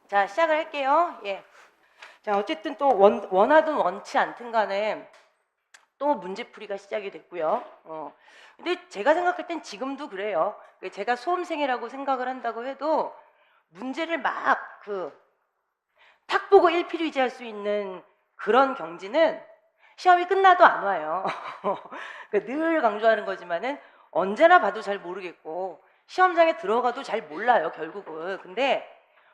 자, 시작을 할게요. 예. 자, 어쨌든 또 원하든 원치 않든 간에 또 문제풀이가 시작이 됐고요. 근데 제가 생각할 땐 지금도 그래요. 제가 수험생이라고 생각을 한다고 해도 문제를 막 탁 보고 일필휘지할 수 있는 그런 경지는 시험이 끝나도 안 와요. 늘 강조하는 거지만은 언제나 봐도 잘 모르겠고 시험장에 들어가도 잘 몰라요, 결국은. 근데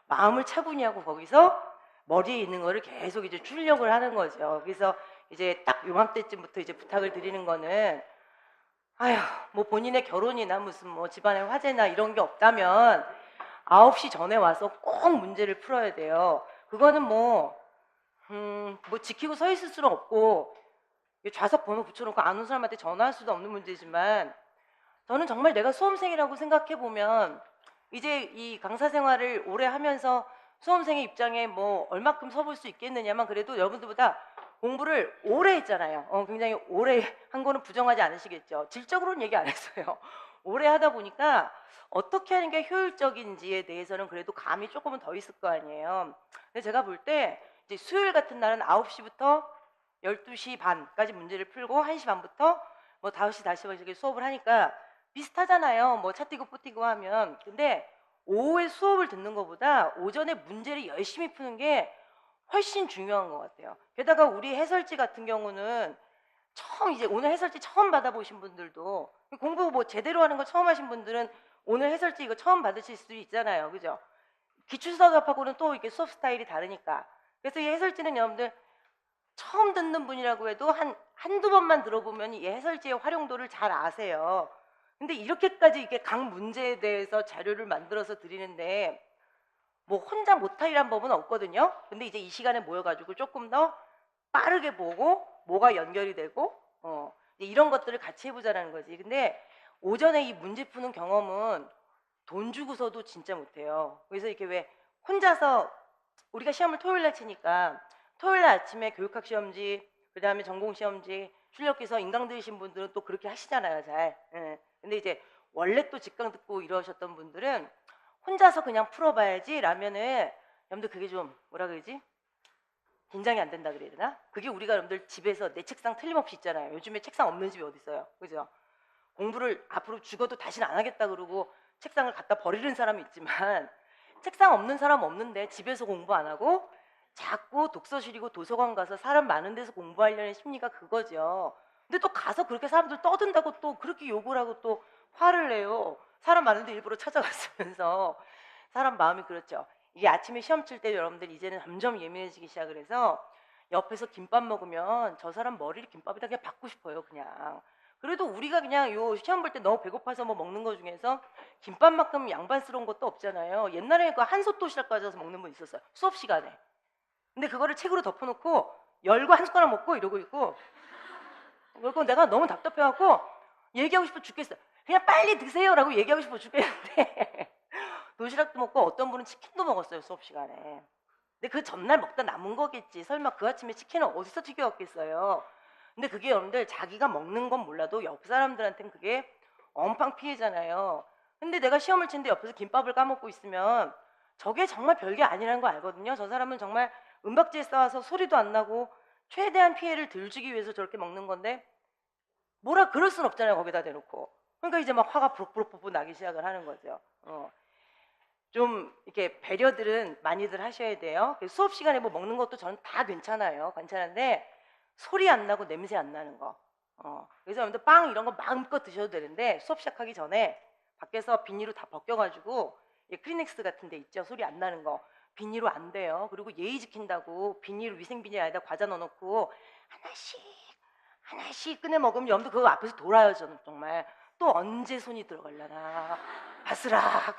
마음을 차분히 하고 거기서 머리에 있는 거를 계속 이제 출력을 하는 거죠. 그래서 이제 딱 요맘때쯤부터 이제 부탁을 드리는 거는, 아휴, 뭐 본인의 결혼이나 무슨 뭐 집안의 화제나 이런 게 없다면 9시 전에 와서 꼭 문제를 풀어야 돼요. 그거는 뭐 지키고 서 있을 수는 없고 좌석 번호 붙여놓고 안 온 사람한테 전화할 수도 없는 문제지만, 저는 정말 내가 수험생이라고 생각해 보면 이제 이 강사 생활을 오래 하면서 수험생의 입장에 뭐 얼마큼 서볼 수 있겠느냐만, 그래도 여러분들보다 공부를 오래 했잖아요. 굉장히 오래 한 거는 부정하지 않으시겠죠. 질적으로는 얘기 안 했어요. 오래 하다 보니까 어떻게 하는 게 효율적인지에 대해서는 그래도 감이 조금은 더 있을 거 아니에요. 근데 제가 볼 때 이제 수요일 같은 날은 9시부터 12시 반까지 문제를 풀고 1시 반부터 뭐 5시 다시 이렇게 수업을 하니까 비슷하잖아요. 뭐 차 띄고 뿌띠고 하면. 근데 오후에 수업을 듣는 것보다 오전에 문제를 열심히 푸는 게 훨씬 중요한 것 같아요. 게다가 우리 해설지 같은 경우는 처음 이제 오늘 해설지 처음 받아보신 분들도, 공부 뭐 제대로 하는 거 처음 하신 분들은 오늘 해설지 이거 처음 받으실 수도 있잖아요. 그죠? 기출서답하고는 또 이렇게 수업 스타일이 다르니까. 그래서 이 해설지는 여러분들 처음 듣는 분이라고 해도 한두 번만 들어보면 이 해설지의 활용도를 잘 아세요. 근데 이렇게까지 이게 각 문제에 대해서 자료를 만들어서 드리는데 뭐 혼자 못하리란 법은 없거든요. 근데 이제 이 시간에 모여가지고 조금 더 빠르게 보고 뭐가 연결이 되고 이제 이런 것들을 같이 해보자는 거지. 근데 오전에 이 문제 푸는 경험은 돈 주고서도 진짜 못해요. 그래서 이렇게 왜 혼자서, 우리가 시험을 토요일 날 치니까 토요일 날 아침에 교육학 시험지, 그 다음에 전공 시험지, 출력해서 인강 들으신 분들은 또 그렇게 하시잖아요, 잘. 예. 근데 이제 원래 또 직강 듣고 이러셨던 분들은 혼자서 그냥 풀어봐야지 라면은, 여러분들 그게 좀 뭐라 그러지? 긴장이 안 된다 그래야 되나? 그게 우리가 여러분들 집에서 내 책상 틀림없이 있잖아요. 요즘에 책상 없는 집이 어디 있어요, 그죠? 공부를 앞으로 죽어도 다시는 안 하겠다 그러고 책상을 갖다 버리는 사람이 있지만 책상 없는 사람 없는데 집에서 공부 안 하고 자꾸 독서실이고 도서관 가서 사람 많은 데서 공부하려는 심리가 그거죠. 근데 또 가서 그렇게 사람들 떠든다고 또 그렇게 욕을 하고 또 화를 내요. 사람 많은데 일부러 찾아갔으면서. 사람 마음이 그렇죠. 이게 아침에 시험 칠 때 여러분들 이제는 점점 예민해지기 시작을 해서 옆에서 김밥 먹으면 저 사람 머리를 김밥에다 그냥 받고 싶어요, 그냥. 그래도 우리가 그냥 요 시험 볼 때 너무 배고파서 뭐 먹는 거 중에서 김밥만큼 양반스러운 것도 없잖아요. 옛날에 그 한솥 도시락 가져서 먹는 분 있었어요, 수업 시간에. 근데 그거를 책으로 덮어놓고 열고 한 숟가락 먹고 이러고 있고, 그리고 내가 너무 답답해갖고 얘기하고 싶어 죽겠어. 그냥 빨리 드세요라고 얘기하고 싶어 죽겠는데 도시락도 먹고 어떤 분은 치킨도 먹었어요, 수업 시간에. 근데 그 전날 먹다 남은 거겠지. 설마 그 아침에 치킨을 어디서 튀겨왔겠어요. 근데 그게 여러분들 자기가 먹는 건 몰라도 옆 사람들한테는 그게 엄청 피해잖아요. 근데 내가 시험을 치는데 옆에서 김밥을 까먹고 있으면 저게 정말 별게 아니라는 거 알거든요. 저 사람은 정말 은박지에 쌓아서 소리도 안 나고 최대한 피해를 덜 주기 위해서 저렇게 먹는 건데 뭐라 그럴 순 없잖아요, 거기다 대놓고. 그러니까 이제 막 화가 부럭부럭 나기 시작을 하는 거죠. 좀 이렇게 배려들은 많이들 하셔야 돼요. 수업 시간에 뭐 먹는 것도 저는 다 괜찮아요. 괜찮은데 소리 안 나고 냄새 안 나는 거. 그래서 여러분들 빵 이런 거 마음껏 드셔도 되는데 수업 시작하기 전에 밖에서 비닐로 다 벗겨가지고, 크리넥스 같은 데 있죠, 소리 안 나는 거. 비닐로 안 돼요. 그리고 예의 지킨다고 비닐, 위생 비닐 안에다 과자 넣어놓고 하나씩 하나씩 꺼내 먹으면 여러분들 그거 앞에서 돌아요. 저는 정말 또 언제 손이 들어갈려나 바스락.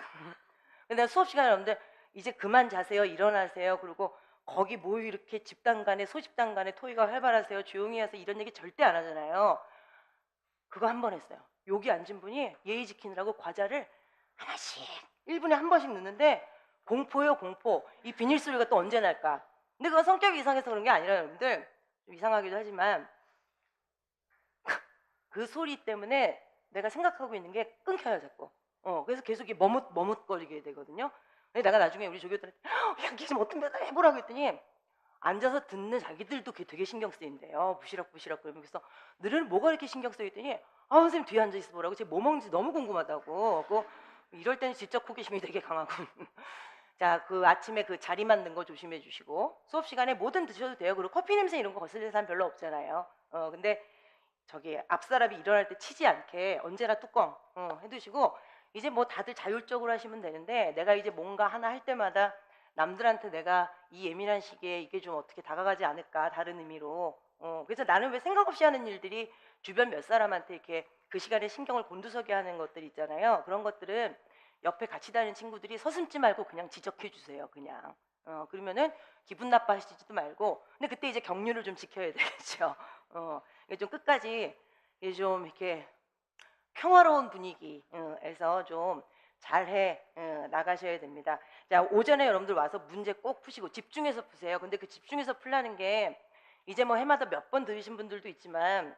근데 수업 시간에 여러분들 이제 그만 자세요, 일어나세요, 그리고 거기 뭐 이렇게 집단 간에 소집단 간에 토의가 활발하세요, 조용히 해서 이런 얘기 절대 안 하잖아요. 그거 한 번 했어요. 여기 앉은 분이 예의 지키느라고 과자를 하나씩 1분에 한 번씩 넣는데 공포예요, 공포. 이 비닐 소리가 또 언제 날까. 근데 그건 성격이 이상해서 그런 게 아니라 여러분들, 좀 이상하기도 하지만 그 소리 때문에 내가 생각하고 있는 게 끊겨요, 자꾸. 그래서 계속 이게 머뭇머뭇거리게 되거든요. 내가 나중에 우리 조교들한테 야, 이게 좀 어떤 면을 해보라고 했더니 앉아서 듣는 자기들도 그게 되게 신경 쓰인대요. 부시럭부시럭 그러면. 그래서 너는 뭐가 이렇게 신경 쓰여 했더니 선생님 뒤에 앉아 있어 보라고. 쟤 뭐 먹는지 너무 궁금하다고. 이럴 때는 지적 호기심이 되게 강하고 자, 그 아침에 그 자리 만든 거 조심해 주시고 수업 시간에 뭐든 드셔도 돼요. 그리고 커피 냄새 이런 거 거슬리는 사람 별로 없잖아요. 근데 저기 앞 사람이 일어날 때 치지 않게 언제나 뚜껑 해두시고 이제 뭐 다들 자율적으로 하시면 되는데 내가 이제 뭔가 하나 할 때마다 남들한테 내가 이 예민한 시기에 이게 좀 어떻게 다가가지 않을까 다른 의미로 그래서 나는 왜 생각 없이 하는 일들이 주변 몇 사람한테 이렇게 그 시간에 신경을 곤두서게 하는 것들 있잖아요. 그런 것들은 옆에 같이 다니는 친구들이 서슴지 말고 그냥 지적해 주세요. 그냥 그러면은 기분 나빠하시지도 말고 근데 그때 이제 격려를 좀 지켜야 되겠죠. 이게 좀 끝까지 이게 좀 이렇게 평화로운 분위기에서 좀 잘해 나가셔야 됩니다. 자, 오전에 여러분들 와서 문제 꼭 푸시고 집중해서 푸세요. 근데 그 집중해서 풀라는 게 이제 뭐 해마다 몇 번 들으신 분들도 있지만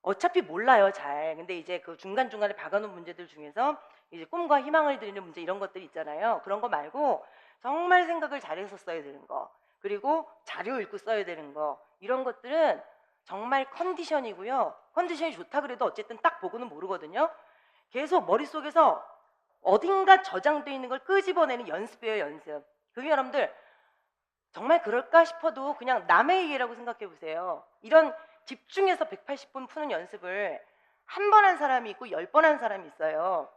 어차피 몰라요, 잘. 근데 이제 그 중간중간에 박아놓은 문제들 중에서 이제 꿈과 희망을 드리는 문제 이런 것들 있잖아요. 그런 거 말고 정말 생각을 잘해서 써야 되는 거. 그리고 자료 읽고 써야 되는 거. 이런 것들은 정말 컨디션이고요. 컨디션이 좋다 그래도 어쨌든 딱 보고는 모르거든요. 계속 머릿속에서 어딘가 저장되어 있는 걸 끄집어내는 연습이에요, 연습. 그게 여러분들 정말 그럴까 싶어도 그냥 남의 얘기라고 생각해 보세요. 이런 집중해서 180분 푸는 연습을 한 번 한 사람이 있고 10번 한 사람이 있어요.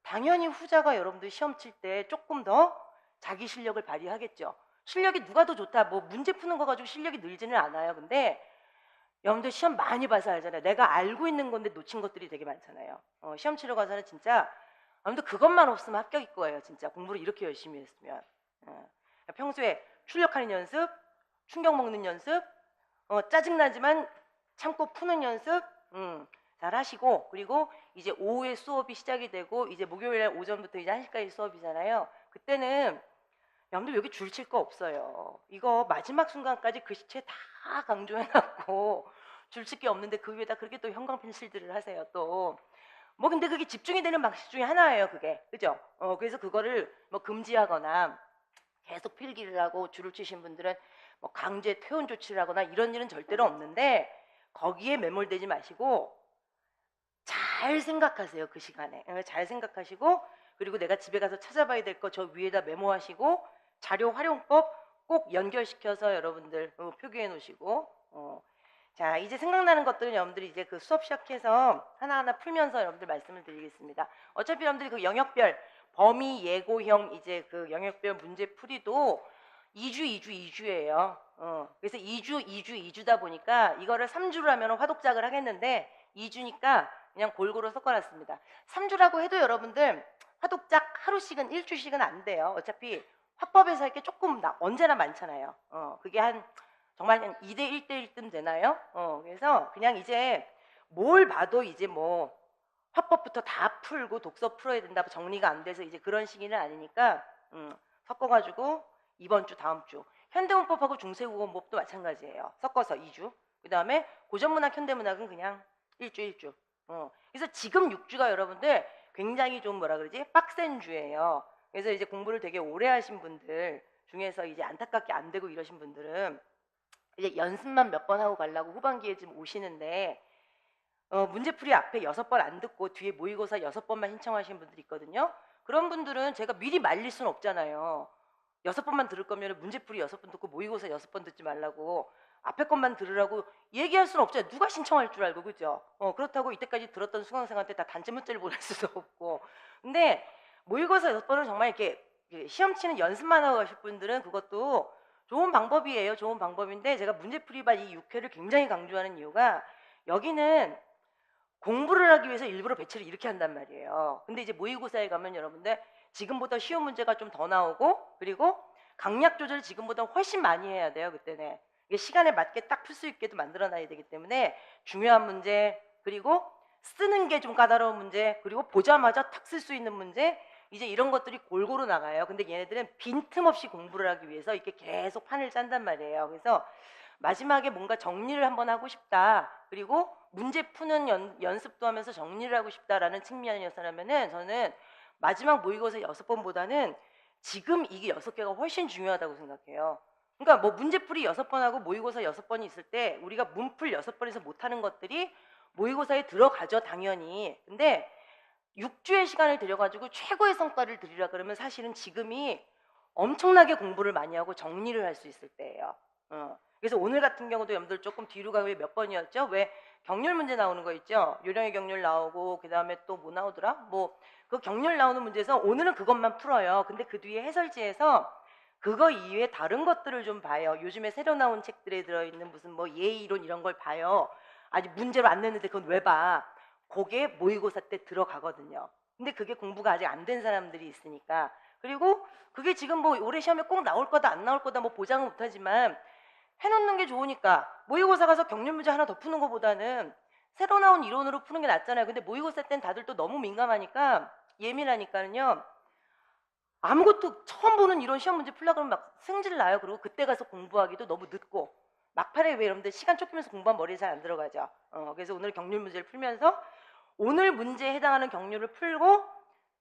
당연히 후자가 여러분들 시험 칠 때 조금 더 자기 실력을 발휘하겠죠. 실력이 누가 더 좋다, 뭐 문제 푸는 거 가지고 실력이 늘지는 않아요. 근데 여러분들 시험 많이 봐서 알잖아요. 내가 알고 있는 건데 놓친 것들이 되게 많잖아요. 시험 치러 가서는 진짜 여러분들 그것만 없으면 합격일 거예요. 진짜 공부를 이렇게 열심히 했으면. 평소에 출력하는 연습, 충격 먹는 연습, 짜증나지만 참고 푸는 연습 잘 하시고 그리고 이제 오후에 수업이 시작이 되고 이제 목요일 오전부터 이제 1시까지 수업이잖아요. 그때는 여러분들 여기 줄 칠 거 없어요. 이거 마지막 순간까지 글씨체 다 강조해놨고 줄 칠 게 없는데 그 위에다 그렇게 또 형광 펜슬들을 하세요. 또 뭐 근데 그게 집중이 되는 방식 중에 하나예요. 그게 그죠? 그래서 그거를 뭐 금지하거나 계속 필기를 하고 줄을 치신 분들은 뭐 강제 퇴원 조치를 하거나 이런 일은 절대로 없는데 거기에 매몰되지 마시고 잘 생각하세요. 그 시간에 잘 생각하시고 그리고 내가 집에 가서 찾아봐야 될 거 저 위에다 메모하시고 자료 활용법 꼭 연결시켜서 여러분들 표기해 놓으시고 자, 이제 생각나는 것들은 여러분들이 이제 그 수업 시작해서 하나하나 풀면서 여러분들 말씀을 드리겠습니다. 어차피 여러분들이 그 영역별 범위 예고형 이제 그 영역별 문제 풀이도 2주예요. 그래서 2주다 보니까 이거를 3주로 하면 화독작을 하겠는데 2주니까 그냥 골고루 섞어놨습니다. 3주라고 해도 여러분들 화독작 하루씩은 일주씩은 안 돼요. 어차피 화법에서 이렇게 조금 언제나 많잖아요. 그게 한 정말 그냥 2대 1대 1쯤 되나요? 그래서 그냥 이제 뭘 봐도 이제 뭐 화법부터 다 풀고 독서 풀어야 된다고 정리가 안 돼서 이제 그런 시기는 아니니까 섞어가지고 이번 주 다음 주 현대문법하고 중세국어문법도 마찬가지예요. 섞어서 2주. 그 다음에 고전문학 현대문학은 그냥 1주. 그래서 지금 6주가 여러분들 굉장히 좀 뭐라 그러지? 빡센 주예요. 그래서 이제 공부를 되게 오래 하신 분들 중에서 이제 안타깝게 안 되고 이러신 분들은 이제 연습만 몇 번 하고 가려고 후반기에 지금 오시는데 문제풀이 앞에 6번 안 듣고 뒤에 모의고사 6번만 신청하시는 분들이 있거든요. 그런 분들은 제가 미리 말릴 수는 없잖아요. 6번만 들을 거면 문제풀이 6번 듣고 모의고사 6번 듣지 말라고 앞에 것만 들으라고 얘기할 수는 없잖아요. 누가 신청할 줄 알고 그죠? 그렇다고 이때까지 들었던 수강생한테 다 단체 문자를 보낼 수도 없고 근데 모의고사 6번은 정말 이렇게 시험 치는 연습만 하고 가실 분들은 그것도 좋은 방법이에요. 좋은 방법인데 제가 문제풀이반 이 6회를 굉장히 강조하는 이유가 여기는 공부를 하기 위해서 일부러 배치를 이렇게 한단 말이에요. 근데 이제 모의고사에 가면 여러분들 지금보다 쉬운 문제가 좀 더 나오고 그리고 강약 조절을 지금보다 훨씬 많이 해야 돼요. 그때는 이게 시간에 맞게 딱 풀 수 있게도 만들어 놔야 되기 때문에 중요한 문제 그리고 쓰는 게 좀 까다로운 문제 그리고 보자마자 탁 쓸 수 있는 문제 이제 이런 것들이 골고루 나가요. 근데 얘네들은 빈틈없이 공부를 하기 위해서 이렇게 계속 판을 짠단 말이에요. 그래서 마지막에 뭔가 정리를 한번 하고 싶다. 그리고 문제 푸는 연습도 하면서 정리를 하고 싶다라는 측면이었다면은 저는 마지막 모의고사 6번보다는 지금 이게 6개가 훨씬 중요하다고 생각해요. 그러니까 뭐 문제풀이 6번 하고 모의고사 6번이 있을 때 우리가 문풀 6번에서 못하는 것들이 모의고사에 들어가죠, 당연히. 근데 6주의 시간을 들여가지고 최고의 성과를 들이라 그러면 사실은 지금이 엄청나게 공부를 많이 하고 정리를 할 수 있을 때예요. 그래서 오늘 같은 경우도 여러분들 조금 뒤로 가면 몇 번이었죠? 왜 경률 문제 나오는 거 있죠? 요령의 경률 나오고 그 다음에 또 뭐 나오더라? 뭐 그 경률 나오는 문제에서 오늘은 그것만 풀어요. 근데 그 뒤에 해설지에서 그거 이외에 다른 것들을 좀 봐요. 요즘에 새로 나온 책들에 들어있는 무슨 뭐 예의 이론 이런 걸 봐요. 아직 문제로 안 냈는데 그건 왜 봐? 그게 모의고사 때 들어가거든요. 근데 그게 공부가 아직 안 된 사람들이 있으니까. 그리고 그게 지금 뭐 올해 시험에 꼭 나올 거다 안 나올 거다 뭐 보장은 못하지만 해놓는 게 좋으니까 모의고사 가서 경률 문제 하나 더 푸는 것보다는 새로 나온 이론으로 푸는 게 낫잖아요. 근데 모의고사 때는 다들 또 너무 민감하니까 예민하니까는요. 아무것도 처음 보는 이런 시험 문제 풀려고 그러면 막 승질 나요. 그리고 그때 가서 공부하기도 너무 늦고 막판에 왜 여러분들 시간 쫓기면서 공부하면 머리에 잘 안 들어가죠. 그래서 오늘 경률 문제를 풀면서 오늘 문제에 해당하는 경률을 풀고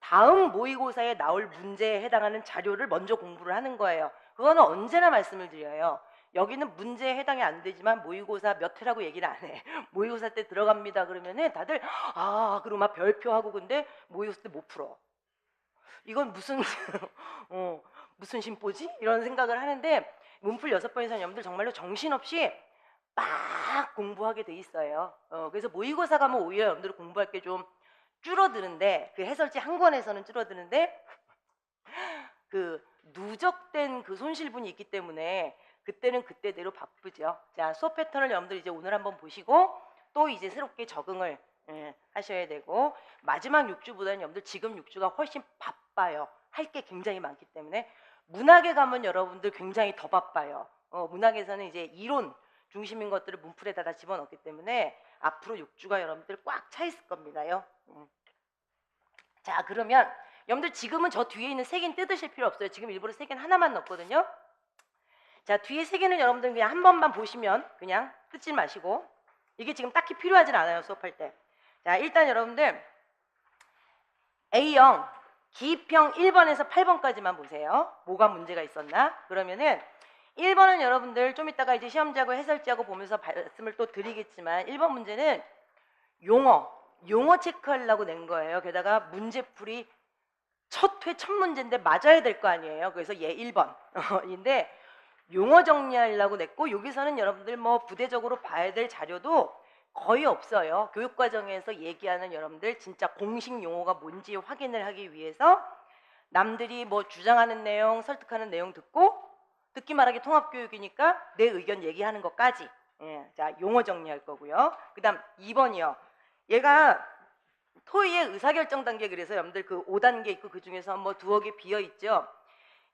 다음 모의고사에 나올 문제에 해당하는 자료를 먼저 공부를 하는 거예요. 그거는 언제나 말씀을 드려요. 여기는 문제에 해당이 안 되지만 모의고사 몇 회라고 얘기를 안 해. 모의고사 때 들어갑니다 그러면은 다들 그리고 막 별표하고 근데 모의고사 때 못 풀어. 이건 무슨 무슨 심보지? 이런 생각을 하는데 문풀 6번 이상 여러분들 정말로 정신없이 막 공부하게 돼 있어요. 그래서 모의고사 가면 오히려 여러분들 공부할 게 좀 줄어드는데 그 해설지 한 권에서는 줄어드는데 그 누적된 그 손실분이 있기 때문에 그때는 그때대로 바쁘죠. 자, 수업 패턴을 여러분들 이제 오늘 한번 보시고 또 이제 새롭게 적응을 하셔야 되고 마지막 6주보다는 여러분들 지금 6주가 훨씬 바빠요. 할 게 굉장히 많기 때문에 문학에 가면 여러분들 굉장히 더 바빠요. 문학에서는 이제 이론 중심인 것들을 문풀에다 다 집어넣기 때문에 앞으로 6주가 여러분들 꽉 차 있을 겁니다요. 자, 그러면 여러분들 지금은 저 뒤에 있는 3개는 뜯으실 필요 없어요. 지금 일부러 3개는 하나만 넣었거든요. 자, 뒤에 3개는 여러분들 그냥 한 번만 보시면 그냥 뜯지 마시고 이게 지금 딱히 필요하진 않아요. 수업할 때. 자, 일단 여러분들 A형 기입형 1번에서 8번까지만 보세요. 뭐가 문제가 있었나? 그러면은 1번은 여러분들 좀 이따가 이제 시험지하고 해설지하고 보면서 말씀을 또 드리겠지만 1번 문제는 용어 체크하려고 낸 거예요. 게다가 문제풀이 첫 회 첫 문제인데 맞아야 될 거 아니에요. 그래서 얘 1번인데 용어 정리하려고 냈고 여기서는 여러분들 뭐 부대적으로 봐야 될 자료도 거의 없어요. 교육과정에서 얘기하는 여러분들 진짜 공식 용어가 뭔지 확인을 하기 위해서 남들이 뭐 주장하는 내용, 설득하는 내용 듣기 말하기 통합교육이니까 내 의견 얘기하는 것까지. 자, 용어 정리할 거고요. 그 다음 2번이요. 얘가 토의의 의사결정 단계 그래서 여러분들 그 5단계 있고 그 중에서 뭐 2개 비어 있죠.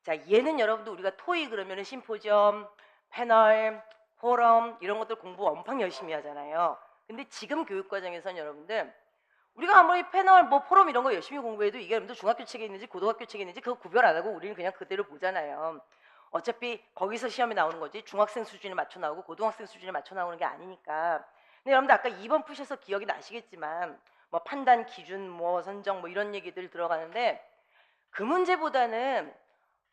자, 얘는 여러분들 우리가 토의 그러면은 심포지엄, 패널, 포럼 이런 것들 공부 엄청 열심히 하잖아요. 근데 지금 교육과정에서는 여러분들 우리가 아무리 패널 뭐 포럼 이런 거 열심히 공부해도 이게 여러분들 중학교 책에 있는지 고등학교 책에 있는지 그거 구별 안 하고 우리는 그냥 그대로 보잖아요. 어차피 거기서 시험에 나오는 거지 중학생 수준에 맞춰 나오고 고등학생 수준에 맞춰 나오는 게 아니니까. 근데 여러분들 아까 2번 푸셔서 기억이 나시겠지만 뭐 판단 기준 뭐 선정 뭐 이런 얘기들 들어가는데 그 문제보다는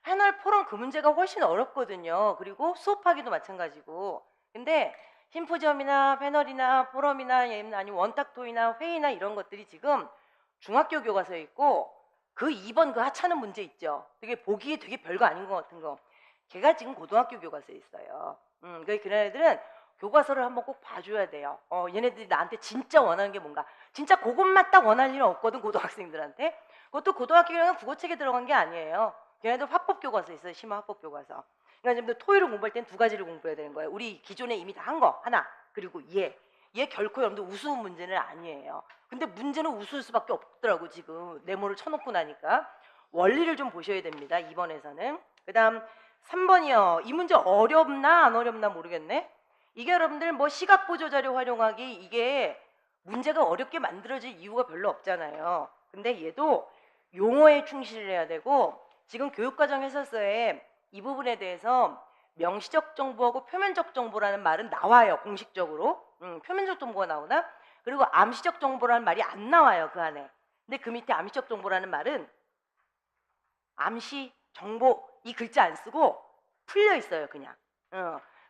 패널 포럼 그 문제가 훨씬 어렵거든요. 그리고 수업하기도 마찬가지고. 근데 심포지엄이나 패널이나 포럼이나 아니면 원탁토이나 회의나 이런 것들이 지금 중학교 교과서에 있고 그 2번 그 하찮은 문제 있죠. 되게 보기에 되게 별거 아닌 것 같은 거. 걔가 지금 고등학교 교과서에 있어요. 그러니까 그런 애들은 교과서를 한번 꼭 봐줘야 돼요. 얘네들이 나한테 진짜 원하는 게 뭔가. 진짜 그것만 딱 원할 일은 없거든 고등학생들한테. 그것도 고등학교랑 국어책에 들어간 게 아니에요. 걔네들 화법 교과서에 있어요. 심화 화법 교과서. 그러니까 지금 토의를 공부할 땐 2가지를 공부해야 되는 거예요. 우리 기존에 이미 다 한 거 하나. 그리고 얘 결코 여러분들 우스운 문제는 아니에요. 근데 문제는 우스울 수밖에 없더라고 지금 네모를 쳐놓고 나니까. 원리를 좀 보셔야 됩니다. 2번에서는. 그 다음 3번이요. 이 문제 어렵나 안 어렵나 모르겠네. 이게 여러분들 뭐 시각보조 자료 활용하기 이게 문제가 어렵게 만들어질 이유가 별로 없잖아요. 근데 얘도 용어에 충실을 해야 되고 지금 교육과정 해설서에 이 부분에 대해서 명시적 정보하고 표면적 정보라는 말은 나와요. 공식적으로. 표면적 정보가 나오나? 그리고 암시적 정보라는 말이 안 나와요. 그 안에. 근데 그 밑에 암시적 정보라는 말은 암시, 정보 이 글자 안 쓰고 풀려 있어요, 그냥.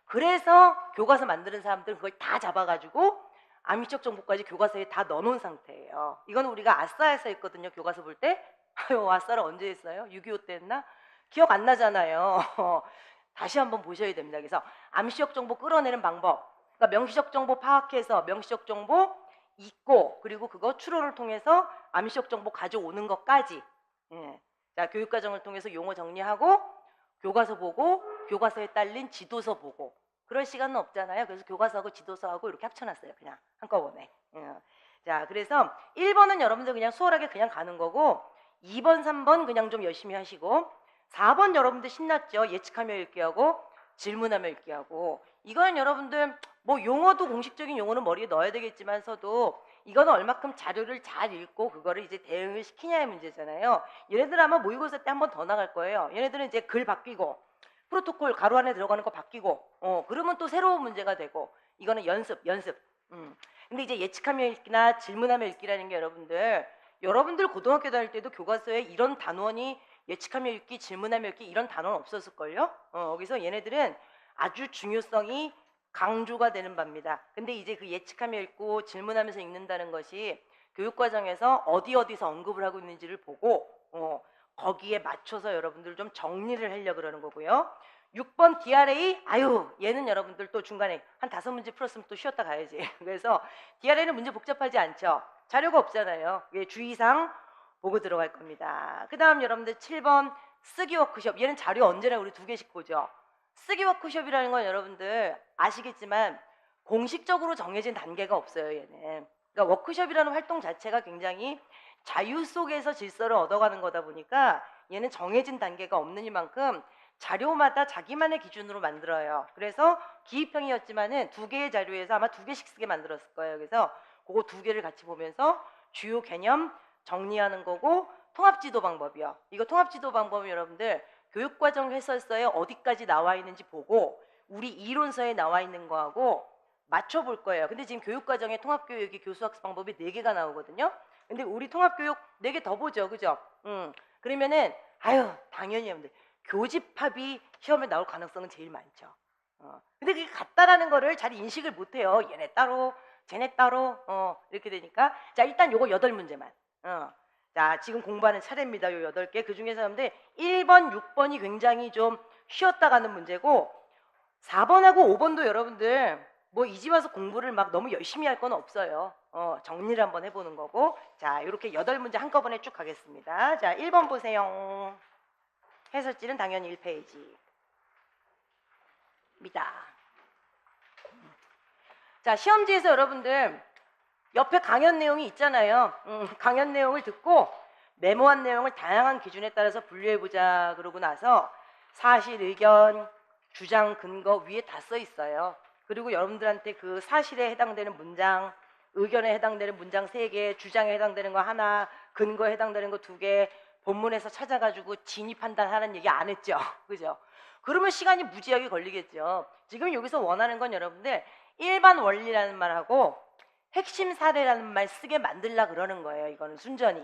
그래서 교과서 만드는 사람들은 그걸 다 잡아가지고 암시적 정보까지 교과서에 다 넣어놓은 상태예요. 이건 우리가 아싸에서 했거든요, 교과서 볼 때. 아유, 아싸를 언제 했어요? 6.25 때 했나? 기억 안 나잖아요. 다시 한번 보셔야 됩니다. 그래서 암시적 정보 끌어내는 방법, 그러니까 명시적 정보 파악해서 명시적 정보 잊고, 그리고 그거 추론을 통해서 암시적 정보 가져오는 것까지. 예. 자, 교육과정을 통해서 용어 정리하고 교과서 보고 교과서에 딸린 지도서 보고. 그럴 시간은 없잖아요. 그래서 교과서하고 지도서하고 이렇게 합쳐놨어요, 그냥 한꺼번에. 예. 자, 그래서 1번은 여러분들 그냥 수월하게 그냥 가는 거고, 2번, 3번 그냥 좀 열심히 하시고, 4번 여러분들 신났죠? 예측하며 읽기하고 질문하며 읽기하고. 이거는 여러분들 뭐 용어도 공식적인 용어는 머리에 넣어야 되겠지만서도 이거는 얼마큼 자료를 잘 읽고 그거를 이제 대응을 시키냐의 문제잖아요. 얘네들 아마 모의고사 때 한 번 더 나갈 거예요. 얘네들은 이제 글 바뀌고 프로토콜 가로 안에 들어가는 거 바뀌고 그러면 또 새로운 문제가 되고, 이거는 연습. 근데 이제 예측하며 읽기나 질문하며 읽기라는 게 여러분들 고등학교 다닐 때도 교과서에 이런 단원이 예측하며 읽기, 질문하며 읽기 이런 단어는 없었을걸요? 여기서 얘네들은 아주 중요성이 강조가 되는 바입니다. 근데 이제 그 예측하며 읽고 질문하면서 읽는다는 것이 교육과정에서 어디서 언급을 하고 있는지를 보고 거기에 맞춰서 여러분들 좀 정리를 하려고 그러는 거고요. 6번 DRA, 아유, 얘는 여러분들 또 중간에 한 5문제 풀었으면 또 쉬었다 가야지. 그래서 DRA는 문제 복잡하지 않죠. 자료가 없잖아요. 주의사항 보고 들어갈 겁니다. 그 다음 여러분들 7번 쓰기 워크숍. 얘는 자료 언제나 우리 2개씩 보죠. 쓰기 워크숍이라는 건 여러분들 아시겠지만 공식적으로 정해진 단계가 없어요, 얘는. 그러니까 워크숍이라는 활동 자체가 굉장히 자유 속에서 질서를 얻어가는 거다 보니까 얘는 정해진 단계가 없는 이만큼 자료마다 자기만의 기준으로 만들어요. 그래서 기입형이었지만은 2개의 자료에서 아마 2개씩 쓰게 만들었을 거예요. 그래서 그거 2개를 같이 보면서 주요 개념 정리하는 거고, 통합지도 방법이요. 이거 통합지도 방법은 여러분들 교육과정 해설서에 어디까지 나와 있는지 보고 우리 이론서에 나와 있는 거하고 맞춰볼 거예요. 근데 지금 교육과정에 통합교육이 교수학습 방법이 4개가 나오거든요. 근데 우리 통합교육 4개 더 보죠, 그죠? 그러면은 아유, 당연히 여러분들 교집합이 시험에 나올 가능성은 제일 많죠. 근데 그게 같다라는 거를 잘 인식을 못해요. 얘네 따로 쟤네 따로 이렇게 되니까. 자, 일단 요거 8문제만. 자, 지금 공부하는 차례입니다. 요 8개. 그 중에서 여러분들 1번, 6번이 굉장히 좀 쉬었다 가는 문제고, 4번하고 5번도 여러분들 뭐 이 집 와서 공부를 막 너무 열심히 할 건 없어요. 정리를 한번 해보는 거고. 자, 이렇게 8문제 한꺼번에 쭉 가겠습니다. 자, 1번 보세요. 해설지는 당연히 1페이지. 입니다. 자, 시험지에서 여러분들 옆에 강연 내용이 있잖아요. 강연 내용을 듣고 메모한 내용을 다양한 기준에 따라서 분류해보자 그러고 나서 사실, 의견, 주장, 근거 위에 다 써 있어요. 그리고 여러분들한테 그 사실에 해당되는 문장, 의견에 해당되는 문장 3개, 주장에 해당되는 거 하나, 근거에 해당되는 거 2개, 본문에서 찾아가지고 진위 판단하는 얘기 안 했죠. 그죠? 그러면 시간이 무지하게 걸리겠죠. 지금 여기서 원하는 건 여러분들 일반 원리라는 말하고 핵심 사례라는 말 쓰게 만들라 그러는 거예요. 이거는 순전히.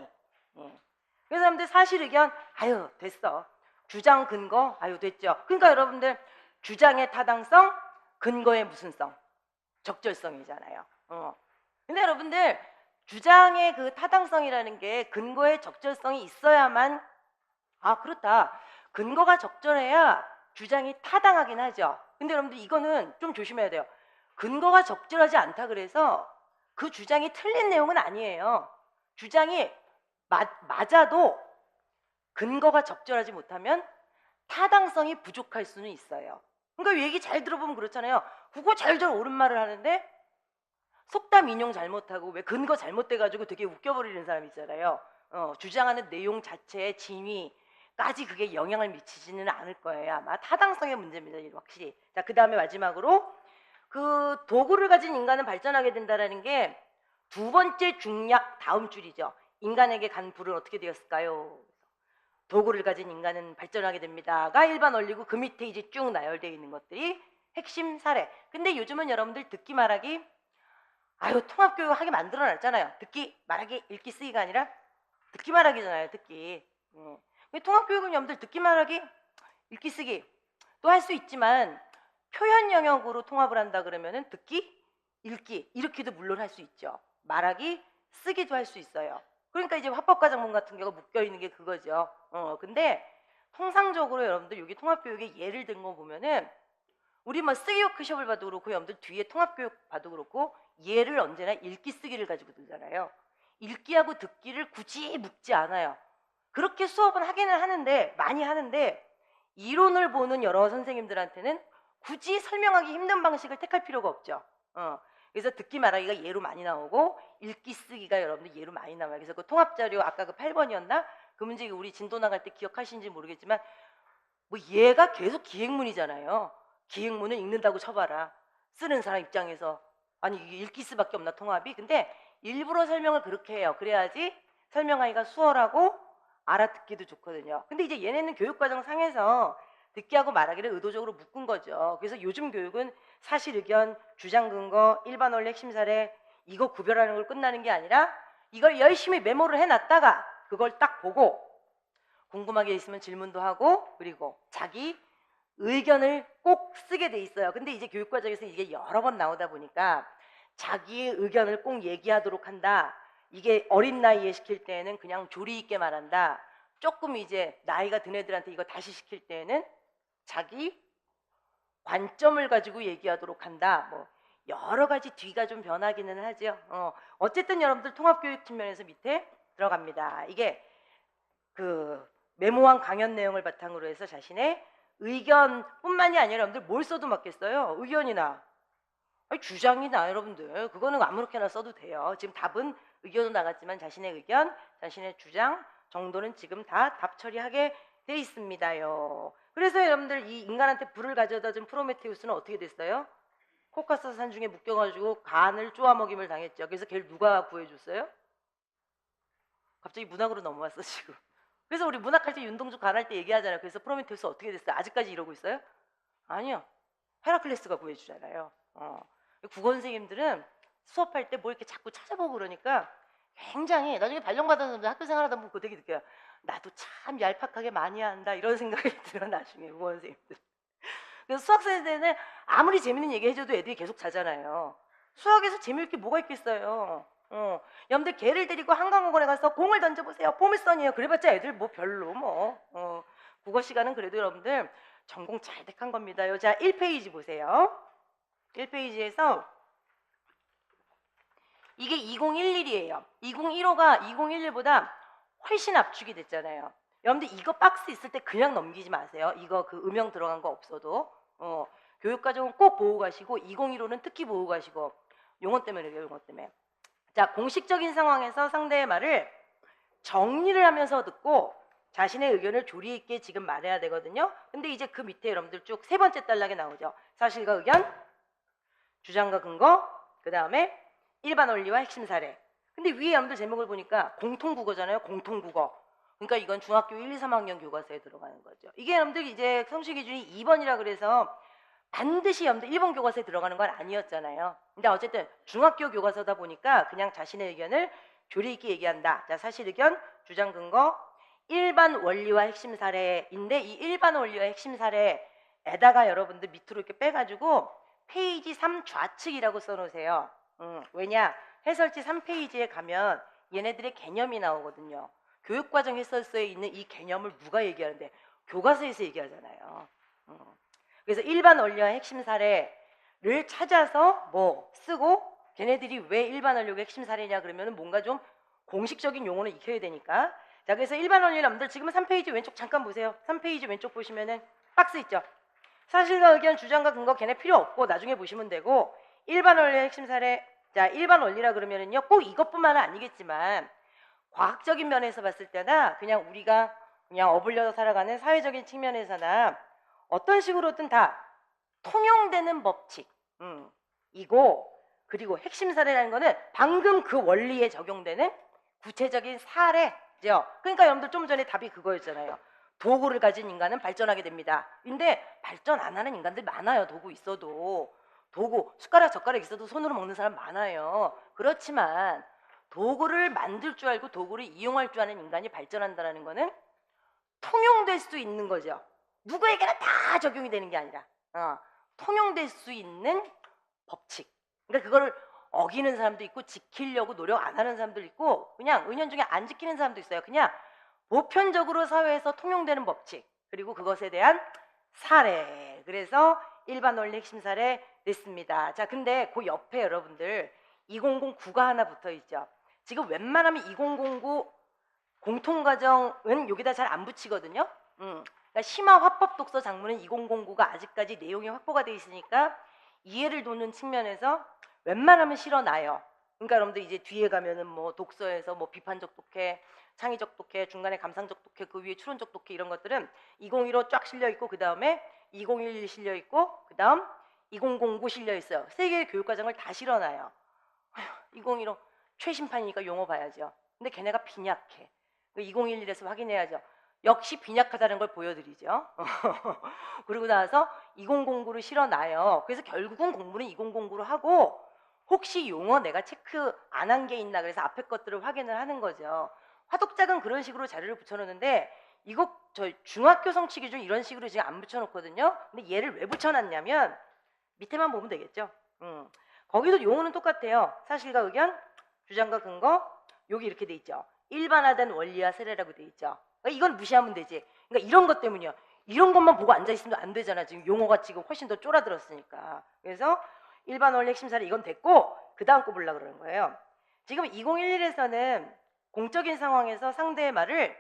그래서 여러분들 사실, 의견, 아유 됐어. 주장, 근거, 아유 됐죠. 그러니까 여러분들 주장의 타당성, 근거의 무슨성, 적절성이잖아요. 근데 여러분들 주장의 그 타당성이라는 게 근거의 적절성이 있어야만, 아 그렇다, 근거가 적절해야 주장이 타당하긴 하죠. 근데 여러분들 이거는 좀 조심해야 돼요. 근거가 적절하지 않다 그래서 그 주장이 틀린 내용은 아니에요. 주장이 맞아도 근거가 적절하지 못하면 타당성이 부족할 수는 있어요. 그러니까 얘기 잘 들어보면 그렇잖아요. 그거 잘 옳은 말을 하는데 속담 인용 잘못하고 왜 근거 잘못돼가지고 되게 웃겨버리는 사람 있잖아요. 주장하는 내용 자체의 진위까지 그게 영향을 미치지는 않을 거예요. 아마 타당성의 문제입니다, 확실히. 자, 그 다음에 마지막으로 그 도구를 가진 인간은 발전하게 된다라는 게 2번째 중략 다음 줄이죠. 인간에게 간 불은 어떻게 되었을까요? 도구를 가진 인간은 발전하게 됩니다가 일반 원리고, 그 밑에 이제 쭉 나열되어 있는 것들이 핵심 사례. 근데 요즘은 여러분들 듣기 말하기, 아유 통합교육 하게 만들어 놨잖아요. 듣기 말하기 읽기 쓰기가 아니라 듣기 말하기잖아요. 듣기. 통합교육은 여러분들 듣기 말하기, 읽기 쓰기 또 할 수 있지만 표현 영역으로 통합을 한다 그러면은 듣기, 읽기 이렇게도 물론 할 수 있죠. 말하기, 쓰기도 할 수 있어요. 그러니까 이제 화법과정문 같은 경우가 묶여 있는 게 그거죠. 근데 통상적으로 여러분들 여기 통합교육에 예를 든 거 보면은 우리 뭐 쓰기 워크숍을 봐도 그렇고 여러분들 뒤에 통합교육 봐도 그렇고 예를 언제나 읽기 쓰기를 가지고 들잖아요. 읽기하고 듣기를 굳이 묶지 않아요. 그렇게 수업은 하기는 하는데 많이 하는데 이론을 보는 여러 선생님들한테는 굳이 설명하기 힘든 방식을 택할 필요가 없죠. 그래서 듣기 말하기가 예로 많이 나오고 읽기 쓰기가 여러분들 예로 많이 나와요. 그래서 그 통합자료 아까 그 8번이었나? 그 문제 우리 진도 나갈 때 기억하시는지 모르겠지만 뭐 얘가 계속 기획문이잖아요. 기획문을 읽는다고 쳐봐라. 쓰는 사람 입장에서 아니 이게 읽기 쓰밖에 없나 통합이? 근데 일부러 설명을 그렇게 해요. 그래야지 설명하기가 수월하고 알아듣기도 좋거든요. 근데 이제 얘네는 교육과정 상에서 듣기하고 말하기를 의도적으로 묶은 거죠. 그래서 요즘 교육은 사실 의견, 주장 근거, 일반 원리 핵심 사례 이거 구별하는 걸 끝나는 게 아니라 이걸 열심히 메모를 해놨다가 그걸 딱 보고 궁금한 게 있으면 질문도 하고 그리고 자기 의견을 꼭 쓰게 돼 있어요. 근데 이제 교육과정에서 이게 여러 번 나오다 보니까 자기의 의견을 꼭 얘기하도록 한다. 이게 어린 나이에 시킬 때는 그냥 조리 있게 말한다. 조금 이제 나이가 든 애들한테 이거 다시 시킬 때는 자기 관점을 가지고 얘기하도록 한다. 뭐 여러 가지 뒤가 좀 변하기는 하죠. 어쨌든 여러분들 통합교육 측면에서 밑에 들어갑니다. 이게 그 메모한 강연 내용을 바탕으로 해서 자신의 의견뿐만이 아니라 여러분들 뭘 써도 맞겠어요? 의견이나 아니, 주장이나 여러분들 그거는 아무렇게나 써도 돼요. 지금 답은 의견으로 나갔지만 자신의 의견, 자신의 주장 정도는 지금 다 답 처리하게 돼 있습니다요. 그래서 여러분들 이 인간한테 불을 가져다 준 프로메테우스는 어떻게 됐어요? 코카스 산 중에 묶여가지고 간을 쪼아 먹임을 당했죠. 그래서 걔를 누가 구해줬어요? 갑자기 문학으로 넘어왔어 지금. 그래서 우리 문학할 때 윤동주 간할 때 얘기하잖아요. 그래서 프로메테우스 어떻게 됐어요? 아직까지 이러고 있어요? 아니요. 헤라클레스가 구해주잖아요. 국어 선생님들은 수업할 때 뭐 이렇게 자꾸 찾아보고 그러니까 굉장히 나중에 발령받았는데 학교 생활하다 보면 그거 되게 느껴요. 나도 참 얄팍하게 많이 한다 이런 생각이 들어 나중에 국어 선생님들. 그래서 수학 선생님은 아무리 재밌는 얘기 해줘도 애들이 계속 자잖아요. 수학에서 재미있을 게 뭐가 있겠어요. 여러분들 개를 데리고 한강공원에 가서 공을 던져보세요. 포물선이에요. 그래봤자 애들 뭐 별로 뭐. 국어 시간은 그래도 여러분들 전공 잘 택한 겁니다요. 자, 1페이지 보세요. 1페이지에서 이게 2011이에요. 2015가 2011보다 훨씬 압축이 됐잖아요. 여러분들 이거 박스 있을 때 그냥 넘기지 마세요. 이거 그 음영 들어간 거 없어도. 교육과정은 꼭 보고 가시고 2015는 특히 보고 가시고 용어 때문에 그래요. 용어 때문에. 자, 공식적인 상황에서 상대의 말을 정리를 하면서 듣고 자신의 의견을 조리 있게 지금 말해야 되거든요. 근데 이제 그 밑에 여러분들 쭉 세 번째 단락에 나오죠. 사실과 의견, 주장과 근거, 그 다음에 일반 원리와 핵심 사례. 근데 위에 여러분들 제목을 보니까 공통국어잖아요. 공통국어. 그러니까 이건 중학교 1, 2, 3학년 교과서에 들어가는 거죠. 이게 여러분들 이제 성취 기준이 2번이라 그래서 반드시 여러분들 1번 교과서에 들어가는 건 아니었잖아요. 근데 어쨌든 중학교 교과서다 보니까 그냥 자신의 의견을 조리 있게 얘기한다. 자, 사실 의견, 주장 근거, 일반 원리와 핵심 사례인데 이 일반 원리와 핵심 사례에다가 여러분들 밑으로 이렇게 빼가지고 페이지 3 좌측이라고 써놓으세요. 왜냐? 해설지 3페이지에 가면 얘네들의 개념이 나오거든요. 교육과정 해설서에 있는 이 개념을 누가 얘기하는데 교과서에서 얘기하잖아요. 그래서 일반 원리와 핵심 사례를 찾아서 뭐 쓰고 걔네들이 왜 일반 원리가 핵심 사례냐 그러면 뭔가 좀 공식적인 용어는 익혀야 되니까. 자, 그래서 일반 원리 남들 지금은 3페이지 왼쪽 잠깐 보세요. 3페이지 왼쪽 보시면은 박스 있죠. 사실과 의견, 주장과 근거 걔네 필요 없고 나중에 보시면 되고 일반 원리의 핵심 사례. 자, 일반 원리라 그러면은요 꼭 이것뿐만은 아니겠지만 과학적인 면에서 봤을 때나 그냥 우리가 그냥 어울려서 살아가는 사회적인 측면에서나 어떤 식으로든 다 통용되는 법칙 이고 그리고 핵심 사례라는 거는 방금 그 원리에 적용되는 구체적인 사례죠. 그러니까 여러분들 좀 전에 답이 그거였잖아요. 도구를 가진 인간은 발전하게 됩니다. 근데 발전 안 하는 인간들 많아요. 도구 있어도. 도구, 숟가락 젓가락 있어도 손으로 먹는 사람 많아요. 그렇지만 도구를 만들 줄 알고 도구를 이용할 줄 아는 인간이 발전한다는 거는 통용될 수 있는 거죠. 누구에게나 다 적용이 되는 게 아니라 통용될 수 있는 법칙. 그러니까 그거를 어기는 사람도 있고 지키려고 노력 안 하는 사람도 있고 그냥 은연중에 안 지키는 사람도 있어요. 그냥 보편적으로 사회에서 통용되는 법칙 그리고 그것에 대한 사례. 그래서 일반 원리 핵심 사례 냈습니다. 자, 근데 그 옆에 여러분들 2009가 하나 붙어 있죠. 지금 웬만하면 2009 공통과정은 여기다 잘 안 붙이거든요. 그러니까 심화 화법 독서 작문은 2009가 아직까지 내용이 확보가 돼 있으니까 이해를 돕는 측면에서 웬만하면 실어놔요. 그러니까 여러분들 이제 뒤에 가면은 뭐 독서에서 뭐 비판적 독해, 창의적 독해, 중간에 감상적 독해, 그 위에 추론적 독해 이런 것들은 2015 쫙 실려 있고 그 다음에 2011 실려 있고 그 다음 2009 실려 있어요. 세 개의 교육과정을 다 실어놔요. 2015 최신판이니까 용어 봐야죠. 근데 걔네가 빈약해. 2011에서 확인해야죠. 역시 빈약하다는 걸 보여드리죠. 그리고 나서 2009를 실어놔요. 그래서 결국은 공부는 2009로 하고 혹시 용어 내가 체크 안 한 게 있나 그래서 앞에 것들을 확인을 하는 거죠. 화독작은 그런 식으로 자료를 붙여놓는데 이거 저 중학교 성취 기준 이런 식으로 지금 안 붙여놓거든요. 근데 얘를 왜 붙여놨냐면 밑에만 보면 되겠죠. 거기도 용어는 똑같아요. 사실과 의견, 주장과 근거, 여기 이렇게 돼 있죠. 일반화된 원리와 사례라고 돼 있죠. 그러니까 이건 무시하면 되지. 그러니까 이런 것 때문이요. 이런 것만 보고 앉아 있으면 안 되잖아. 지금 용어가 지금 훨씬 더 쫄아들었으니까. 그래서 일반 원리 핵심 사례 이건 됐고 그 다음 거 보려고 그러는 거예요. 지금 2011에서는 공적인 상황에서 상대의 말을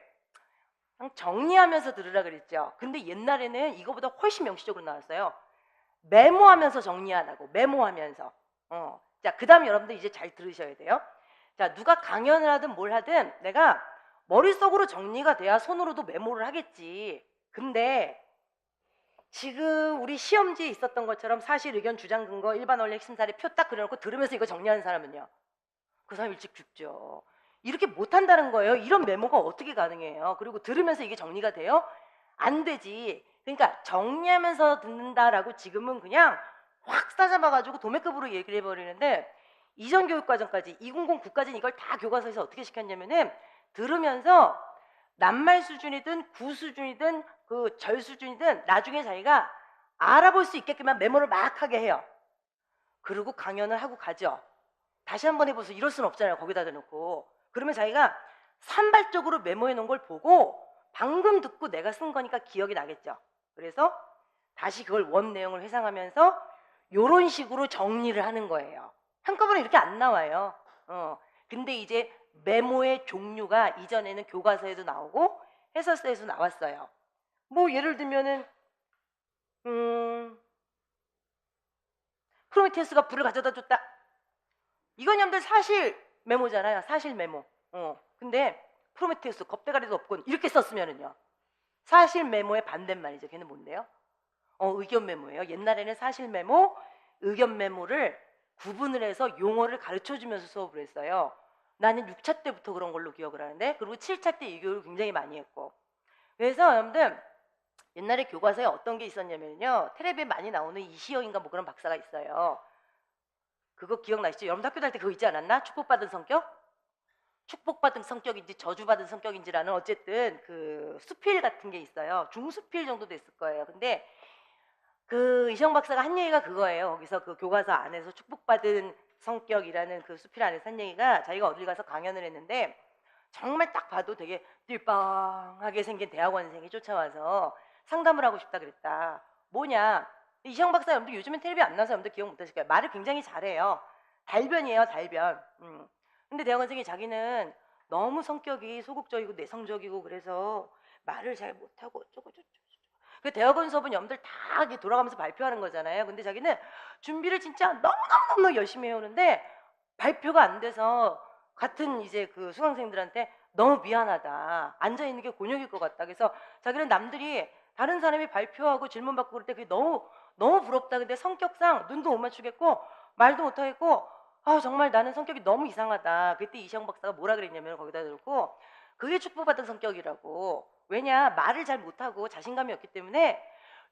그냥 정리하면서 들으라 그랬죠. 근데 옛날에는 이거보다 훨씬 명시적으로 나왔어요. 메모하면서 정리하라고. 메모하면서. 자, 그 다음 여러분들 이제 잘 들으셔야 돼요. 자, 누가 강연을 하든 뭘 하든 내가 머릿속으로 정리가 돼야 손으로도 메모를 하겠지. 근데 지금 우리 시험지에 있었던 것처럼 사실, 의견, 주장, 근거, 일반 원리 핵심 사례 표 딱 그려놓고 들으면서 이거 정리하는 사람은요. 그 사람 일찍 죽죠. 이렇게 못한다는 거예요. 이런 메모가 어떻게 가능해요? 그리고 들으면서 이게 정리가 돼요? 안 되지. 그러니까 정리하면서 듣는다라고 지금은 그냥 확 싸잡아가지고 도매급으로 얘기를 해버리는데 이전 교육과정까지 2009까지는 이걸 다 교과서에서 어떻게 시켰냐면은 들으면서 낱말 수준이든 구 수준이든 그 절 수준이든 나중에 자기가 알아볼 수 있게끔만 메모를 막 하게 해요. 그리고 강연을 하고 가죠. 다시 한번 해보세요. 이럴 수는 없잖아요. 거기다 대놓고. 그러면 자기가 산발적으로 메모해 놓은 걸 보고 방금 듣고 내가 쓴 거니까 기억이 나겠죠. 그래서 다시 그걸 원 내용을 회상하면서 이런 식으로 정리를 하는 거예요. 한꺼번에 이렇게 안 나와요. 근데 이제 메모의 종류가 이전에는 교과서에도 나오고 해설서에도 나왔어요. 뭐 예를 들면은 프로메테우스가 불을 가져다 줬다. 이건 여러분들 사실 메모잖아요. 사실 메모. 근데 프로메테우스 겁대가리도 없군 이렇게 썼으면은요. 사실 메모의 반대말이죠. 걔는 뭔데요? 의견 메모예요. 옛날에는 사실 메모, 의견 메모를 구분을 해서 용어를 가르쳐주면서 수업을 했어요. 나는 6차 때부터 그런 걸로 기억을 하는데 그리고 7차 때 이 교육을 굉장히 많이 했고 그래서 여러분들 옛날에 교과서에 어떤 게 있었냐면요. 텔레비에 많이 나오는 이시영인가 뭐 그런 박사가 있어요. 그거 기억나시죠? 여러분 학교 다닐 때 그거 있지 않았나? 축복받은 성격? 축복받은 성격인지 저주받은 성격인지라는 어쨌든 그 수필 같은 게 있어요. 중수필 정도 됐을 거예요. 근데 그 이시영 박사가 한 얘기가 그거예요. 거기서 그 교과서 안에서 축복받은 성격이라는 그 수필 안에서 한 얘기가 자기가 어딜 가서 강연을 했는데 정말 딱 봐도 되게 띨빵하게 생긴 대학원생이 쫓아와서 상담을 하고 싶다 그랬다. 뭐냐? 이시영 박사 여러분들 요즘엔 텔레비 안 나와서 여러분들 기억 못하실 거예요. 말을 굉장히 잘해요. 달변이에요, 달변. 근데 대학원생이 자기는 너무 성격이 소극적이고 내성적이고 그래서 말을 잘 못하고 어쩌고저쩌고. 그 대학원 수업은 여러분들 다 돌아가면서 발표하는 거잖아요. 근데 자기는 준비를 진짜 너무너무 열심히 해오는데 발표가 안 돼서 같은 이제 그 수강생들한테 너무 미안하다. 앉아있는 게 곤욕일 것 같다. 그래서 자기는 남들이 다른 사람이 발표하고 질문 받고 그럴 때 그게 너무 부럽다. 근데 성격상 눈도 못 맞추겠고 말도 못 하겠고 정말 나는 성격이 너무 이상하다. 그때 이시영 박사가 뭐라 그랬냐면 거기다 놓고 그게 축복받은 성격이라고. 왜냐? 말을 잘 못하고 자신감이 없기 때문에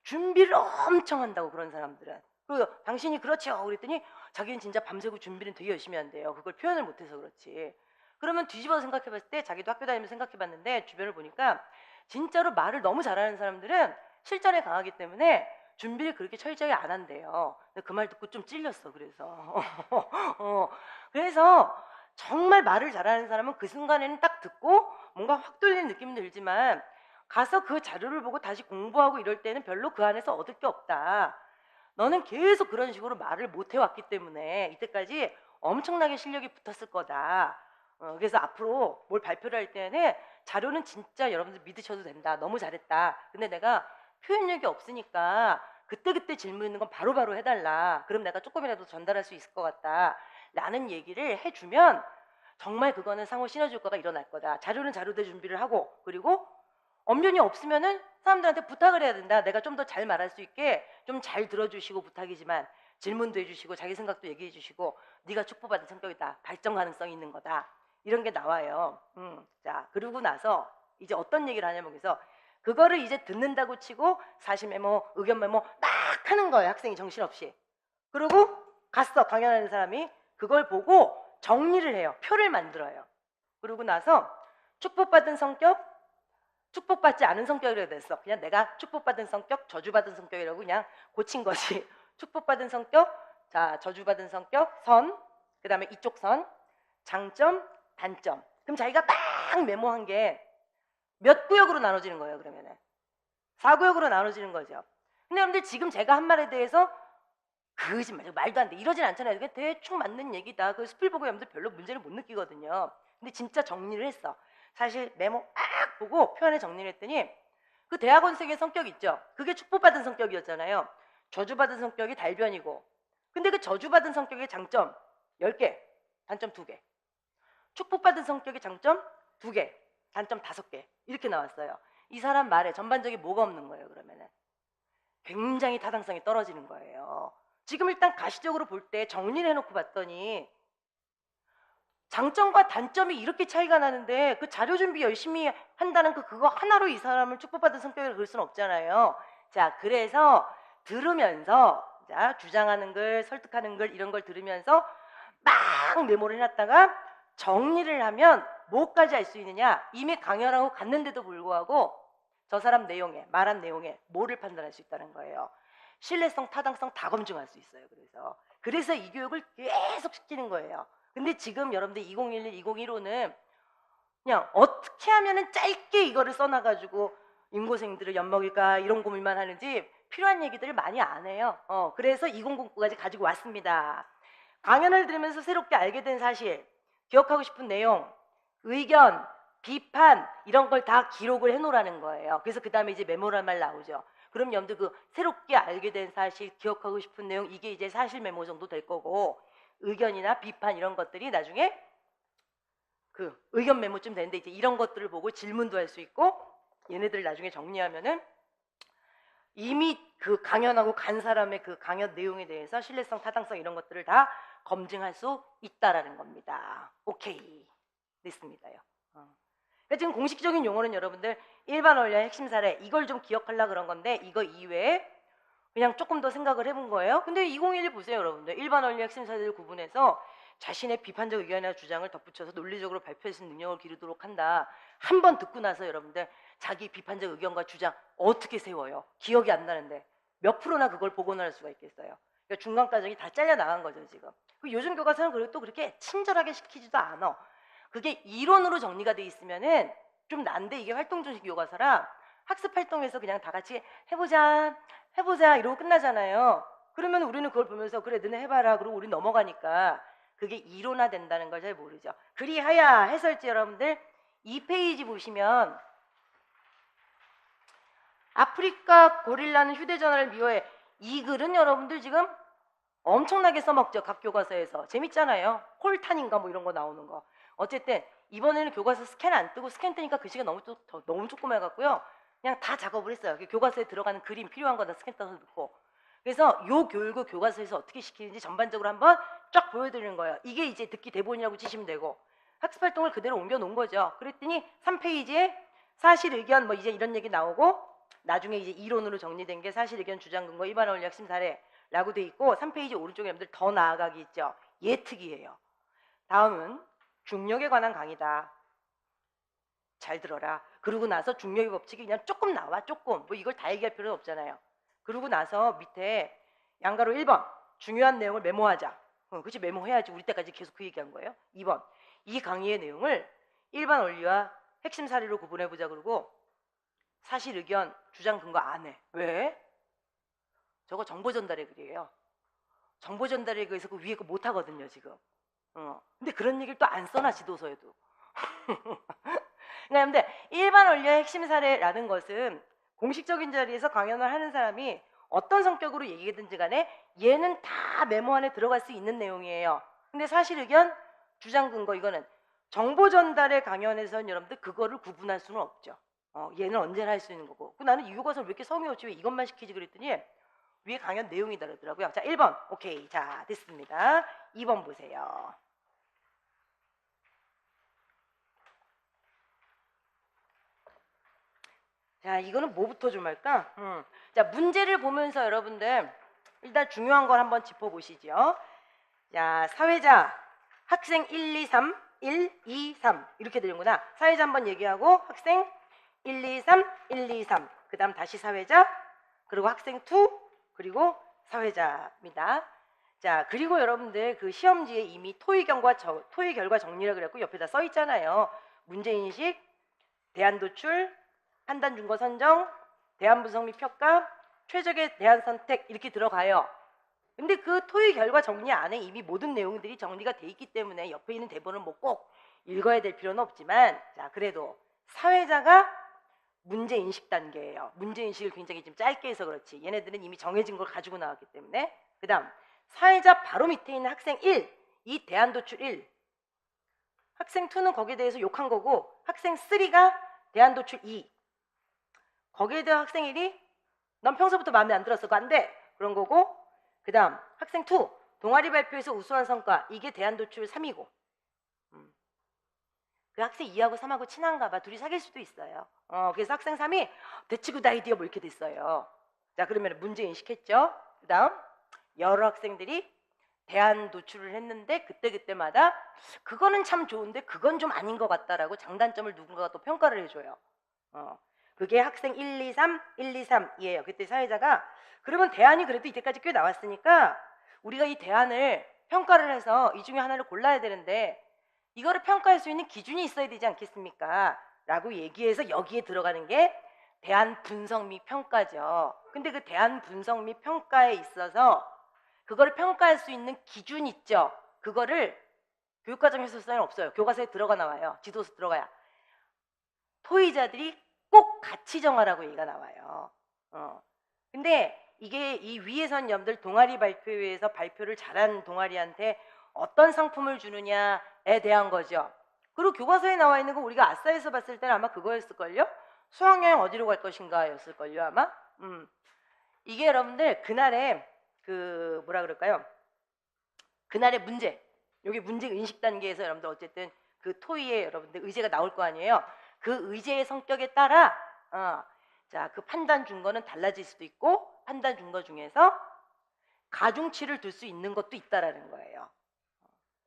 준비를 엄청 한다고 그런 사람들은. 그리고 당신이 그렇죠. 그랬더니 자기는 진짜 밤새고 준비는 되게 열심히 한대요. 그걸 표현을 못해서 그렇지. 그러면 뒤집어서 생각해봤을 때 자기도 학교 다니면서 생각해봤는데 주변을 보니까 진짜로 말을 너무 잘하는 사람들은 실전에 강하기 때문에 준비를 그렇게 철저히 안 한대요. 그 말 듣고 좀 찔렸어. 그래서 그래서 정말 말을 잘하는 사람은 그 순간에는 딱 듣고 뭔가 확 뚫리는 느낌이 들지만 가서 그 자료를 보고 다시 공부하고 이럴 때는 별로 그 안에서 얻을 게 없다. 너는 계속 그런 식으로 말을 못 해왔기 때문에 이때까지 엄청나게 실력이 붙었을 거다. 그래서 앞으로 뭘 발표를 할 때는 자료는 진짜 여러분들 믿으셔도 된다. 너무 잘했다. 근데 내가 표현력이 없으니까 그때그때 질문 있는 건 바로바로 해달라. 그럼 내가 조금이라도 전달할 수 있을 것 같다. 라는 얘기를 해주면 정말 그거는 상호 시너지 효과가 일어날 거다. 자료는 자료대 준비를 하고, 그리고 엄연히 없으면은 사람들한테 부탁을 해야 된다. 내가 좀 더 잘 말할 수 있게 좀 잘 들어주시고 부탁이지만 질문도 해주시고 자기 생각도 얘기해 주시고 네가 축복받은 성격이다. 발전 가능성이 있는 거다. 이런 게 나와요. 자, 그러고 나서 이제 어떤 얘기를 하냐면 그래서 그거를 이제 듣는다고 치고 사실 메모, 의견 메모 막 하는 거예요. 학생이 정신없이. 그리고 갔어. 강연하는 사람이 그걸 보고 정리를 해요. 표를 만들어요. 그러고 나서 축복받은 성격, 축복받지 않은 성격이라고 됐어. 그냥 내가 축복받은 성격, 저주받은 성격이라고 그냥 고친 것이 축복받은 성격, 자, 저주받은 성격, 선, 그 다음에 이쪽 선, 장점, 단점. 그럼 자기가 딱 메모한 게 몇 구역으로 나눠지는 거예요, 그러면은. 4구역으로 나눠지는 거죠. 근데 여러분들 지금 제가 한 말에 대해서 거짓말, 말도 안 돼. 이러진 않잖아요. 그게 대충 맞는 얘기다. 그 수필 보고 여러분들 별로 문제를 못 느끼거든요. 근데 진짜 정리를 했어. 사실 메모 딱 보고 표현에 정리를 했더니 그 대학원생의 성격 있죠. 그게 축복받은 성격이었잖아요. 저주받은 성격이 달변이고. 근데 그 저주받은 성격의 장점 10개, 단점 2개. 축복받은 성격의 장점 2개, 단점 5개. 이렇게 나왔어요. 이 사람 말에 전반적인 뭐가 없는 거예요, 그러면은. 굉장히 타당성이 떨어지는 거예요. 지금 일단 가시적으로 볼 때 정리를 해놓고 봤더니 장점과 단점이 이렇게 차이가 나는데 그 자료 준비 열심히 한다는 그거 하나로 이 사람을 축복받은 성격이라고 그럴 수는 없잖아요. 자, 그래서 들으면서 자, 주장하는 글, 설득하는 글 이런 걸 들으면서 막 메모를 해놨다가 정리를 하면 뭐까지 알 수 있느냐? 이미 강연하고 갔는데도 불구하고 저 사람 내용에, 말한 내용에 뭐를 판단할 수 있다는 거예요. 신뢰성, 타당성 다 검증할 수 있어요. 그래서 이 교육을 계속 시키는 거예요. 근데 지금 여러분들 2011, 2015는 그냥 어떻게 하면은 짧게 이거를 써놔가지고 인고생들을 엿먹일까 이런 고민만 하는지 필요한 얘기들을 많이 안 해요. 그래서 2009까지 가지고 왔습니다. 강연을 들으면서 새롭게 알게 된 사실, 기억하고 싶은 내용, 의견, 비판 이런 걸 다 기록을 해놓으라는 거예요. 그래서 그 다음에 이제 메모란 말 나오죠. 그럼 여러분들 그 새롭게 알게 된 사실, 기억하고 싶은 내용 이게 이제 사실 메모 정도 될 거고 의견이나 비판 이런 것들이 나중에 그 의견 메모쯤 되는데 이제 이런 것들을 보고 질문도 할 수 있고 얘네들 나중에 정리하면은 이미 그 강연하고 간 사람의 그 강연 내용에 대해서 신뢰성, 타당성 이런 것들을 다 검증할 수 있다라는 겁니다. 오케이. 됐습니다요. 그러니까 지금 공식적인 용어는 여러분들 일반 원리의 핵심 사례 이걸 좀 기억하려고 그런 건데 이거 이외에 그냥 조금 더 생각을 해본 거예요. 근데 2011 보세요, 여러분들. 일반 원리 핵심 사례를 구분해서 자신의 비판적 의견이나 주장을 덧붙여서 논리적으로 발표할 수 있는 능력을 기르도록 한다. 한 번 듣고 나서 여러분들 자기 비판적 의견과 주장 어떻게 세워요? 기억이 안 나는데 몇 프로나 그걸 복원할 수가 있겠어요? 그러니까 중간 과정이 다 잘려 나간 거죠, 지금. 요즘 교과서는 그리고 또 그렇게 친절하게 시키지도 않아. 그게 이론으로 정리가 돼 있으면은 좀 난데 이게 활동 중식 교과서라 학습 활동에서 그냥 다 같이 해보자 이러고 끝나잖아요. 그러면 우리는 그걸 보면서 그래 너네 해봐라 그러고 우리 넘어가니까 그게 이론화 된다는 걸 잘 모르죠. 그리하여 해설지 여러분들 2페이지 보시면 아프리카 고릴라는 휴대전화를 미워해. 이 글은 여러분들 지금 엄청나게 써먹죠. 각 교과서에서. 재밌잖아요. 콜탄인가 뭐 이런 거 나오는 거. 어쨌든 이번에는 교과서 스캔 안 뜨고 스캔 뜨니까 글씨가 너무 조그매갖고요. 그냥 다 작업을 했어요. 교과서에 들어가는 그림 필요한 거 다 스캔 떠서 넣고. 그래서 요 교육을 교과서에서 어떻게 시키는지 전반적으로 한번 쫙 보여드리는 거예요. 이게 이제 듣기 대본이라고 치시면 되고 학습 활동을 그대로 옮겨 놓은 거죠. 그랬더니 3페이지에 사실 의견 뭐 이제 이런 얘기 나오고 나중에 이제 이론으로 정리된 게 사실 의견 주장 근거 일반 원리 핵심 사례라고 돼 있고 3페이지 오른쪽에 여러분들 더 나아가기 있죠. 예특이에요. 다음은 중력에 관한 강의다. 잘 들어라. 그러고 나서 중력의 법칙이 그냥 조금 나와. 조금. 뭐 이걸 다 얘기할 필요는 없잖아요. 그러고 나서 밑에 양가로 1번 중요한 내용을 메모하자. 그치, 메모해야지. 우리 때까지 계속 그 얘기한 거예요. 2번 이 강의의 내용을 일반 원리와 핵심 사례로 구분해보자. 그러고 사실, 의견, 주장, 근거 안 해. 왜? 저거 정보 전달의 글이에요. 정보 전달의 글에서 그 위에 거 못 하거든요 지금. 근데 그런 얘기를 또 안 써놔 지도서에도. 그런데 일반 원리의 핵심 사례라는 것은 공식적인 자리에서 강연을 하는 사람이 어떤 성격으로 얘기든지 간에 얘는 다 메모 안에 들어갈 수 있는 내용이에요. 근데 사실, 의견, 주장, 근거 이거는 정보 전달의 강연에서는 여러분들 그거를 구분할 수는 없죠. 얘는 언제나 할 수 있는 거고. 나는 이 교과서를 왜 이렇게 성의 없이 왜 이것만 시키지 그랬더니 위에 강연 내용이 다르더라고요. 자, 1번 오케이. 자, 됐습니다. 2번 보세요. 자, 이거는 뭐부터 좀 할까? 자, 문제를 보면서 여러분들 일단 중요한 걸 한번 짚어보시죠. 자, 사회자 학생 1, 2, 3 1, 2, 3 이렇게 되는구나. 사회자 한번 얘기하고 학생 1, 2, 3 1, 2, 3 그 다음 다시 사회자, 그리고 학생 2, 그리고 사회자입니다. 자, 그리고 여러분들 그 시험지에 이미 토의 결과 정리라 그랬고 옆에다 써 있잖아요. 문제인식, 대안도출, 판단 준거 선정, 대안 분석 및 평가, 최적의 대안 선택 이렇게 들어가요. 근데 그 토의 결과 정리 안에 이미 모든 내용들이 정리가 돼 있기 때문에 옆에 있는 대본을 뭐 꼭 읽어야 될 필요는 없지만, 자, 그래도 사회자가 문제 인식 단계예요. 문제 인식을 굉장히 좀 짧게 해서 그렇지. 얘네들은 이미 정해진 걸 가지고 나왔기 때문에. 그다음 사회자 바로 밑에 있는 학생 1, 이 대안 도출 1. 학생 2는 거기에 대해서 욕한 거고, 학생 3가 대안 도출 2. 거기에 대한 학생 1이 넌 평소부터 마음에 안 들었어. 그거 안 돼. 그런 거고, 그다음 학생 2 동아리 발표에서 우수한 성과, 이게 대안 도출 3이고. 그 학생 2하고 3하고 친한가 봐. 둘이 사귈 수도 있어요. 그래서 학생 3이 대치 굿 아이디어 뭐 이렇게 됐어요. 자, 그러면 문제 인식했죠. 그 다음 여러 학생들이 대안 도출을 했는데 그때마다 그거는 참 좋은데 그건 좀 아닌 것 같다라고 장단점을 누군가가 또 평가를 해줘요. 그게 학생 1, 2, 3, 1, 2, 3이에요. 그때 사회자가 그러면 대안이 그래도 이때까지 꽤 나왔으니까 우리가 이 대안을 평가를 해서 이 중에 하나를 골라야 되는데 이거를 평가할 수 있는 기준이 있어야 되지 않겠습니까? 라고 얘기해서 여기에 들어가는 게 대안 분석 및 평가죠. 근데 그 대안 분석 및 평가에 있어서 그거를 평가할 수 있는 기준 있죠. 그거를 교육과정 해설서에는 없어요. 교과서에 들어가 나와요. 지도서 들어가야. 토의자들이 꼭 같이 정하라고 얘기가 나와요. 근데 이게 이 위에선 여러분들 동아리 발표회에서 발표를 잘한 동아리한테 어떤 상품을 주느냐에 대한 거죠. 그리고 교과서에 나와 있는 거 우리가 아싸에서 봤을 때는 아마 그거였을걸요? 수학여행 어디로 갈 것인가 였을걸요 아마? 이게 여러분들 그날의 그 뭐라 그럴까요? 그날의 문제, 여기 문제 인식 단계에서 여러분들 어쨌든 그 토의에 여러분들 의제가 나올 거 아니에요. 그 의제의 성격에 따라 자, 그 판단 준거는 달라질 수도 있고 판단 준거 중에서 가중치를 둘 수 있는 것도 있다라는 거예요.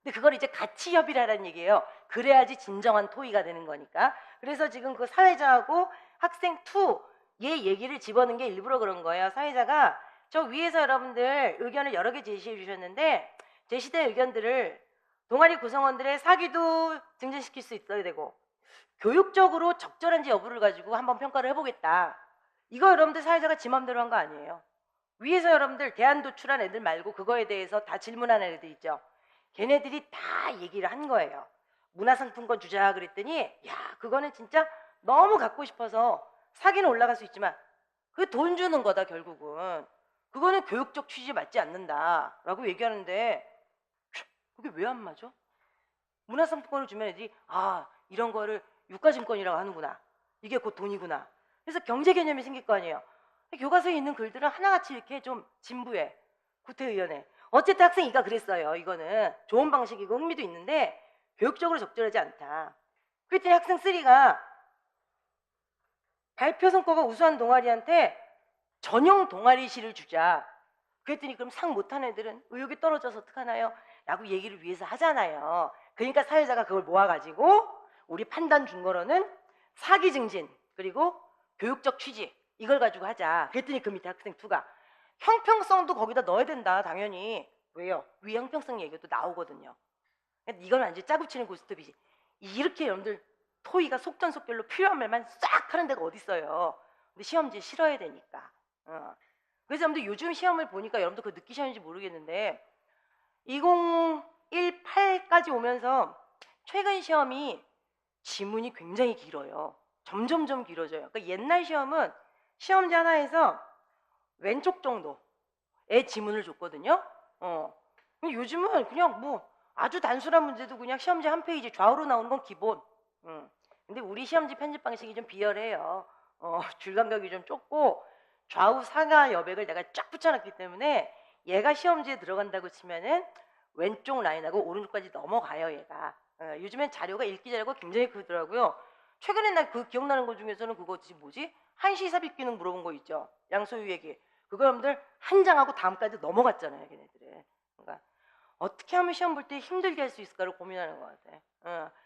근데 그걸 이제 같이 협의를 하라는 얘기예요. 그래야지 진정한 토의가 되는 거니까. 그래서 지금 그 사회자하고 학생 2얘 얘기를 집어넣은 게 일부러 그런 거예요. 사회자가 저 위에서 여러분들 의견을 여러 개 제시해 주셨는데 제시된 의견들을 동아리 구성원들의 사기도 증진시킬 수 있어야 되고 교육적으로 적절한지 여부를 가지고 한번 평가를 해보겠다. 이거 여러분들 사회자가 지 맘대로 한 거 아니에요. 위에서 여러분들 대안 도출한 애들 말고 그거에 대해서 다 질문한 애들 있죠. 걔네들이 다 얘기를 한 거예요. 문화상품권 주자 그랬더니 야, 그거는 진짜 너무 갖고 싶어서 사기는 올라갈 수 있지만 그게 돈 주는 거다 결국은. 그거는 교육적 취지에 맞지 않는다라고 얘기하는데 그게 왜 안 맞아? 문화상품권을 주면 애들이 이런 거를 유가증권이라고 하는구나. 이게 곧 돈이구나. 그래서 경제 개념이 생길 거 아니에요. 교과서에 있는 글들은 하나같이 이렇게 좀 진부해. 구태의연해. 어쨌든 학생 2가 그랬어요. 이거는 좋은 방식이고 흥미도 있는데 교육적으로 적절하지 않다. 그랬더니 학생 3가 발표 성과가 우수한 동아리한테 전용 동아리실을 주자. 그랬더니 그럼 상 못한 애들은 의욕이 떨어져서 어떡하나요? 라고 얘기를 위해서 하잖아요. 그러니까 사회자가 그걸 모아가지고 우리 판단 준거로는 사기 증진, 그리고 교육적 취지, 이걸 가지고 하자. 그랬더니 그 밑에 학생 2가 형평성도 거기다 넣어야 된다. 당연히. 왜요? 위 형평성 얘기가 또 나오거든요. 이건 완전 짜고 치는 고스톱이지. 이렇게 여러분들 토의가 속전속결로 필요한 말만 싹 하는 데가 어디 있어요. 근데 시험지 싫어야 되니까. 그래서 여러분들 요즘 시험을 보니까 여러분들 그거 느끼셨는지 모르겠는데 2018까지 오면서 최근 시험이 지문이 굉장히 길어요. 점점점 길어져요. 그러니까 옛날 시험은 시험지 하나에서 왼쪽 정도의 지문을 줬거든요. 근데 요즘은 그냥 뭐 아주 단순한 문제도 그냥 시험지 한 페이지 좌우로 나오는 건 기본. 근데 우리 시험지 편집 방식이 좀 비열해요. 줄 간격이 좀 좁고 좌우 상하 여백을 내가 쫙 붙여놨기 때문에 얘가 시험지에 들어간다고 치면은 왼쪽 라인하고 오른쪽까지 넘어가요, 얘가. 요즘엔 자료가 읽기 자료가 굉장히 크더라고요. 최근에 나 그 기억나는 것 중에서는 그거 뭐지? 한시 삽입 기능 물어본 거 있죠. 양소유얘기. 그거 여러분들 한 장하고 다음까지 넘어갔잖아요, 걔네들이. 그러니까 어떻게 하면 시험 볼 때 힘들게 할 수 있을까를 고민하는 것 같아.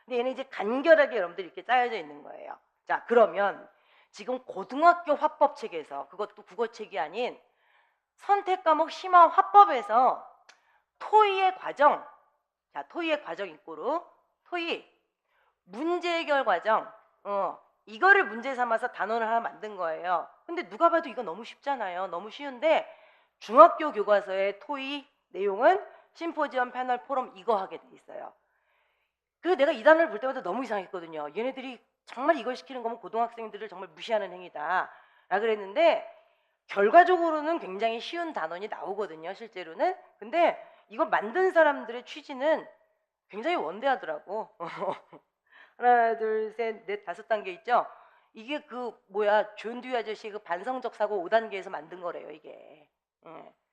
근데 얘는 이제 간결하게 여러분들 이렇게 짜여져 있는 거예요. 자, 그러면 지금 고등학교 화법 책에서, 그것도 국어책이 아닌 선택 과목 심화 화법에서 토의의 과정, 자, 토의의 과정 인꼬로 토의 문제 해결 과정, 이거를 문제 삼아서 단원을 하나 만든 거예요. 근데 누가 봐도 이거 너무 쉽잖아요. 너무 쉬운데 중학교 교과서의 토의 내용은 심포지엄, 패널, 포럼 이거 하게 돼 있어요. 그래서 내가 이 단어를 볼 때마다 너무 이상했거든요. 얘네들이 정말 이걸 시키는 거면 고등학생들을 정말 무시하는 행위다 라 그랬는데 결과적으로는 굉장히 쉬운 단원이 나오거든요, 실제로는. 근데 이거 만든 사람들의 취지는 굉장히 원대하더라고. 하나, 둘, 셋, 넷, 5단계 있죠? 이게 그 뭐야, 존 듀이 아저씨 그 반성적 사고 5단계에서 만든 거래요, 이게.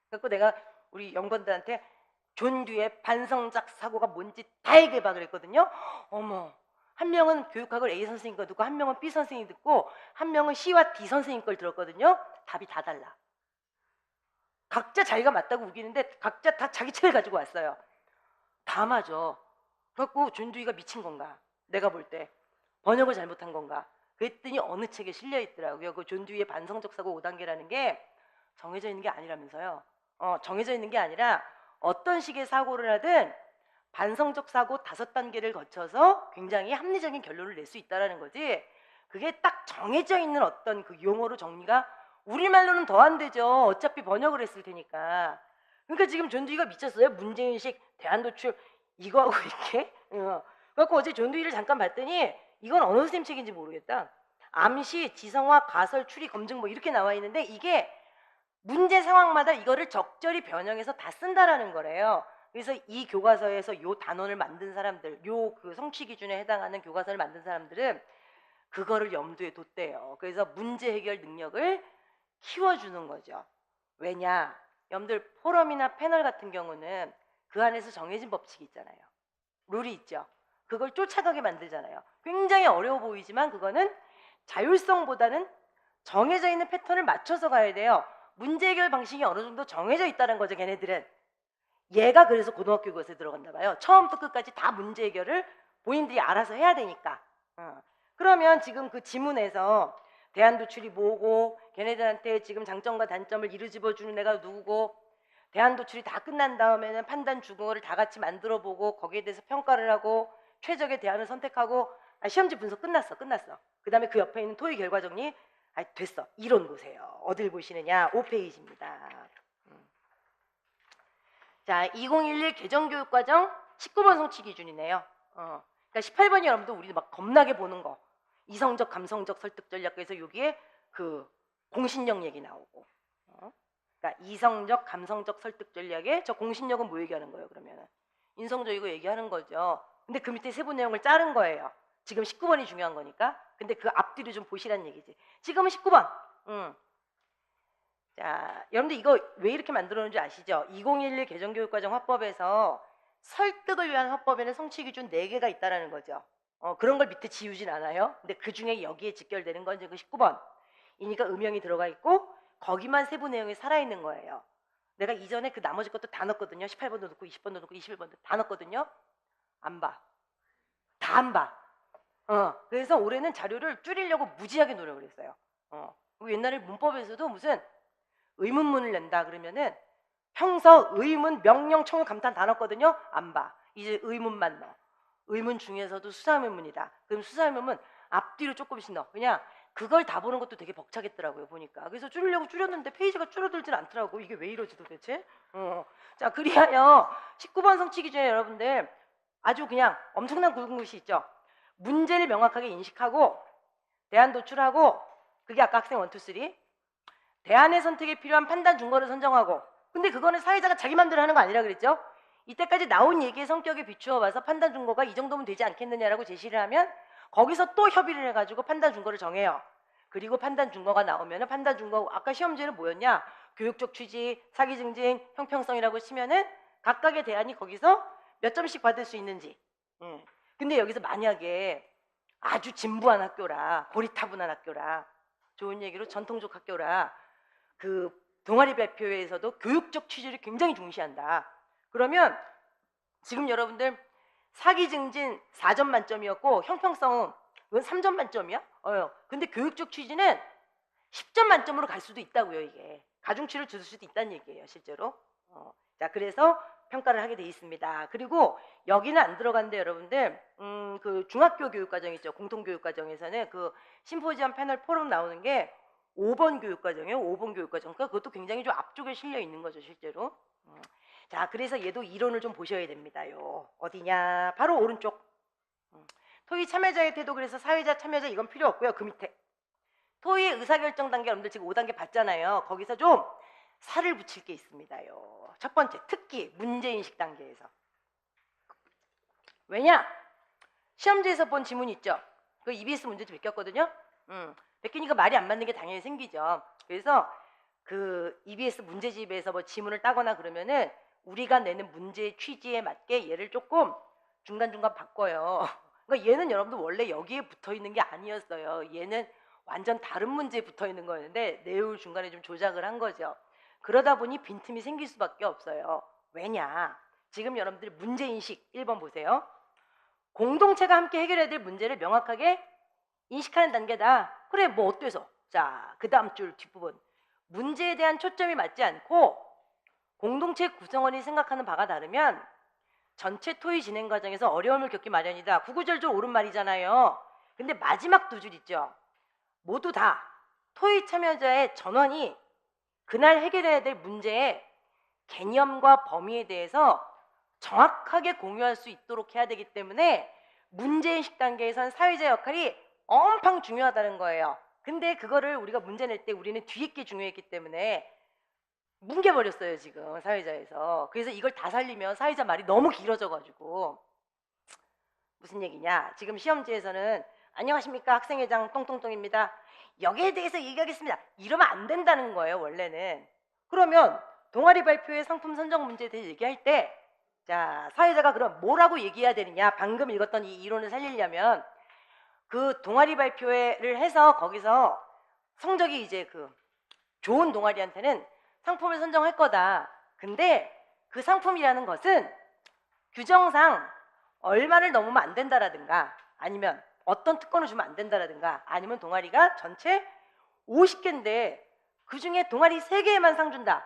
그래서 내가 우리 연구원들한테 존 듀의 반성적 사고가 뭔지 다 얘기해봐 그랬거든요. 어머, 한 명은 교육학을 A 선생님 거 듣고 한 명은 B 선생님이 듣고 한 명은 C와 D 선생님 걸 들었거든요. 답이 다 달라. 각자 자기가 맞다고 우기는데 각자 다 자기 책을 가지고 왔어요. 다 맞아. 그래갖고 존 듀이가 미친 건가? 내가 볼 때 번역을 잘못한 건가? 그랬더니 어느 책에 실려 있더라고요. 그 존 듀이의 반성적 사고 5단계라는 게 정해져 있는 게 아니라면서요. 정해져 있는 게 아니라 어떤 식의 사고를 하든 반성적 사고 5단계를 거쳐서 굉장히 합리적인 결론을 낼 수 있다라는 거지. 그게 딱 정해져 있는 어떤 그 용어로 정리가 우리말로는 더 안 되죠. 어차피 번역을 했을 테니까. 그러니까 지금 존 듀이가 미쳤어요. 문제인식, 대안도출 이거하고 이렇게. 그래갖고 어제 존 듀이를 잠깐 봤더니 이건 어느 선생님 책인지 모르겠다. 암시, 지성화, 가설, 추리, 검증 뭐 이렇게 나와 있는데 이게 문제 상황마다 이거를 적절히 변형해서 다 쓴다라는 거래요. 그래서 이 교과서에서 요 단원을 만든 사람들, 요 그 성취 기준에 해당하는 교과서를 만든 사람들은 그거를 염두에 뒀대요. 그래서 문제 해결 능력을 키워주는 거죠. 왜냐? 여러분들 포럼이나 패널 같은 경우는 그 안에서 정해진 법칙이 있잖아요. 룰이 있죠. 그걸 쫓아가게 만들잖아요. 굉장히 어려워 보이지만 그거는 자율성보다는 정해져 있는 패턴을 맞춰서 가야 돼요. 문제 해결 방식이 어느 정도 정해져 있다는 거죠, 걔네들은. 얘가 그래서 고등학교 교과서에 들어간다 봐요. 처음부터 끝까지 다 문제 해결을 본인들이 알아서 해야 되니까. 그러면 지금 그 지문에서 대안도출이 뭐고 걔네들한테 지금 장점과 단점을 이루집어주는 애가 누구고 대안도출이 다 끝난 다음에는 판단 주거를 다 같이 만들어보고 거기에 대해서 평가를 하고 최적의 대안을 선택하고 시험지 분석 끝났어. 그 다음에 그 옆에 있는 토의 결과 정리 됐어. 이론 보세요. 어딜 보시느냐? 5페이지입니다. 자, 2011 개정교육과정 19번 성취 기준이네요. 그러니까 18번이 여러분들 우리 막 겁나게 보는 거. 이성적, 감성적 설득 전략. 그래서 여기에 그 공신력 얘기 나오고. 그러니까 이성적, 감성적 설득 전략에 저 공신력은 뭐 얘기하는 거예요, 그러면은? 인성적이고 얘기하는 거죠. 근데 그 밑에 세부 내용을 자른 거예요. 지금 19번이 중요한 거니까. 근데 그 앞뒤를 좀 보시라는 얘기지. 지금은 19번. 자, 여러분들 이거 왜 이렇게 만들어놓은지 아시죠? 2011 개정교육과정 화법에서 설득을 위한 화법에는 성취 기준 4개가 있다라는 거죠. 그런 걸 밑에 지우진 않아요. 근데 그 중에 여기에 직결되는 건 지금 19번. 이니까 음영이 들어가 있고 거기만 세부 내용이 살아있는 거예요. 내가 이전에 그 나머지 것도 다 넣었거든요. 18번도 넣고 20번도 넣고 21번도 다 넣었거든요. 안 봐. 다 안 봐. 그래서 올해는 자료를 줄이려고 무지하게 노력을 했어요. 그리고 옛날에 문법에서도 무슨 의문문을 낸다 그러면은 평서, 의문, 명령, 청유, 감탄 다 넣었거든요. 안 봐. 이제 의문만 넣어. 의문 중에서도 수사의문문이다. 그럼 수사의문문 앞뒤로 조금씩 넣어. 그냥 그걸 다 보는 것도 되게 벅차겠더라고요, 보니까. 그래서 줄이려고 줄였는데 페이지가 줄어들질 않더라고. 이게 왜 이러지 도대체? 자, 그리하여 19번 성취 기준에 여러분들 아주 그냥 엄청난 굵은 글씨 있죠. 문제를 명확하게 인식하고 대안 도출하고, 그게 아까 학생 1, 2, 3. 대안의 선택에 필요한 판단 준거를 선정하고. 근데 그거는 사회자가 자기 맘대로 하는 거 아니라 그랬죠. 이때까지 나온 얘기의 성격에 비추어 봐서 판단 준거가 이 정도면 되지 않겠느냐라고 제시를 하면 거기서 또 협의를 해가지고 판단 준거를 정해요. 그리고 판단 준거가 나오면은 판단 준거, 아까 시험지는 뭐였냐? 교육적 취지, 사기 증진, 형평성이라고 치면은 각각의 대안이 거기서 몇 점씩 받을 수 있는지. 근데 여기서 만약에 아주 진부한 학교라, 고리타분한 학교라, 좋은 얘기로 전통적 학교라, 그 동아리 발표회에서도 교육적 취지를 굉장히 중시한다. 그러면 지금 여러분들 사기 증진 4점 만점이었고 형평성은 이건 3점 만점이야? 근데 교육적 취지는 10점 만점으로 갈 수도 있다고요. 이게 가중치를 줄 수도 있다는 얘기예요, 실제로. 자, 그래서 평가를 하게 돼 있습니다. 그리고 여기는 안 들어간데 여러분들 그 중학교 교육과정 있죠. 공통교육과정에서는 그 심포지엄 패널 포럼 나오는 게 5번 교육과정이에요. 5번 교육과정. 그러니까 그것도 굉장히 좀 앞쪽에 실려 있는 거죠, 실제로. 자, 그래서 얘도 이론을 좀 보셔야 됩니다요. 어디냐? 바로 오른쪽. 토의 참여자의 태도. 그래서 사회자 참여자 이건 필요 없고요. 그 밑에 토의의 의사결정 단계, 여러분들 지금 5단계 봤잖아요. 거기서 좀 살을 붙일 게 있습니다요. 첫 번째, 특히 문제인식 단계에서. 왜냐? 시험지에서 본 지문 있죠? 그 EBS 문제도 베꼈거든요. 베끼니까 말이 안 맞는 게 당연히 생기죠. 그래서 그 EBS 문제집에서 뭐 지문을 따거나 그러면은 우리가 내는 문제의 취지에 맞게 얘를 조금 중간중간 바꿔요. 그러니까 얘는 여러분들 원래 여기에 붙어 있는 게 아니었어요. 얘는 완전 다른 문제에 붙어 있는 거였는데 내용을 중간에 좀 조작을 한 거죠. 그러다 보니 빈틈이 생길 수밖에 없어요. 왜냐? 지금 여러분들 문제인식 1번 보세요. 공동체가 함께 해결해야 될 문제를 명확하게 인식하는 단계다. 그래, 뭐 어때서? 자, 그 다음 줄 뒷부분. 문제에 대한 초점이 맞지 않고 공동체 구성원이 생각하는 바가 다르면 전체 토의 진행 과정에서 어려움을 겪기 마련이다. 구구절절 옳은 말이잖아요. 근데 마지막 두 줄 있죠. 모두 다 토의 참여자의 전원이 그날 해결해야 될 문제의 개념과 범위에 대해서 정확하게 공유할 수 있도록 해야 되기 때문에 문제인식 단계에선 사회자 역할이 엄청 중요하다는 거예요. 근데 그거를 우리가 문제 낼 때 우리는 뒤에 게 중요했기 때문에 뭉개버렸어요, 지금 사회자에서. 그래서 이걸 다 살리면 사회자 말이 너무 길어져가지고. 무슨 얘기냐? 지금 시험지에서는 안녕하십니까, 학생회장 똥똥똥입니다. 여기에 대해서 얘기하겠습니다. 이러면 안 된다는 거예요, 원래는. 그러면 동아리 발표의 상품 선정 문제에 대해서 얘기할 때, 자, 사회자가 그럼 뭐라고 얘기해야 되느냐? 방금 읽었던 이 이론을 살리려면 그 동아리 발표회를 해서 거기서 성적이 이제 그 좋은 동아리한테는 상품을 선정할 거다. 근데 그 상품이라는 것은 규정상 얼마를 넘으면 안 된다라든가, 아니면 어떤 특권을 주면 안 된다라든가, 아니면 동아리가 전체 50개인데 그중에 동아리 3개에만 상 준다.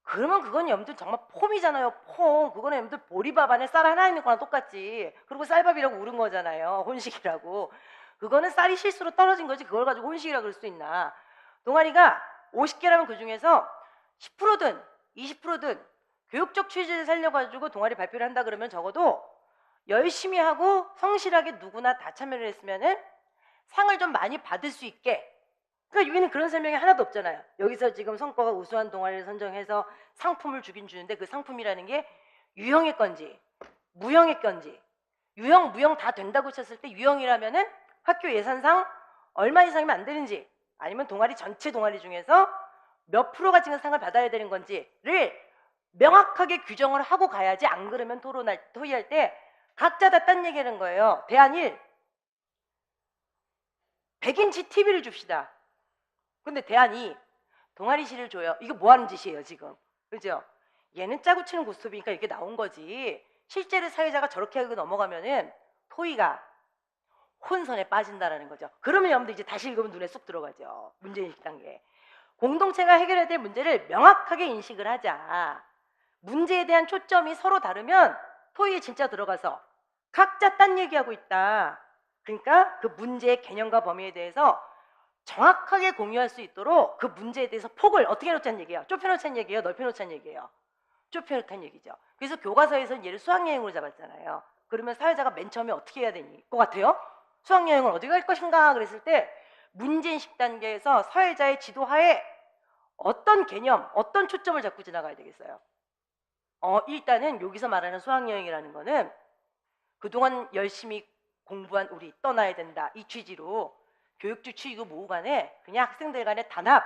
그러면 그건 여러분들 정말 폼이잖아요. 폼. 그거는 여러분들 보리밥 안에 쌀 하나 있는 거랑 똑같지. 그리고 쌀밥이라고 우는 거잖아요. 혼식이라고. 그거는 쌀이 실수로 떨어진 거지 그걸 가지고 혼식이라고 그럴 수 있나. 동아리가 50개라면 그중에서 10%든 20%든 교육적 취지를 살려가지고 동아리 발표를 한다 그러면 적어도 열심히 하고 성실하게 누구나 다 참여를 했으면은 상을 좀 많이 받을 수 있게. 그러니까 여기는 그런 설명이 하나도 없잖아요. 여기서 지금 성과가 우수한 동아리를 선정해서 상품을 주긴 주는데 그 상품이라는 게 유형의 건지 무형의 건지, 유형 무형 다 된다고 쳤을 때 유형이라면은 학교 예산상 얼마 이상이면 안 되는지, 아니면 동아리 전체 동아리 중에서 몇 프로가 지금 상을 받아야 되는 건지를 명확하게 규정을 하고 가야지. 안 그러면 토의할 때 각자 다 딴 얘기하는 거예요. 대안 1, 100인치 TV를 줍시다. 근데 대안 2, 동아리실을 줘요. 이거 뭐 하는 짓이에요 지금? 그죠? 얘는 짜고 치는 고스톱이니까 이렇게 나온 거지. 실제로 사회자가 저렇게 하고 넘어가면은 토의가 혼선에 빠진다라는 거죠. 그러면 여러분들 이제 다시 읽으면 눈에 쏙 들어가죠. 문제인식 단계. 공동체가 해결해야 될 문제를 명확하게 인식을 하자. 문제에 대한 초점이 서로 다르면 토의에 진짜 들어가서 각자 딴 얘기하고 있다. 그러니까 그 문제의 개념과 범위에 대해서 정확하게 공유할 수 있도록 그 문제에 대해서 폭을 어떻게 놓자는 얘기예요? 좁혀놓자는 얘기예요? 넓혀놓자는 얘기예요? 좁혀놓자는 얘기죠. 그래서 교과서에서는 얘를 수학여행으로 잡았잖아요. 그러면 사회자가 맨 처음에 어떻게 해야 되니? 것 같아요? 수학여행을 어디 갈 것인가 그랬을 때 문제인식 단계에서 사회자의 지도하에 어떤 개념, 어떤 초점을 잡고 지나가야 되겠어요? 일단은 여기서 말하는 수학여행이라는 거는 그동안 열심히 공부한 우리 떠나야 된다 이 취지로 교육주 취이고 모후 간에 그냥 학생들 간의 단합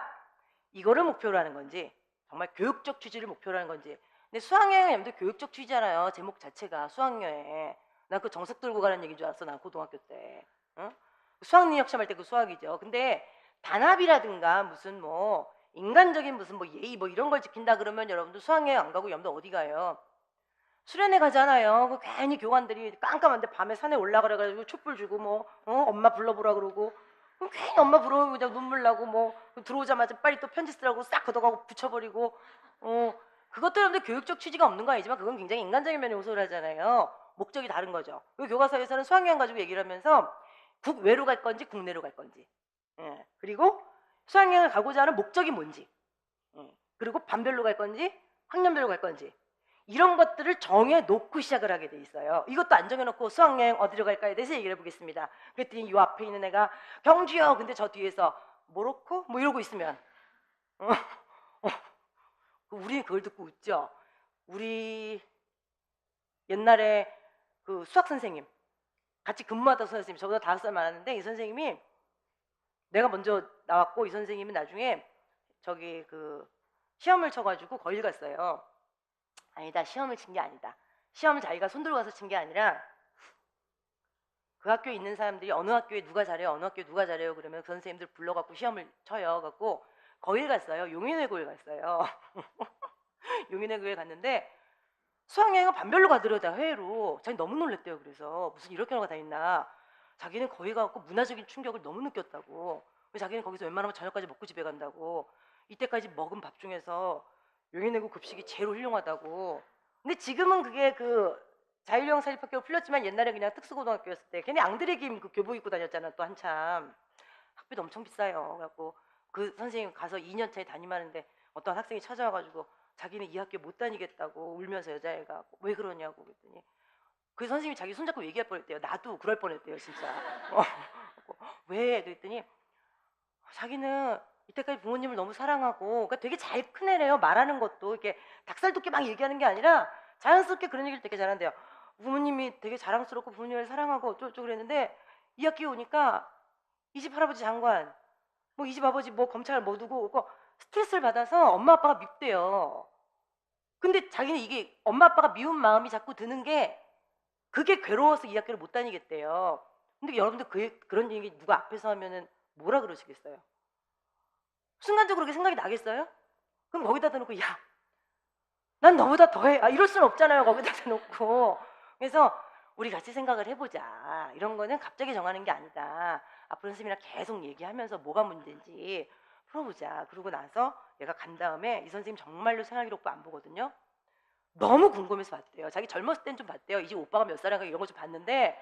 이거를 목표로 하는 건지 정말 교육적 취지를 목표로 하는 건지. 근데 수학여행은 여러분들 교육적 취지잖아요. 제목 자체가 수학여행. 난 그 정석 들고 가는 얘기인 줄 알았어. 난 고등학교 때. 응? 수학능력 시험할 때 그 수학이죠. 근데 단합이라든가 무슨 뭐 인간적인 무슨 뭐 예의 뭐 이런 걸 지킨다 그러면 여러분들 수학여행 안 가고 여러분들 어디 가요? 수련회 가잖아요. 그 괜히 교관들이 깜깜한데 밤에 산에 올라가라 가지고 촛불 주고 뭐 엄마 불러보라 그러고 그럼 괜히 엄마 부러우고 그냥 눈물 나고 뭐 들어오자마자 빨리 또 편지 쓰라고 싹 걷어가고 붙여버리고 그것도 여러분들 교육적 취지가 없는 거 아니지만 그건 굉장히 인간적인 면에 호소를 하잖아요. 목적이 다른 거죠. 그 교과서에서는 수학여행 가지고 얘기를 하면서 국외로 갈 건지 국내로 갈 건지 그리고 수학여행을 가고자 하는 목적이 뭔지 그리고 반별로 갈 건지 학년별로 갈 건지 이런 것들을 정해 놓고 시작을 하게 돼 있어요. 이것도 안 정해 놓고 수학여행 어디로 갈까에 대해서 얘기를 해보겠습니다. 그랬더니 이 앞에 있는 애가 경주요. 근데 저 뒤에서 모로코 뭐 이러고 있으면 우리 그걸 듣고 웃죠. 우리 옛날에 그 수학 선생님 같이 근무하던 선생님 저보다 5살 많았는데 이 선생님이 내가 먼저 나왔고 이 선생님은 나중에 저기 그 시험을 쳐가지고 거길 갔어요. 아니다. 시험을 친 게 아니다. 시험을 자기가 손들고 가서 친 게 아니라 그 학교에 있는 사람들이 어느 학교에 누가 잘해요. 어느 학교에 누가 잘해요. 그러면 그 선생님들 불러갖고 시험을 쳐요. 갖고 거길 갔어요. 용인외고에 갔어요. 용인외고에 갔는데 수학여행은 반별로 가더라다 회의로. 자기 너무 놀랬대요. 그래서 무슨 이렇게 하는 거 다 있나. 자기는 거기 가갖고 문화적인 충격을 너무 느꼈다고. 자기는 거기서 웬만하면 저녁까지 먹고 집에 간다고. 이때까지 먹은 밥 중에서 용인외고 급식이 제일 훌륭하다고. 근데 지금은 그게 그 자율형 사립학교로 풀렸지만 옛날에 그냥 특수고등학교였을 때 걔네 앙드레김 그 교복 입고 다녔잖아. 또 한참 학비도 엄청 비싸요. 그래갖고 그 선생님 가서 2년 차에 담임하는데 어떤 학생이 찾아와가지고 자기는 이 학교 못 다니겠다고 울면서 여자애가 왜 그러냐고 그랬더니 그 선생님이 자기 손잡고 얘기할 뻔했대요. 나도 그럴 뻔했대요 진짜. 왜? 그랬더니 자기는 이때까지 부모님을 너무 사랑하고 그러니까 되게 잘 큰 애래요. 말하는 것도 이렇게 닭살 돋게 막 얘기하는 게 아니라 자연스럽게 그런 얘기를 되게 잘한대요. 부모님이 되게 자랑스럽고 부모님을 사랑하고 어쩌고 그랬는데 이 학기에 오니까 이 집 할아버지 장관 뭐 이 집 아버지 뭐 검찰 뭐 두고 스트레스를 받아서 엄마 아빠가 밉대요. 근데 자기는 이게 엄마 아빠가 미운 마음이 자꾸 드는 게 그게 괴로워서 이 학교를 못 다니겠대요. 근데 여러분들 그런 얘기 누가 앞에서 하면은 뭐라 그러시겠어요? 순간적으로 그렇게 생각이 나겠어요? 그럼 거기다 대놓고 야, 난 너보다 더해. 이럴 수는 없잖아요. 거기다 대놓고. 그래서 우리 같이 생각을 해보자. 이런 거는 갑자기 정하는 게 아니다. 앞으로 선생님이랑 계속 얘기하면서 뭐가 문제인지 풀어보자. 그러고 나서 얘가 간 다음에 이 선생님 정말로 생활기록부 안 보거든요. 너무 궁금해서 봤대요. 자기 젊었을 땐 좀 봤대요. 이제 오빠가 몇 살인가 이런 거 좀 봤는데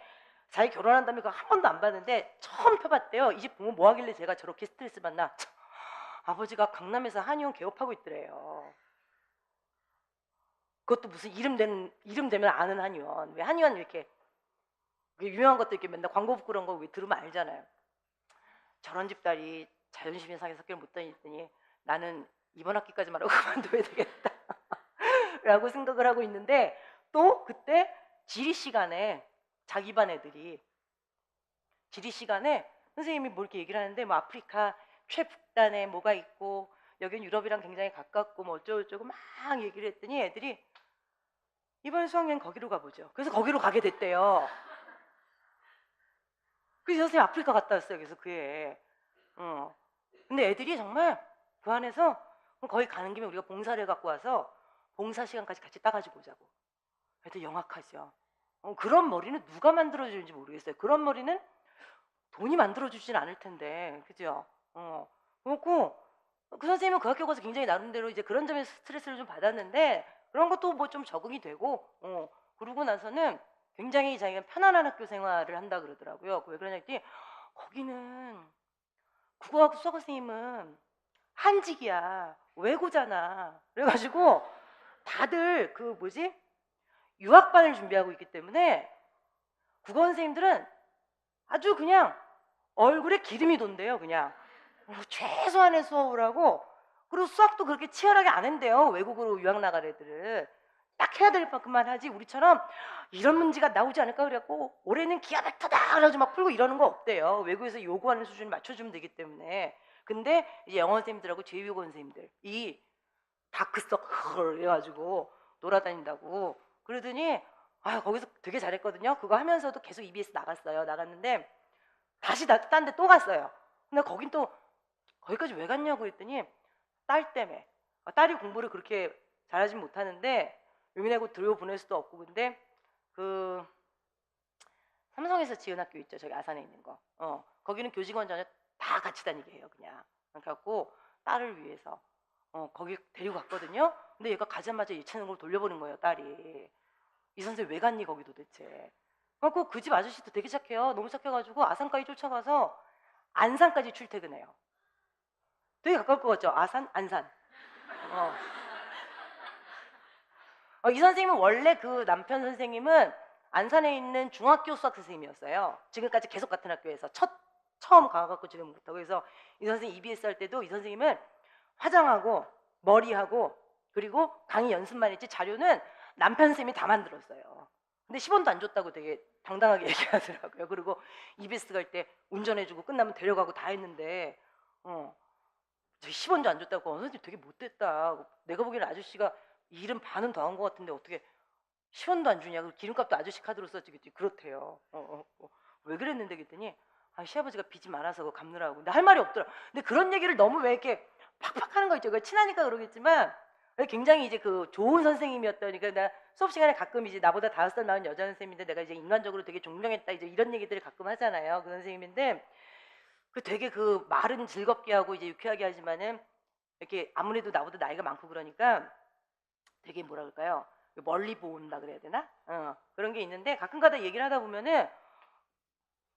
자기 결혼한 다음에 그거 한 번도 안 봤는데 처음 펴봤대요. 이 집 보면 뭐 하길래 제가 저렇게 스트레스 받나. 참, 아버지가 강남에서 한의원 개업하고 있더래요. 그것도 무슨 이름 되면 아는 한의원. 왜 한의원 이렇게 유명한 것도 이렇게 맨날 광고 붙고 그런 거 왜 들으면 알잖아요. 저런 집딸이 자존심이 상해서 학교를 못 다녔더니 나는 이번 학기까지만 하고 그만둬야 되겠다 라고 생각을 하고 있는데 또 그때 지리 시간에 자기 반 애들이 지리 시간에 선생님이 뭐 이렇게 얘기를 하는데 뭐 아프리카 최북단에 뭐가 있고 여긴 유럽이랑 굉장히 가깝고 뭐 어쩌고저쩌고 막 얘기를 했더니 애들이 이번에 수학여행 거기로 가보죠. 그래서 거기로 가게 됐대요. 그래서 선생님 아프리카 갔다 왔어요. 그래서 그해. 근데 애들이 정말 그 안에서 거기 가는 김에 우리가 봉사를 해갖고 와서 봉사 시간까지 같이 따가지고 오자고. 애들 영악하죠. 그런 머리는 누가 만들어주는지 모르겠어요. 그런 머리는 돈이 만들어주진 않을 텐데, 그죠? 그렇고 그 선생님은 그 학교 가서 굉장히 나름대로 이제 그런 점에서 스트레스를 좀 받았는데 그런 것도 뭐 좀 적응이 되고, 그러고 나서는 굉장히 자기가 편안한 학교 생활을 한다 그러더라고요. 왜 그러냐 했더니 거기는 국어하고 수학 선생님은 한직이야, 외고잖아. 그래가지고 다들 그 뭐지, 유학반을 준비하고 있기 때문에 국어 선생님들은 아주 그냥 얼굴에 기름이 돈대요. 그냥 최소한의 수업을 하고, 그리고 수학도 그렇게 치열하게 안 한대요. 외국으로 유학 나갈 애들은 딱 해야 될 만큼만 하지, 우리처럼 이런 문제가 나오지 않을까 그래갖고 올해는 기하 벡터다 그래가지고 막 풀고 이러는 거 없대요. 외국에서 요구하는 수준을 맞춰주면 되기 때문에. 근데 이제 영어 선생님들하고 제2외국어 선생님들 이 다크서클 해가지고 놀아다닌다고 그러더니, 거기서 되게 잘했거든요. 그거 하면서도 계속 EBS 나갔어요. 나갔는데 다시 딴 데 또 갔어요. 근데 거긴 또 거기까지 왜 갔냐고 했더니 딸 때문에. 딸이 공부를 그렇게 잘하진 못하는데 용인하고 들여보낼 수도 없고, 근데 그 삼성에서 지은 학교 있죠, 저기 아산에 있는 거. 거기는 교직원 전혀 다 같이 다니게 해요. 그냥 그래갖고 딸을 위해서 거기 데리고 갔거든요. 근데 얘가 가자마자 예체능으로 돌려보는 거예요, 딸이. 이 선생 왜 갔니 거기 도대체. 그래갖고 그 집 아저씨도 되게 착해요. 너무 착해가지고 아산까지 쫓아가서 안산까지 출퇴근해요. 되게 가까울 것 같죠? 아산, 안산. 이 선생님은 원래 그 남편 선생님은 안산에 있는 중학교 수학 선생님이었어요. 지금까지 계속 같은 학교에서 처음 가갖고 지금부터. 그래서 이 선생님 EBS 할 때도 이 선생님은 화장하고 머리하고 그리고 강의 연습만 했지 자료는 남편 선생님이 다 만들었어요. 근데 10원도 안 줬다고 되게 당당하게 얘기하더라고요. 그리고 EBS 갈 때 운전해주고 끝나면 데려가고 다 했는데 10원도 안 줬다고. 선생님 되게 못됐다. 내가 보기에는 아저씨가 일은 반은 더 한 것 같은데 어떻게 10원도 안 주냐. 기름값도 아저씨 카드로 썼지. 그렇대요. 왜 그랬는데 그랬더니 시아버지가 빚이 많아서 갚느라고. 근데 할 말이 없더라. 근데 그런 얘기를 너무 왜 이렇게 팍팍 하는 거 있죠. 친하니까 그러겠지만 굉장히 이제 그 좋은 선생님이었다니까. 나 수업 시간에 가끔 이제 나보다 5살 많은 여자 선생님인데 내가 이제 인간적으로 되게 존경했다 이제 이런 얘기들을 가끔 하잖아요. 그 선생님인데 그 되게 그 말은 즐겁게 하고 이제 유쾌하게 하지만은 이렇게 아무래도 나보다 나이가 많고 그러니까 되게 뭐라 그럴까요? 멀리 보온다 그래야 되나? 그런 게 있는데 가끔가다 얘기를 하다 보면은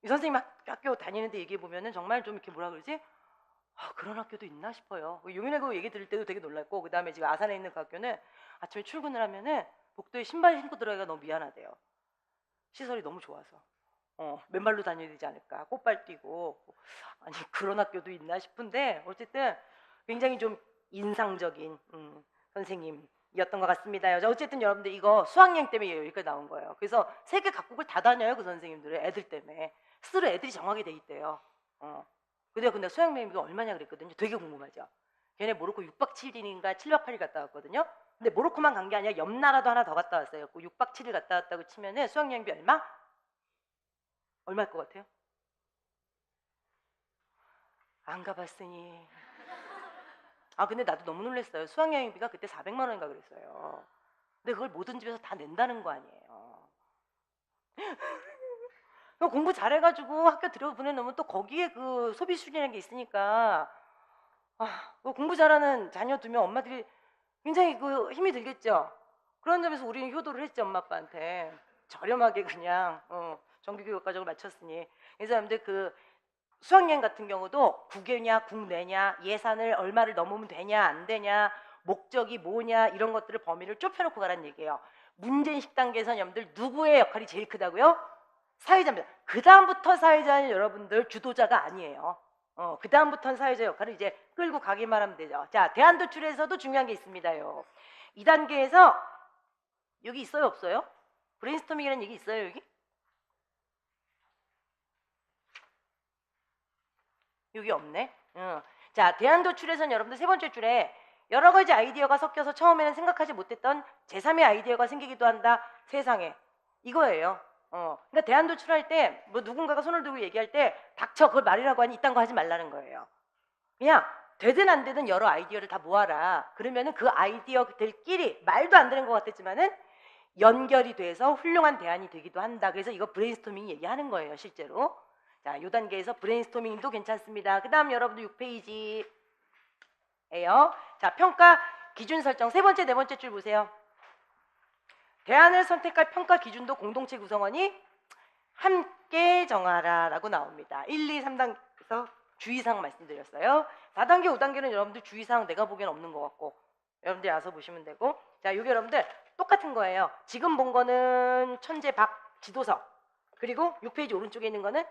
이 선생님 학교 다니는데 얘기해 보면은 정말 좀 이렇게 뭐라 그러지? 그런 학교도 있나 싶어요. 용인외고 얘기 들을 때도 되게 놀랐고, 그 다음에 지금 아산에 있는 그 학교는 아침에 출근을 하면은 복도에 신발 신고 들어가기가 너무 미안하대요. 시설이 너무 좋아서. 맨발로 다녀야 되지 않을까. 꽃발 뛰고. 아니 그런 학교도 있나 싶은데 어쨌든 굉장히 좀 인상적인 선생님이었던 것 같습니다. 어쨌든 여러분들 이거 수학여행 때문에 여기까지 나온 거예요. 그래서 세계 각국을 다 다녀요. 그 선생님들은 애들 때문에. 스스로 애들이 정하게 돼 있대요. 근데 수학여행비가 얼마냐 그랬거든요. 되게 궁금하죠. 걔네 모로코 6박 7일인가 7박 8일 갔다 왔거든요. 근데 모로코만 간 게 아니라 옆 나라도 하나 더 갔다 왔어요. 6박 7일 갔다 왔다고 치면은 수학여행비 얼마? 얼마일 것 같아요? 안 가봤으니. 근데 나도 너무 놀랐어요. 수학여행비가 그때 400만 원인가 그랬어요. 근데 그걸 모든 집에서 다 낸다는 거 아니에요. 공부 잘해가지고 학교 들여보내놓으면 또 거기에 그 소비 수준이라는 게 있으니까 공부 잘하는 자녀 두면 엄마들이 굉장히 그 힘이 들겠죠. 그런 점에서 우리는 효도를 했죠. 엄마 아빠한테 저렴하게 그냥 정규교육 과정을 마쳤으니. 그래서 여러분들 그 수학여행 같은 경우도 국외냐 국내냐 예산을 얼마를 넘으면 되냐 안 되냐 목적이 뭐냐 이런 것들을 범위를 좁혀놓고 가라는 얘기예요. 문재인 식단계에서 여러분들 누구의 역할이 제일 크다고요? 사회자입니다. 그 다음부터 사회자는 여러분들 주도자가 아니에요. 그 다음부터는 사회자 역할을 이제 끌고 가기만 하면 되죠. 자, 대안도출에서도 중요한 게 있습니다요. 2단계에서 여기 있어요 없어요? 브레인스토밍이라는 얘기 있어요 여기? 여기 없네. 자, 대안도출에서는 여러분들 세 번째 줄에 여러 가지 아이디어가 섞여서 처음에는 생각하지 못했던 제3의 아이디어가 생기기도 한다. 세상에. 이거예요. 그러니까 대안도출할 때 뭐 누군가가 손을 들고 얘기할 때 닥쳐 그걸 말이라고 하니 이딴 거 하지 말라는 거예요. 그냥 되든 안 되든 여러 아이디어를 다 모아라. 그러면은 그 아이디어들끼리 말도 안 되는 것 같았지만은 연결이 돼서 훌륭한 대안이 되기도 한다. 그래서 이거 브레인스토밍 얘기하는 거예요 실제로. 자, 요 단계에서 브레인스토밍도 괜찮습니다. 그 다음 여러분들 6페이지예요. 자, 평가 기준 설정 세 번째, 네 번째 줄 보세요. 대안을 선택할 평가 기준도 공동체 구성원이 함께 정하라 라고 나옵니다. 1, 2, 3단계에서 주의사항 말씀드렸어요. 4단계, 5단계는 여러분들 주의사항 내가 보기엔 없는 것 같고 여러분들이 알아서 보시면 되고, 자, 요게 여러분들 똑같은 거예요. 지금 본 거는 천재 박 지도서, 그리고 6페이지 오른쪽에 있는 거는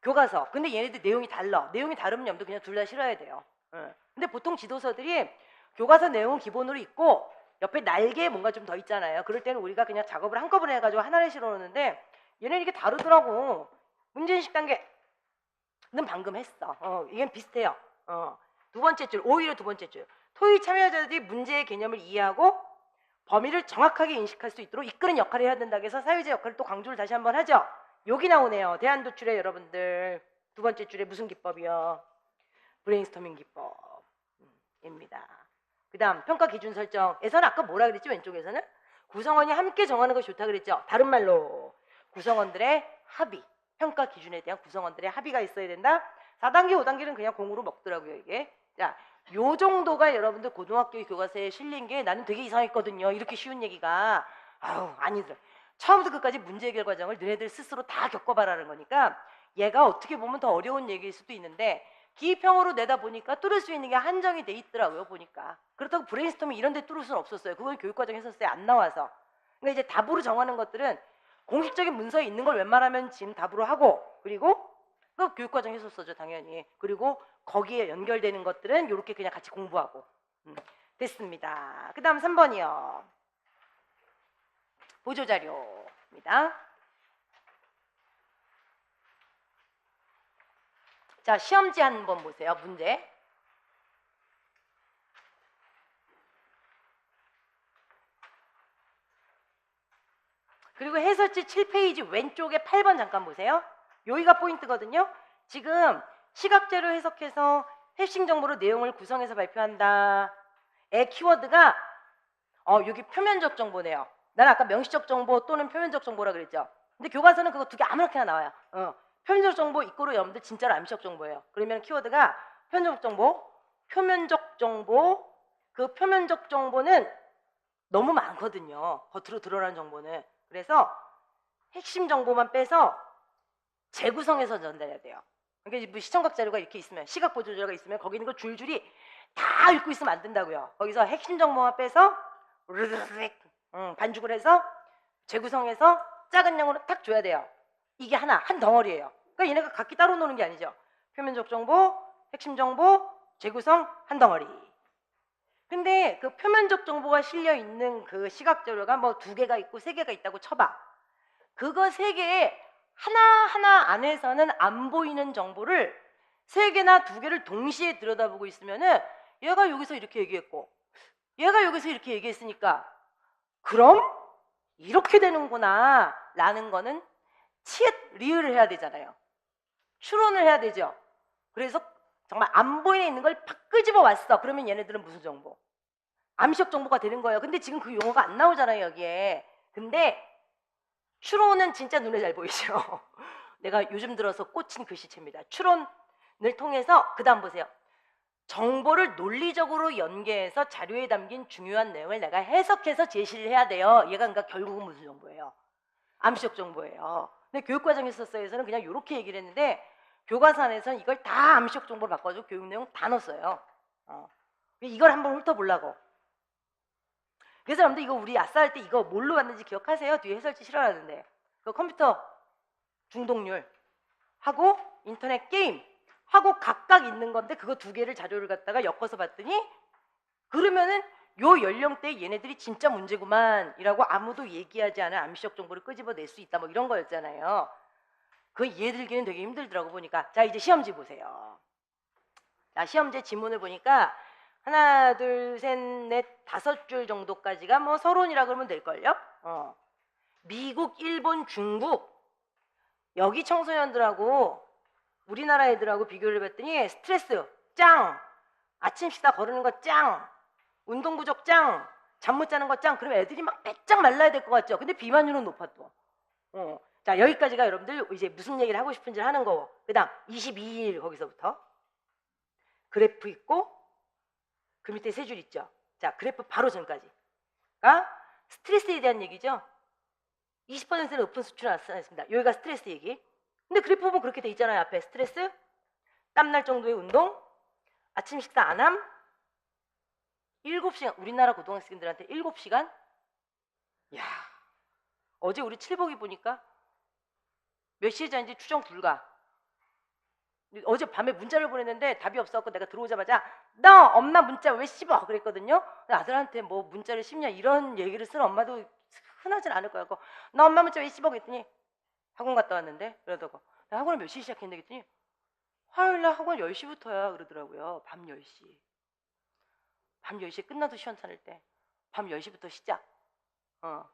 교과서. 근데 얘네들 내용이 달라. 내용이 다르면 여러분들 그냥 둘 다 실어야 돼요. 근데 보통 지도서들이 교과서 내용은 기본으로 있고 옆에 날개에 뭔가 좀 더 있잖아요. 그럴 때는 우리가 그냥 작업을 한꺼번에 해가지고 하나를 실어놓는데 얘네는 이게 다르더라고. 문제인식 단계는 방금 했어. 이건 비슷해요. 두 번째 줄, 오히려 두 번째 줄. 토의 참여자들이 문제의 개념을 이해하고 범위를 정확하게 인식할 수 있도록 이끄는 역할을 해야 된다고 해서 사회자 역할을 또 강조를 다시 한번 하죠. 여기 나오네요. 대안 도출에 여러분들 두 번째 줄에 무슨 기법이요? 브레인스토밍 기법입니다. 그 다음 평가 기준 설정에서는 아까 뭐라 그랬지? 왼쪽에서는 구성원이 함께 정하는 것이 좋다 그랬죠. 다른 말로 구성원들의 합의, 평가 기준에 대한 구성원들의 합의가 있어야 된다. 4단계, 5단계는 그냥 공으로 먹더라고요, 이게. 자, 요 정도가 여러분들 고등학교 교과서에 실린 게 나는 되게 이상했거든요. 이렇게 쉬운 얘기가. 아유, 아니더라. 처음부터 끝까지 문제 해결 과정을 너네들 스스로 다 겪어봐라는 거니까 얘가 어떻게 보면 더 어려운 얘기일 수도 있는데 기평으로 내다보니까 뚫을 수 있는 게 한정이 돼 있더라고요, 보니까. 그렇다고 브레인스토밍 이런 데 뚫을 수는 없었어요. 그건 교육과정 했었어요. 안 나와서. 그러니까 이제 답으로 정하는 것들은 공식적인 문서에 있는 걸 웬만하면 지금 답으로 하고, 그리고 그 교육과정 했었죠, 당연히. 그리고 거기에 연결되는 것들은 이렇게 그냥 같이 공부하고. 됐습니다. 그 다음 3번이요. 보조자료입니다. 자, 시험지 한번 보세요. 문제. 그리고 해설지 7페이지 왼쪽에 8번 잠깐 보세요. 여기가 포인트거든요. 지금 시각자료 해석해서 핵심 정보로 내용을 구성해서 발표한다. 의 키워드가 여기 표면적 정보네요. 나는 아까 명시적 정보 또는 표면적 정보라 그랬죠. 근데 교과서는 그거 두 개 아무렇게나 나와요. 표면적 정보 이꼬로 여러분들 진짜로 암시적 정보예요. 그러면 키워드가 표면적 정보, 표면적 정보. 그 표면적 정보는 너무 많거든요. 겉으로 드러나는 정보는. 그래서 핵심 정보만 빼서 재구성해서 전달해야 돼요. 그러니까 뭐 시청각 자료가 이렇게 있으면, 시각 보조 자료가 있으면 거기 있는 거 줄줄이 다 읽고 있으면 안 된다고요. 거기서 핵심 정보만 빼서 반죽을 해서 재구성해서 작은 양으로 딱 줘야 돼요. 이게 하나, 한 덩어리예요. 그러니까 얘네가 각기 따로 노는 게 아니죠. 표면적 정보, 핵심 정보, 재구성 한 덩어리. 근데 그 표면적 정보가 실려 있는 그 시각 자료가 뭐 2개가 있고 3개가 있다고 쳐봐. 그거 3개에 하나하나 안에서는 안 보이는 정보를 3개나 2개를 동시에 들여다보고 있으면은 얘가 여기서 이렇게 얘기했고 얘가 여기서 이렇게 얘기했으니까 그럼 이렇게 되는구나 라는 거는 치읓 리을을 해야 되잖아요. 추론을 해야 되죠. 그래서 정말 안 보이는 있는 걸 팍 끄집어 왔어. 그러면 얘네들은 무슨 정보? 암시적 정보가 되는 거예요. 근데 지금 그 용어가 안 나오잖아요, 여기에. 근데 추론은 진짜 눈에 잘 보이죠. 내가 요즘 들어서 꽂힌 글씨체입니다. 추론을 통해서 그 다음 보세요. 정보를 논리적으로 연계해서 자료에 담긴 중요한 내용을 내가 해석해서 제시를 해야 돼요. 얘가 그러니까 결국은 무슨 정보예요? 암시적 정보예요. 근데 교육과정에서는 그냥 이렇게 얘기를 했는데 교과서 안에서는 이걸 다 암시적 정보로 바꿔서 교육 내용 다 넣었어요. 이걸 한번 훑어보려고. 그래서 여러분들 이거 우리 아싸 할 때 이거 뭘로 갔는지 기억하세요? 뒤에 해설지 실어놨는데 그 컴퓨터 중독률 하고 인터넷 게임 하고 각각 있는 건데 그거 2개를 자료를 갖다가 엮어서 봤더니 그러면은 요 연령대에 얘네들이 진짜 문제구만 이라고 아무도 얘기하지 않은 암시적 정보를 끄집어낼 수 있다 뭐 이런 거였잖아요. 그 이해들기는 되게 힘들더라고 보니까. 자, 이제 시험지 보세요. 자, 시험지 지문을 보니까 하나, 둘, 셋, 넷, 5줄 정도까지가 뭐 서론이라 그러면 될걸요? 미국, 일본, 중국 여기 청소년들하고 우리나라 애들하고 비교를 해봤더니 스트레스 짱, 아침 식사 거르는 거 짱, 운동 부족 짱, 잠 못 자는 거 짱. 그러면 애들이 막 빼짝 말라야 될 것 같죠? 근데 비만율은 높아 또. 자, 여기까지가 여러분들 이제 무슨 얘기를 하고 싶은지 하는 거고. 그 다음 22일 거기서부터 그래프 있고 그 밑에 세 줄 있죠. 자, 그래프 바로 전까지가 스트레스에 대한 얘기죠. 20%는 높은 수치로 나타났습니다. 여기가 스트레스 얘기. 근데 그래프 보면 그렇게 돼 있잖아요. 앞에 스트레스, 땀날 정도의 운동, 아침 식사 안함, 7시간. 우리나라 고등학생들한테 7시간? 야, 어제 우리 칠복이 보니까 몇 시에 자는지 추정 불가. 어제 밤에 문자를 보냈는데 답이 없어갖고 내가 들어오자마자 너 엄마 문자 왜 씹어? 그랬거든요. 아들한테 뭐 문자를 씹냐 이런 얘기를 쓰는 엄마도 흔하진 않을 거야. 너 엄마 문자 왜 씹어? 그랬더니 학원 갔다 왔는데 그러더라고. 나 학원을 몇 시에 시작했는데 그랬더니 화요일날 학원 10시부터야 그러더라고요. 밤 10시. 밤 10시에 끝나도 시원찮을 때 밤 10시부터 시작.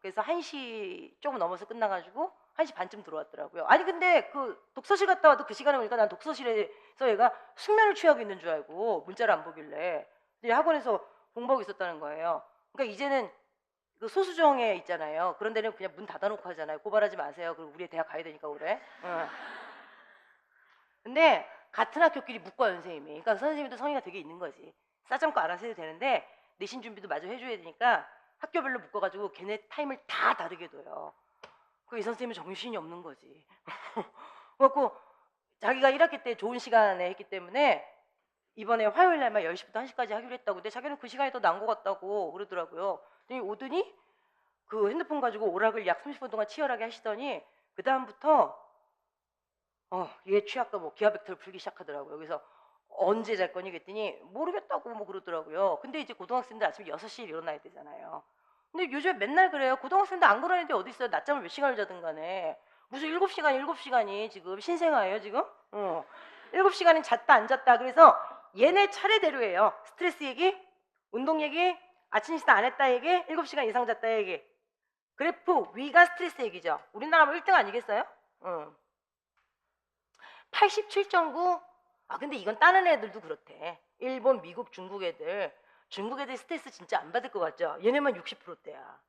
그래서 1시 조금 넘어서 끝나가지고 1시 반쯤 들어왔더라고요. 아니 근데 그 독서실 갔다 와도 그 시간에 오니까 난 독서실에서 얘가 숙면을 취하고 있는 줄 알고 문자를 안 보길래 근데 학원에서 공부하고 있었다는 거예요. 그러니까 이제는 그 소수정에 있잖아요. 그런 데는 그냥 문 닫아놓고 하잖아요. 고발하지 마세요. 그리고 우리 대학 가야 되니까 그래. 근데 같은 학교끼리 묶어요 선생님이. 그러니까 선생님도 성의가 되게 있는 거지. 싸점거 알아서 해도 되는데 내신 준비도 마저 해줘야 되니까 학교별로 묶어가지고 걔네 타임을 다 다르게 둬요. 그 이 선생님은 정신이 없는 거지. 그래갖고 자기가 1학기 때 좋은 시간에 했기 때문에 이번에 화요일 날만 10시부터 1시까지 하기로 했다고. 근데 자기는 그 시간이 더 나은 것 같다고 그러더라고요. 근데 오더니 그 핸드폰 가지고 오락을 약 30분 동안 치열하게 하시더니 그 다음부터 얘 취학과 뭐 기하 벡터를 풀기 시작하더라고요. 그래서 언제 잘 거니 그랬더니 모르겠다고 뭐 그러더라고요. 근데 이제 고등학생들 아침 6시에 일어나야 되잖아요. 근데 요즘에 맨날 그래요. 고등학생들 안 그러는 데 어디 있어요. 낮잠을 몇 시간을 자든 간에. 무슨 7시간이 지금 신생아예요 지금? 7시간은 잤다 안 잤다. 그래서 얘네 차례대로 해요. 스트레스 얘기, 운동 얘기, 아침 식사 안 했다 얘기, 7시간 이상 잤다 얘기. 그래프 위가 스트레스 얘기죠. 우리나라 뭐 1등 아니겠어요? 87.9. 근데 이건 다른 애들도 그렇대. 일본, 미국, 중국 애들 스트레스 진짜 안 받을 것 같죠? 얘네만 60%대야.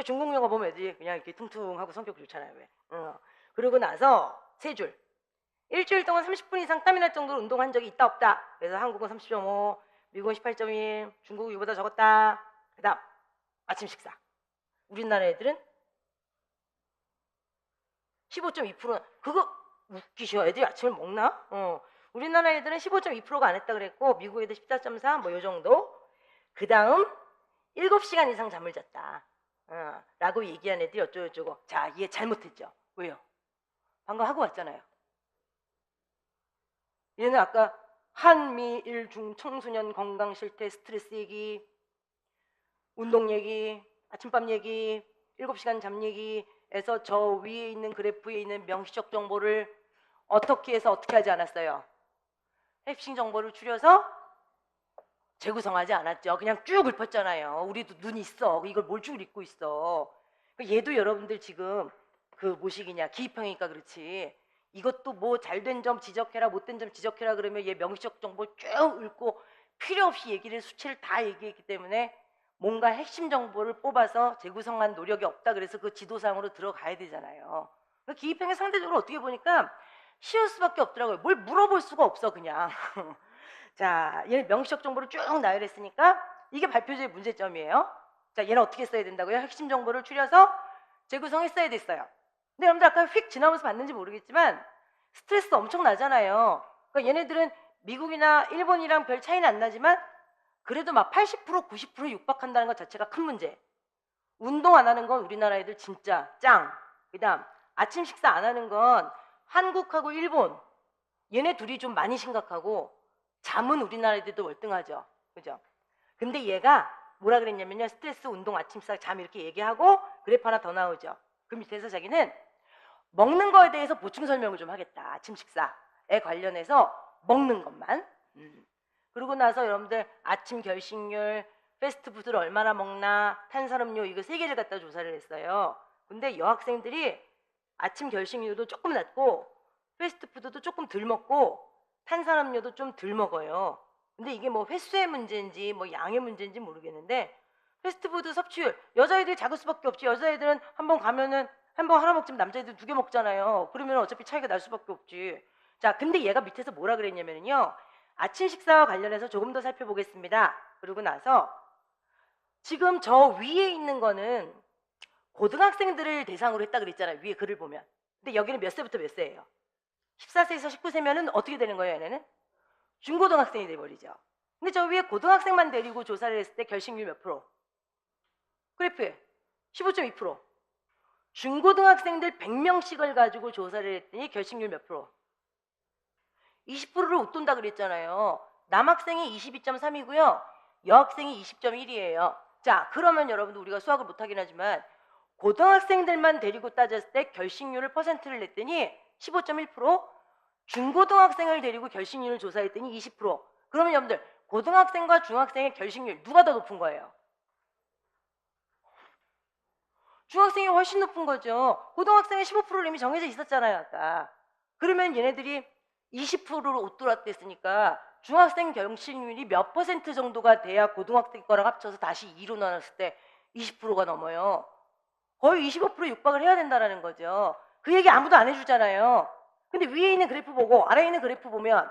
중국 영화 보면 애들이 그냥 이렇게 퉁퉁하고 성격 좋잖아요. 왜? 그러고 나서 세 줄. 일주일 동안 30분 이상 땀이 날 정도로 운동한 적이 있다 없다. 그래서 한국은 30.5, 미국은 18.1, 중국은 이보다 적었다. 그 다음 아침 식사. 우리나라 애들은 15.2%. 그거 웃기셔. 애들이 아침을 먹나? 우리나라 애들은 15.2%가 안 했다 그랬고 미국 애들 14.4 뭐 요 정도. 그 다음 7시간 이상 잠을 잤다 라고 얘기한 애들이 어쩌고저쩌고. 자, 얘 잘못했죠. 왜요? 방금 하고 왔잖아요. 얘는 아까 한미일 중 청소년 건강 실태 스트레스 얘기, 운동 얘기, 아침밥 얘기, 7시간 잠 얘기에서 저 위에 있는 그래프에 있는 명시적 정보를 어떻게 해서 어떻게 하지 않았어요? 핵심 정보를 추려서 재구성하지 않았죠. 그냥 쭉 읊었잖아요. 우리도 눈 있어. 이걸 뭘 쭉 읽고 있어. 얘도 여러분들 지금 그 뭐시기냐 기입형이니까 그렇지. 이것도 뭐 잘된 점 지적해라 못된 점 지적해라 그러면 얘 명시적 정보 쭉 읽고 필요 없이 얘기를 수치를 다 얘기했기 때문에 뭔가 핵심 정보를 뽑아서 재구성한 노력이 없다. 그래서 그 지도상으로 들어가야 되잖아요. 기입형이 상대적으로 어떻게 보니까 쉬울 수밖에 없더라고요. 뭘 물어볼 수가 없어 그냥. 자, 얘는 명시적 정보를 쭉 나열했으니까 이게 발표제의 문제점이에요. 자, 얘는 어떻게 써야 된다고요? 핵심 정보를 추려서 재구성했어야 됐어요. 근데 여러분들 아까 휙 지나면서 봤는지 모르겠지만 스트레스 엄청 나잖아요. 그러니까 얘네들은 미국이나 일본이랑 별 차이는 안 나지만 그래도 막 80% 90% 육박한다는 것 자체가 큰 문제. 운동 안 하는 건 우리나라 애들 진짜 짱. 그 다음 아침 식사 안 하는 건 한국하고 일본 얘네 둘이 좀 많이 심각하고 잠은 우리나라 애들도 월등하죠. 그죠? 근데 얘가 뭐라 그랬냐면요. 스트레스, 운동, 아침 식사, 잠 이렇게 얘기하고 그래프 하나 더 나오죠. 그 밑에서 자기는 먹는 거에 대해서 보충 설명을 좀 하겠다. 아침 식사에 관련해서 먹는 것만. 그러고 나서 여러분들 아침 결식률, 패스트푸드를 얼마나 먹나, 탄산음료 이거 세 개를 갖다 조사를 했어요. 근데 여학생들이 아침 결식률도 조금 낮고 패스트푸드도 조금 덜 먹고 탄산음료도 좀 덜 먹어요. 근데 이게 뭐 횟수의 문제인지 뭐 양의 문제인지 모르겠는데 패스트푸드 섭취율 여자애들이 작을 수밖에 없지. 여자애들은 한번 가면은 햄버거 하나 먹지만 남자애들 2개 먹잖아요. 그러면 어차피 차이가 날 수밖에 없지. 자, 근데 얘가 밑에서 뭐라 그랬냐면요. 아침 식사와 관련해서 조금 더 살펴보겠습니다. 그러고 나서 지금 저 위에 있는 거는 고등학생들을 대상으로 했다 그랬잖아요. 위에 글을 보면. 근데 여기는 몇 세부터 몇 세예요? 14세에서 19세면은 어떻게 되는 거예요, 얘네는? 중고등학생이 돼버리죠. 근데 저 위에 고등학생만 데리고 조사를 했을 때 결식률 몇 프로? 그래프에 15.2%. 중고등학생들 100명씩을 가지고 조사를 했더니 결식률 몇 프로? 20%를 웃돈다 그랬잖아요. 남학생이 22.3이고요. 여학생이 20.1이에요. 자, 그러면 여러분들 우리가 수학을 못하긴 하지만 고등학생들만 데리고 따졌을 때 결식률을 퍼센트를 냈더니 15.1%, 중고등학생을 데리고 결식률을 조사했더니 20%. 그러면 여러분들 고등학생과 중학생의 결식률 누가 더 높은 거예요? 중학생이 훨씬 높은 거죠. 고등학생은 15%를 이미 정해져 있었잖아요, 아까. 그러면 얘네들이 20%로 웃돌았댔으니까 중학생 결식률이 몇 퍼센트 정도가 돼야 고등학생 거랑 합쳐서 다시 2로 나눴을 때 20%가 넘어요. 거의 25% 육박을 해야 된다는 거죠. 그 얘기 아무도 안 해주잖아요. 근데 위에 있는 그래프 보고 아래에 있는 그래프 보면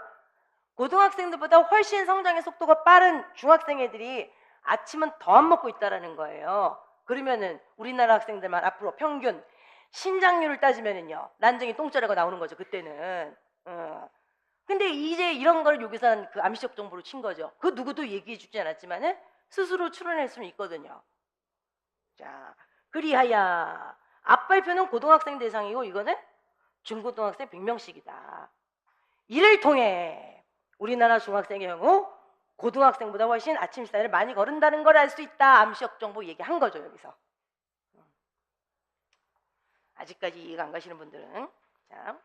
고등학생들보다 훨씬 성장의 속도가 빠른 중학생 애들이 아침은 더 안 먹고 있다는 거예요. 그러면은 우리나라 학생들만 앞으로 평균 신장률을 따지면은요, 난쟁이 똥자리가 나오는 거죠, 그때는. 근데 이제 이런 걸 여기서 그 암시적 정보로 친 거죠. 그 누구도 얘기해 주지 않았지만은 스스로 추론할 수는 있거든요. 자, 그리하여 앞발표는 고등학생 대상이고 이거는 중고등학생 100명씩이다. 이를 통해 우리나라 중학생의 경우 고등학생보다 훨씬 아침 식사를 많이 거른다는 걸 알 수 있다. 암시적 정보 얘기한 거죠, 여기서. 아직까지 이해가 안 가시는 분들은. 자,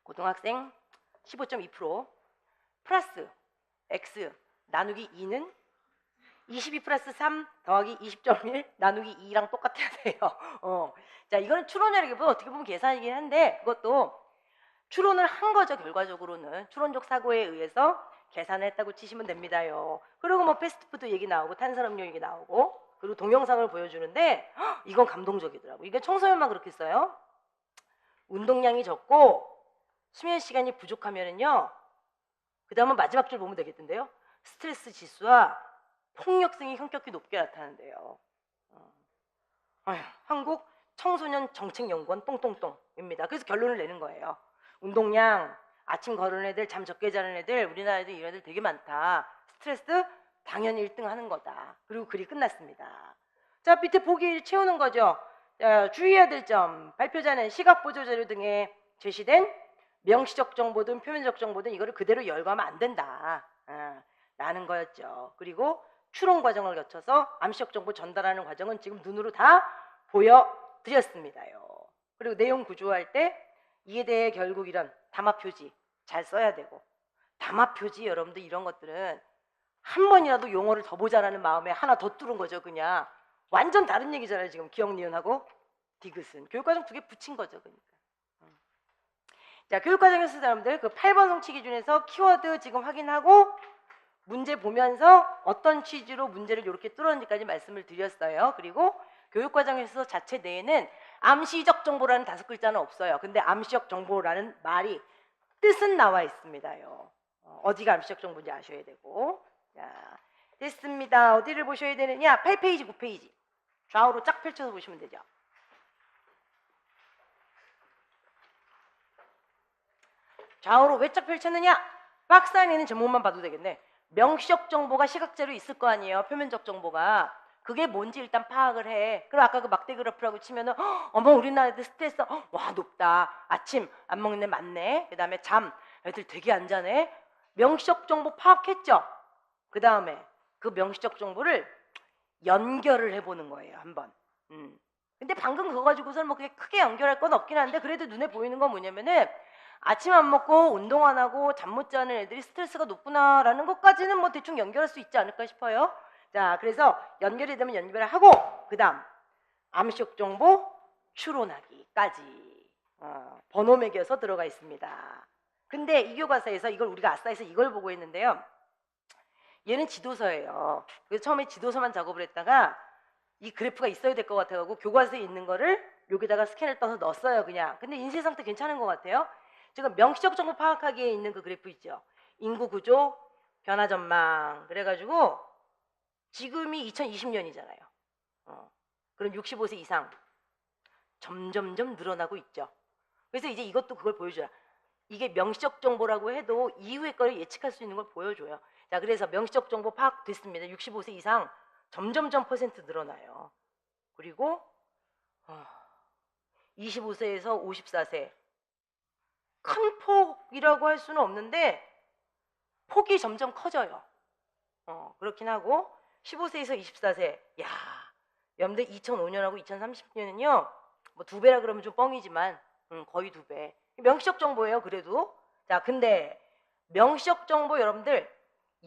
고등학생 15.2% 플러스 x 나누기 2는 22 플러스 3 더하기 20.1 나누기 2랑 똑같아야 돼요. 자, 이거는 추론이라기보다 어떻게 보면 계산이긴 한데 그것도 추론을 한 거죠. 결과적으로는 추론적 사고에 의해서 계산을 했다고 치시면 됩니다요. 그리고 뭐 패스트푸드 얘기 나오고 탄산음료 얘기 나오고 그리고 동영상을 보여주는데 이건 감동적이더라고. 이게 청소년만 그렇게 써요. 운동량이 적고 수면 시간이 부족하면은요, 그 다음은 마지막 줄 보면 되겠던데요. 스트레스 지수와 폭력성이 현격히 높게 나타난대요. 한국 청소년 정책연구원 똥똥똥입니다. 그래서 결론을 내는 거예요. 운동량, 아침 걸은 애들, 잠 적게 자는 애들, 우리나라 애들 이런 애들 되게 많다. 스트레스 당연히 1등 하는 거다. 그리고 글이 끝났습니다. 자, 밑에 보기 채우는 거죠. 자, 주의해야 될 점. 발표자는 시각 보조 자료 등에 제시된 명시적 정보든 표면적 정보든 이거를 그대로 열거하면 안 된다. 라는 거였죠. 그리고 추론 과정을 거쳐서 암시적 정보 전달하는 과정은 지금 눈으로 다 보여드렸습니다요. 그리고 내용 구조할 때 이에 대해 결국 이런 담화 표지 잘 써야 되고, 담화 표지 여러분들 이런 것들은 한 번이라도 용어를 더 보자라는 마음에 하나 더 뚫은 거죠. 그냥 완전 다른 얘기잖아요. 지금 기억 니은하고 디귿은 교육과정 2개 붙인 거죠. 그러니까. 자, 교육과정에서 여러분들 그 8번 성취 기준에서 키워드 지금 확인하고 문제 보면서 어떤 취지로 문제를 이렇게 뚫었는지까지 말씀을 드렸어요. 그리고 교육과정에서 자체 내에는 암시적 정보라는 5글자는 없어요. 근데 암시적 정보라는 말이 뜻은 나와 있습니다요. 어디가 암시적 정보인지 아셔야 되고. 자, 됐습니다. 어디를 보셔야 되느냐? 8페이지, 9페이지. 좌우로 쫙 펼쳐서 보시면 되죠. 좌우로 왜 쫙 펼쳤느냐? 박스 안에 있는 제목만 봐도 되겠네. 명시적 정보가 시각자료 있을 거 아니에요. 표면적 정보가. 그게 뭔지 일단 파악을 해. 그럼 아까 그 막대 그래프라고 치면은 어머 우리나라 애들 스트레스 와 높다. 아침 안 먹는 애 많네. 그 다음에 잠 애들 되게 안 자네. 명시적 정보 파악했죠. 그 다음에 그 명시적 정보를 연결을 해보는 거예요. 한번. 근데 방금 그거 가지고서는 뭐 그게 크게 연결할 건 없긴 한데 그래도 눈에 보이는 건 뭐냐면은 아침 안 먹고 운동 안 하고 잠 못 자는 애들이 스트레스가 높구나라는 것까지는 뭐 대충 연결할 수 있지 않을까 싶어요. 자, 그래서 연결이 되면 연결을 하고 그 다음 암시적 정보 추론하기까지 번호 매겨서 들어가 있습니다. 근데 이 교과서에서 이걸 우리가 아싸에서 이걸 보고 있는데요. 얘는 지도서예요. 그래서 처음에 지도서만 작업을 했다가 이 그래프가 있어야 될 것 같아가지고 교과서에 있는 거를 여기다가 스캔을 떠서 넣었어요 그냥. 근데 인쇄 상태 괜찮은 것 같아요. 지금 명시적 정보 파악하기에 있는 그 그래프 있죠. 인구 구조, 변화 전망. 그래가지고 지금이 2020년이잖아요. 그럼 65세 이상 점점점 늘어나고 있죠. 그래서 이제 이것도 그걸 보여줘요. 이게 명시적 정보라고 해도 이후의 거를 예측할 수 있는 걸 보여줘요. 자, 그래서 명시적 정보 파악됐습니다. 65세 이상 점점점 퍼센트 늘어나요. 그리고 25세에서 54세 큰 폭이라고 할 수는 없는데 폭이 점점 커져요. 그렇긴 하고 15세에서 24세 야, 여러분들 2005년하고 2030년은요 뭐 2배라 그러면 좀 뻥이지만 거의 2배. 명시적 정보예요. 그래도 자, 근데 명시적 정보 여러분들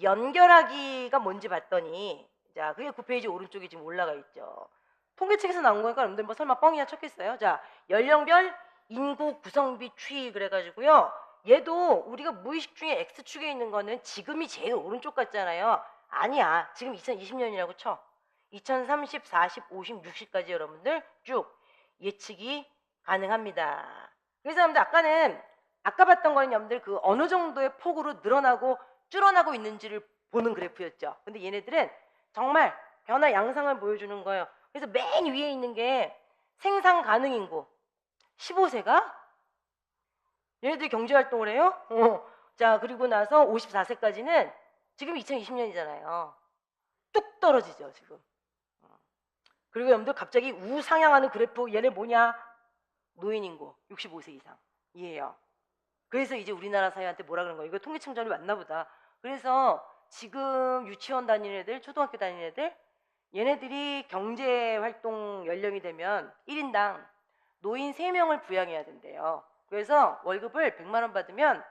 연결하기가 뭔지 봤더니 자, 그게 9페이지 오른쪽에 지금 올라가 있죠. 통계책에서 나온 거니까 여러분들 뭐 설마 뻥이냐 쳤겠어요. 자, 연령별 인구 구성비 추이 그래가지고요. 얘도 우리가 무의식 중에 X축에 있는 거는 지금이 제일 오른쪽 같잖아요. 아니야. 지금 2020년이라고 쳐. 2030, 40, 50, 60까지 여러분들 쭉 예측이 가능합니다. 그래서 여러분들 아까 봤던 거는 여러분들 그 어느 정도의 폭으로 늘어나고 줄어나고 있는지를 보는 그래프였죠. 근데 얘네들은 정말 변화 양상을 보여주는 거예요. 그래서 맨 위에 있는 게 생산 가능 인구 15세가 얘네들이 경제활동을 해요. 자, 그리고 나서 54세까지는 지금 2020년이잖아요. 뚝 떨어지죠 지금. 그리고 여러분들 갑자기 우상향하는 그래프 얘네 뭐냐? 노인 인구 65세 이상 이에요. 그래서 이제 우리나라 사회한테 뭐라 그러는 거예요? 이거 통계청정이 맞나 보다. 그래서 지금 유치원 다니는 애들, 초등학교 다니는 애들 얘네들이 경제활동 연령이 되면 1인당 노인 3명을 부양해야 된대요. 그래서 월급을 100만 원 받으면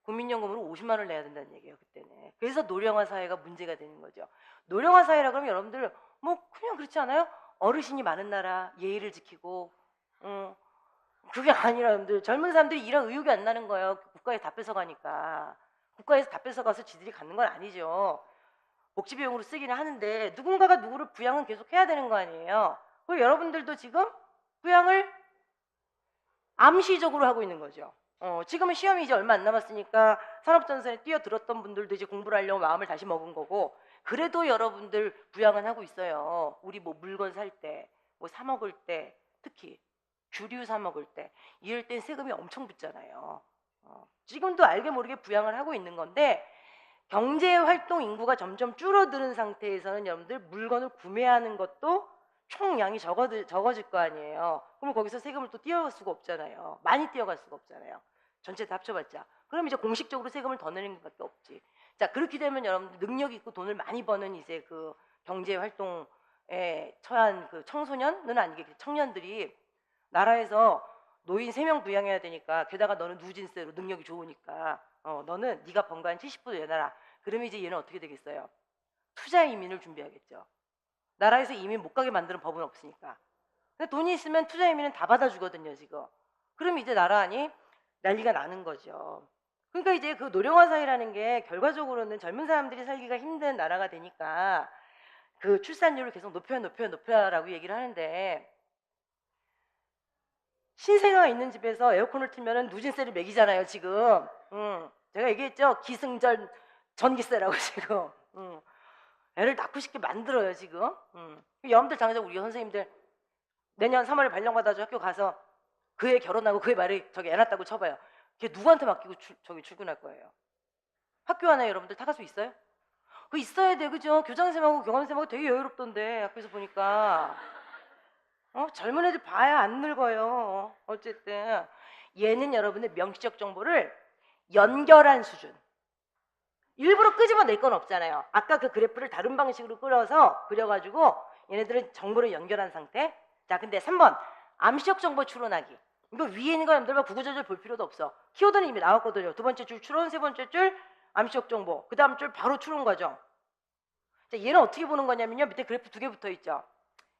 국민연금으로 50만 원을 내야 된다는 얘기예요. 그때는. 그래서 노령화 사회가 문제가 되는 거죠. 노령화 사회라 그러면 여러분들 뭐 그냥 그렇지 않아요? 어르신이 많은 나라 예의를 지키고 그게 아니라 여러분들 젊은 사람들이 일할 의욕이 안 나는 거예요. 국가에서 다 뺏어가니까. 국가에서 다 뺏어가서 지들이 갖는 건 아니죠. 복지 비용으로 쓰기는 하는데 누군가가 누구를 부양은 계속 해야 되는 거 아니에요. 그리고 여러분들도 지금 부양을 암시적으로 하고 있는 거죠. 지금은 시험이 이제 얼마 안 남았으니까 산업전선에 뛰어들었던 분들도 이제 공부를 하려고 마음을 다시 먹은 거고, 그래도 여러분들 부양은 하고 있어요. 우리 뭐 물건 살 때, 뭐 사 먹을 때, 특히 주류 사 먹을 때 이럴 땐 세금이 엄청 붙잖아요. 지금도 알게 모르게 부양을 하고 있는 건데, 경제활동 인구가 점점 줄어드는 상태에서는 여러분들 물건을 구매하는 것도 총량이 적어질 거 아니에요. 그럼 거기서 세금을 또 띄어갈 수가 없잖아요. 많이 띄어갈 수가 없잖아요. 전체 다 합쳐봤자. 그럼 이제 공식적으로 세금을 더 내는 것밖에 없지. 자, 그렇게 되면 여러분들 능력 있고 돈을 많이 버는 이제 그 경제활동에 처한 그 청소년은 아니겠지, 청년들이 나라에서 노인 3명 부양해야 되니까, 게다가 너는 누진세로 능력이 좋으니까 너는 네가 번 거 한 70% 내놔라. 그러면 이제 얘는 어떻게 되겠어요? 투자 이민을 준비하겠죠. 나라에서 이민 못 가게 만드는 법은 없으니까. 근데 돈이 있으면 투자 이민은 다 받아주거든요 지금. 그럼 이제 나라 안이 난리가 나는 거죠. 그러니까 이제 그 노령화 사회라는 게 결과적으로는 젊은 사람들이 살기가 힘든 나라가 되니까 그 출산율을 계속 높여라고 얘기를 하는데, 신생아가 있는 집에서 에어컨을 틀면은 누진세를 매기잖아요 지금. 제가 얘기했죠, 기승전 전기세라고 지금. 애를 낳고 싶게 만들어요 지금. 여러분들 당장 우리 선생님들 내년 3월에 발령받아서 학교 가서 그 애 결혼하고 그 애 말에 저기 애 낳았다고 쳐봐요. 걔 누구한테 맡기고 저기 출근할 거예요? 학교 안에 여러분들 타갈 수 있어요? 그거 있어야 돼, 그죠? 교장선생님하고 교감선생님하고 되게 여유롭던데 학교에서 보니까. 젊은 애들 봐야 안 늙어요. 어쨌든 얘는 여러분의 명시적 정보를 연결한 수준. 일부러 끄집어낼 건 없잖아요. 아까 그 그래프를 다른 방식으로 그려가지고 얘네들은 정보를 연결한 상태. 자, 근데 3번 암시적 정보 추론하기. 이거 위에 있는 거 여러분들 구구절절 볼 필요도 없어. 키워드는 이미 나왔거든요. 두 번째 줄 추론, 세 번째 줄 암시적 정보, 그 다음 줄 바로 추론 과정. 자, 얘는 어떻게 보는 거냐면요, 밑에 그래프 2개 붙어 있죠.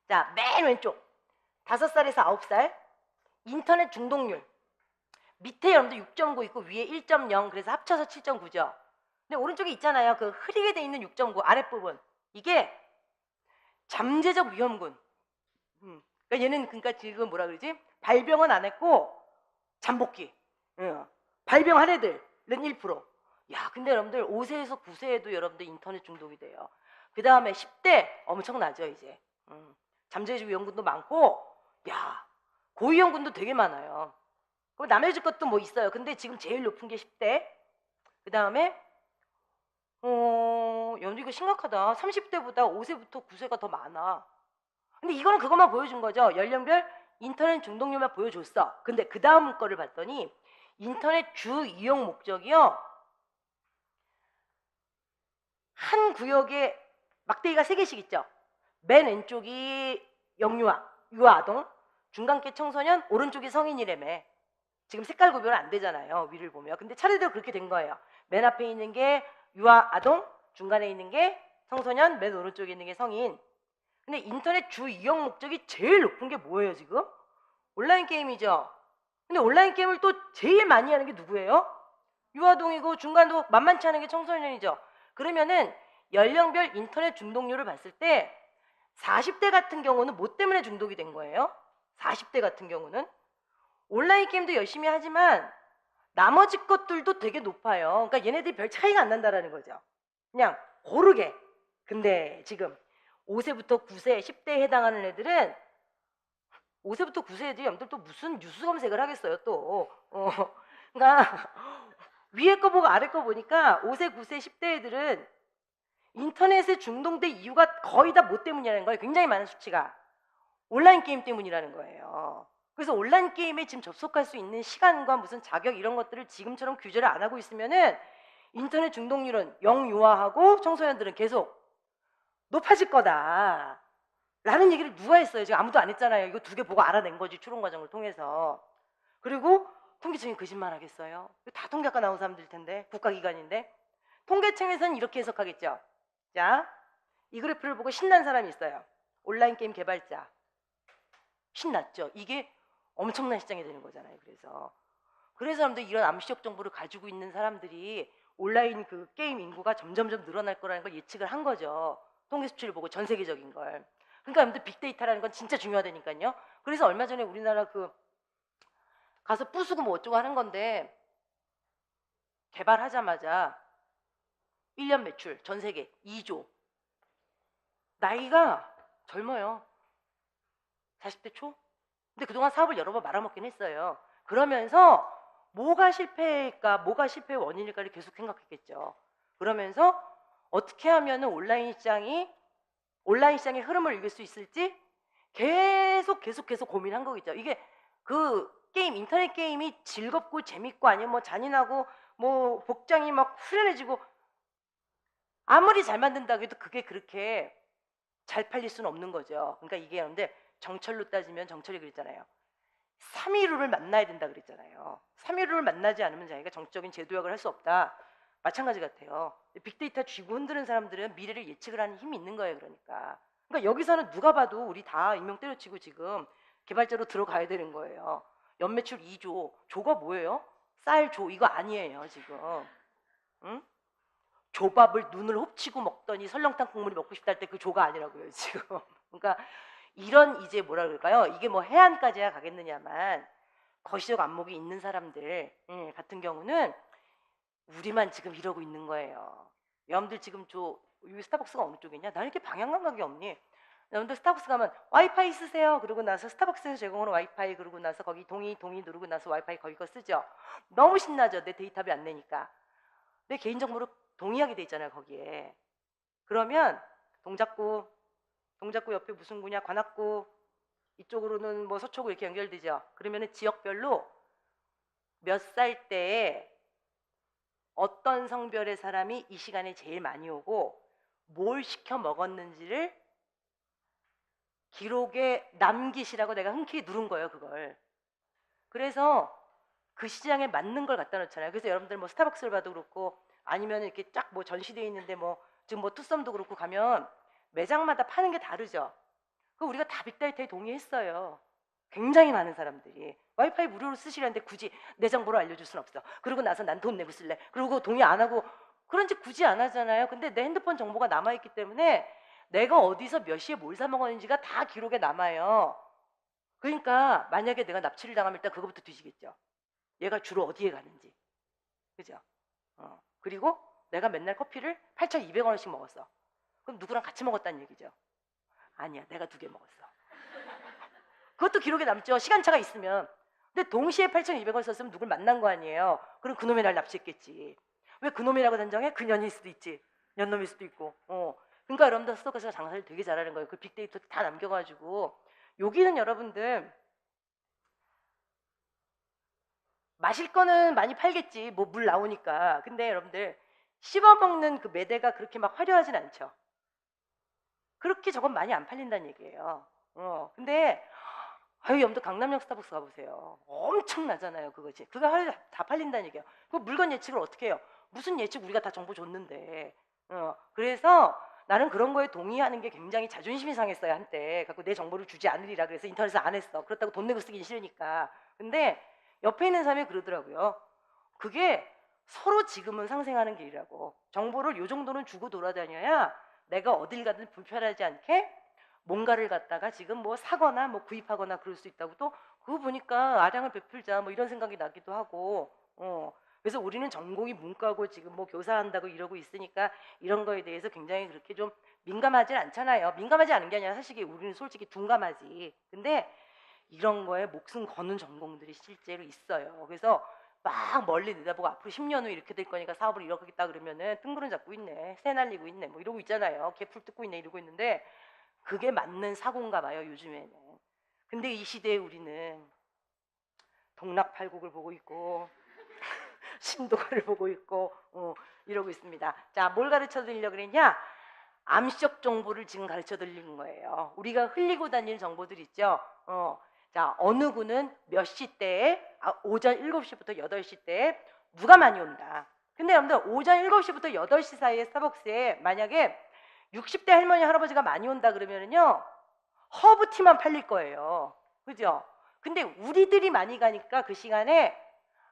자, 맨 왼쪽 5살에서 9살 인터넷 중독률. 밑에 여러분들 6.9 있고 위에 1.0, 그래서 합쳐서 7.9죠. 근데 오른쪽에 있잖아요, 그 흐리게 돼 있는 6.9 아랫부분. 이게 잠재적 위험군. 그러니까 얘는 그러니까 지금 뭐라 그러지? 발병은 안 했고 잠복기. 발병한 애들은 1%. 야, 근데 여러분들 5세에서 9세에도 여러분들 인터넷 중독이 돼요. 그 다음에 10대 엄청나죠 이제. 잠재적 위험군도 많고, 야, 고위험군도 되게 많아요. 그럼 나머지 것도 뭐 있어요. 근데 지금 제일 높은 게 10대. 그 다음에 여러분 이거 심각하다. 30대보다 5세부터 9세가 더 많아. 근데 이거는 그것만 보여준 거죠. 연령별 인터넷 중독률만 보여줬어. 근데 그 다음 거를 봤더니 인터넷 주 이용 목적이요. 한 구역에 막대기가 3개씩 있죠. 맨 왼쪽이 영유아, 유아아동, 중간께 청소년, 오른쪽이 성인이라며. 지금 색깔 구별은 안 되잖아요. 위를 보면. 근데 차례대로 그렇게 된 거예요. 맨 앞에 있는 게 유아아동, 중간에 있는 게 청소년, 맨 오른쪽에 있는 게 성인. 근데 인터넷 주 이용 목적이 제일 높은 게 뭐예요 지금? 온라인 게임이죠. 근데 온라인 게임을 또 제일 많이 하는 게 누구예요? 유아동이고 중간도 만만치 않은 게 청소년이죠. 그러면은 연령별 인터넷 중독률을 봤을 때 40대 같은 경우는 뭐 때문에 중독이 된 거예요? 40대 같은 경우는 온라인 게임도 열심히 하지만 나머지 것들도 되게 높아요. 그러니까 얘네들이 별 차이가 안 난다라는 거죠. 그냥 고르게. 근데 지금 5세부터 9세, 10대에 해당하는 애들은 5세부터 9세 애들이 여러분들 또 무슨 뉴스 검색을 하겠어요 또. 그러니까 위에 거 보고 아래 거 보니까 5세, 9세, 10대 애들은 인터넷에 중독된 이유가 거의 다 뭐 때문이라는 거예요. 굉장히 많은 수치가. 온라인 게임 때문이라는 거예요. 그래서 온라인 게임에 지금 접속할 수 있는 시간과 무슨 자격 이런 것들을 지금처럼 규제를 안 하고 있으면은 인터넷 중독률은 영유아하고 청소년들은 계속 높아질 거다 라는 얘기를 누가 했어요? 지금 아무도 안 했잖아요. 이거 2개 보고 알아낸 거지, 추론 과정을 통해서. 그리고 통계청이 거짓말 하겠어요? 다 통계학과 나온 사람들일 텐데, 국가기관인데. 통계청에서는 이렇게 해석하겠죠. 자, 이 그래프를 보고 신난 사람이 있어요. 온라인 게임 개발자. 신났죠. 이게 엄청난 시장이 되는 거잖아요. 그래서 여러분들 이런 암시적 정보를 가지고 있는 사람들이 온라인 그 게임 인구가 점점점 늘어날 거라는 걸 예측을 한 거죠. 통계 수치를 보고 전 세계적인 걸. 그러니까 여러분들 빅데이터라는 건 진짜 중요하다니까요. 그래서 얼마 전에 우리나라 그 가서 부수고 뭐 어쩌고 하는 건데 개발하자마자 1년 매출 전 세계 2조. 나이가 젊어요. 40대 초? 근데 그동안 사업을 여러 번 말아먹긴 했어요. 그러면서 뭐가 실패일까, 뭐가 실패의 원인일까를 계속 생각했겠죠. 그러면서 어떻게 하면 온라인 시장의 흐름을 읽을 수 있을지 계속 고민한 거겠죠. 이게 그 게임, 인터넷 게임이 즐겁고 재밌고 아니면 뭐 잔인하고 뭐 복장이 막 후련해지고 아무리 잘 만든다고 해도 그게 그렇게 잘 팔릴 수는 없는 거죠. 그러니까 이게 근데 정철로 따지면 정철이 그랬잖아요. 3.15를 만나야 된다 그랬잖아요. 3.15를 만나지 않으면 자기가 정적인 제도약을 할 수 없다. 마찬가지 같아요. 빅데이터 쥐고 흔드는 사람들은 미래를 예측을 하는 힘이 있는 거예요. 그러니까 여기서는 누가 봐도 우리 다 인명 때려치고 지금 개발자로 들어가야 되는 거예요. 연매출 2조. 조가 뭐예요? 쌀조 이거 아니에요 지금. 응? 조밥을 눈을 흡치고 먹더니 설렁탕 국물이 먹고 싶다 할 때 그 조가 아니라고요 지금. 그러니까 이런 이제 뭐라 그럴까요? 이게 뭐 해안까지야 가겠느냐만 거시적 안목이 있는 사람들 같은 경우는 우리만 지금 이러고 있는 거예요. 여러분들 지금 여기 스타벅스가 어느 쪽에 있냐? 나 이렇게 방향 감각이 없니? 여러분들 스타벅스 가면 와이파이 쓰세요. 그러고 나서 스타벅스에서 제공하는 와이파이 그러고 나서 거기 동의 누르고 나서 와이파이 거기 거 쓰죠. 너무 신나죠. 내 데이터비 안 내니까. 내 개인정보를 동의하게 돼 있잖아요. 거기에. 그러면 동작구 옆에 무슨 구냐? 관악구 이쪽으로는 뭐 서초구 이렇게 연결되죠. 그러면은 지역별로 몇 살 때에 어떤 성별의 사람이 이 시간에 제일 많이 오고 뭘 시켜 먹었는지를 기록에 남기시라고 내가 흔쾌히 누른 거예요. 그걸. 그래서 그 시장에 맞는 걸 갖다 놓잖아요. 그래서 여러분들 뭐 스타벅스를 봐도 그렇고 아니면 이렇게 쫙 뭐 전시되어 있는데 뭐 지금 뭐 투썸도 그렇고 가면 매장마다 파는 게 다르죠. 그 우리가 다 빅데이터에 동의했어요. 굉장히 많은 사람들이 와이파이 무료로 쓰시라는데 굳이 내 정보를 알려줄 수는 없어. 그러고 나서 난 돈 내고 쓸래. 그리고 동의 안 하고 그런지 굳이 안 하잖아요. 근데 내 핸드폰 정보가 남아있기 때문에 내가 어디서 몇 시에 뭘 사 먹었는지가 다 기록에 남아요. 그러니까 만약에 내가 납치를 당하면 일단 그거부터 뒤지겠죠. 얘가 주로 어디에 가는지. 그죠? 그리고 내가 맨날 커피를 8,200원씩 먹었어. 그럼 누구랑 같이 먹었다는 얘기죠. 아니야, 내가 2개 먹었어. 그것도 기록에 남죠. 시간차가 있으면. 근데 동시에 8,200원 썼으면 누굴 만난 거 아니에요. 그럼 그놈이 날 납치했겠지. 왜 그놈이라고 단정해? 그년일 수도 있지. 년놈일 수도 있고. 그러니까 여러분들 스토커에서 장사를 되게 잘하는 거예요. 그 빅데이터 다 남겨가지고. 여기는 여러분들 마실 거는 많이 팔겠지. 뭐 물 나오니까. 근데 여러분들 씹어먹는 그 매대가 그렇게 막 화려하진 않죠. 그렇게 저건 많이 안 팔린다는 얘기예요. 근데 여러분들 강남역 스타벅스 가보세요. 엄청나잖아요, 그거지. 그거 하루에 다 팔린다는 얘기예요. 그 물건 예측을 어떻게 해요? 무슨 예측 우리가 다 정보 줬는데. 그래서 나는 그런 거에 동의하는 게 굉장히 자존심이 상했어요, 한때. 갖고 내 정보를 주지 않으리라 그래서 인터넷에 안 했어. 그렇다고 돈 내고 쓰긴 싫으니까. 근데 옆에 있는 사람이 그러더라고요. 그게 서로 지금은 상생하는 길이라고. 정보를 요 정도는 주고 돌아다녀야 내가 어딜 가든 불편하지 않게 뭔가를 갖다가 지금 뭐 사거나 뭐 구입하거나 그럴 수 있다고. 또 그거 보니까 아량을 베풀자 뭐 이런 생각이 나기도 하고. 그래서 우리는 전공이 문과고 지금 뭐 교사한다고 이러고 있으니까 이런 거에 대해서 굉장히 그렇게 좀 민감하진 않잖아요. 민감하지 않은 게 아니라 사실 우리는 솔직히 둔감하지. 근데 이런 거에 목숨 거는 전공들이 실제로 있어요. 그래서 막 멀리 내다보고 앞으로 10년 후 이렇게 될 거니까 사업을 이렇게 하겠다 그러면은 뜬구름 잡고 있네, 새 날리고 있네, 뭐 이러고 있잖아요. 개풀 뜯고 있네 이러고 있는데 그게 맞는 사고인가 봐요, 요즘에는. 근데 이 시대에 우리는 동락팔국을 보고 있고 신도가를 보고 있고 이러고 있습니다. 자, 뭘 가르쳐 드리려고 그랬냐? 암시적 정보를 지금 가르쳐 드리는 거예요. 우리가 흘리고 다니는 정보들 있죠. 자, 어느 구는 몇 시때에 오전 7시부터 8시 때에 누가 많이 온다. 근데 여러분들 오전 7시부터 8시 사이에 스타벅스에 만약에 60대 할머니 할아버지가 많이 온다 그러면은요 허브티만 팔릴 거예요. 그죠? 근데 우리들이 많이 가니까 그 시간에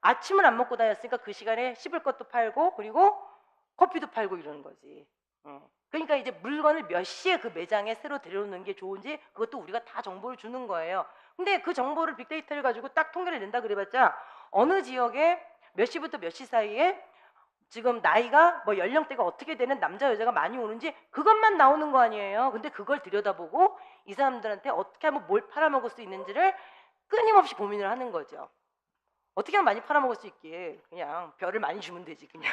아침을 안 먹고 다녔으니까 그 시간에 씹을 것도 팔고 그리고 커피도 팔고 이러는 거지. 그러니까 이제 물건을 몇 시에 그 매장에 새로 들여오는 게 좋은지 그것도 우리가 다 정보를 주는 거예요. 근데 그 정보를 빅데이터를 가지고 딱 통계를 낸다 그래봤자 어느 지역에 몇 시부터 몇 시 사이에 지금 나이가 뭐 연령대가 어떻게 되는 남자 여자가 많이 오는지 그것만 나오는 거 아니에요. 근데 그걸 들여다보고 이 사람들한테 어떻게 하면 뭘 팔아먹을 수 있는지를 끊임없이 고민을 하는 거죠. 어떻게 하면 많이 팔아먹을 수 있게 그냥 별을 많이 주면 되지 그냥.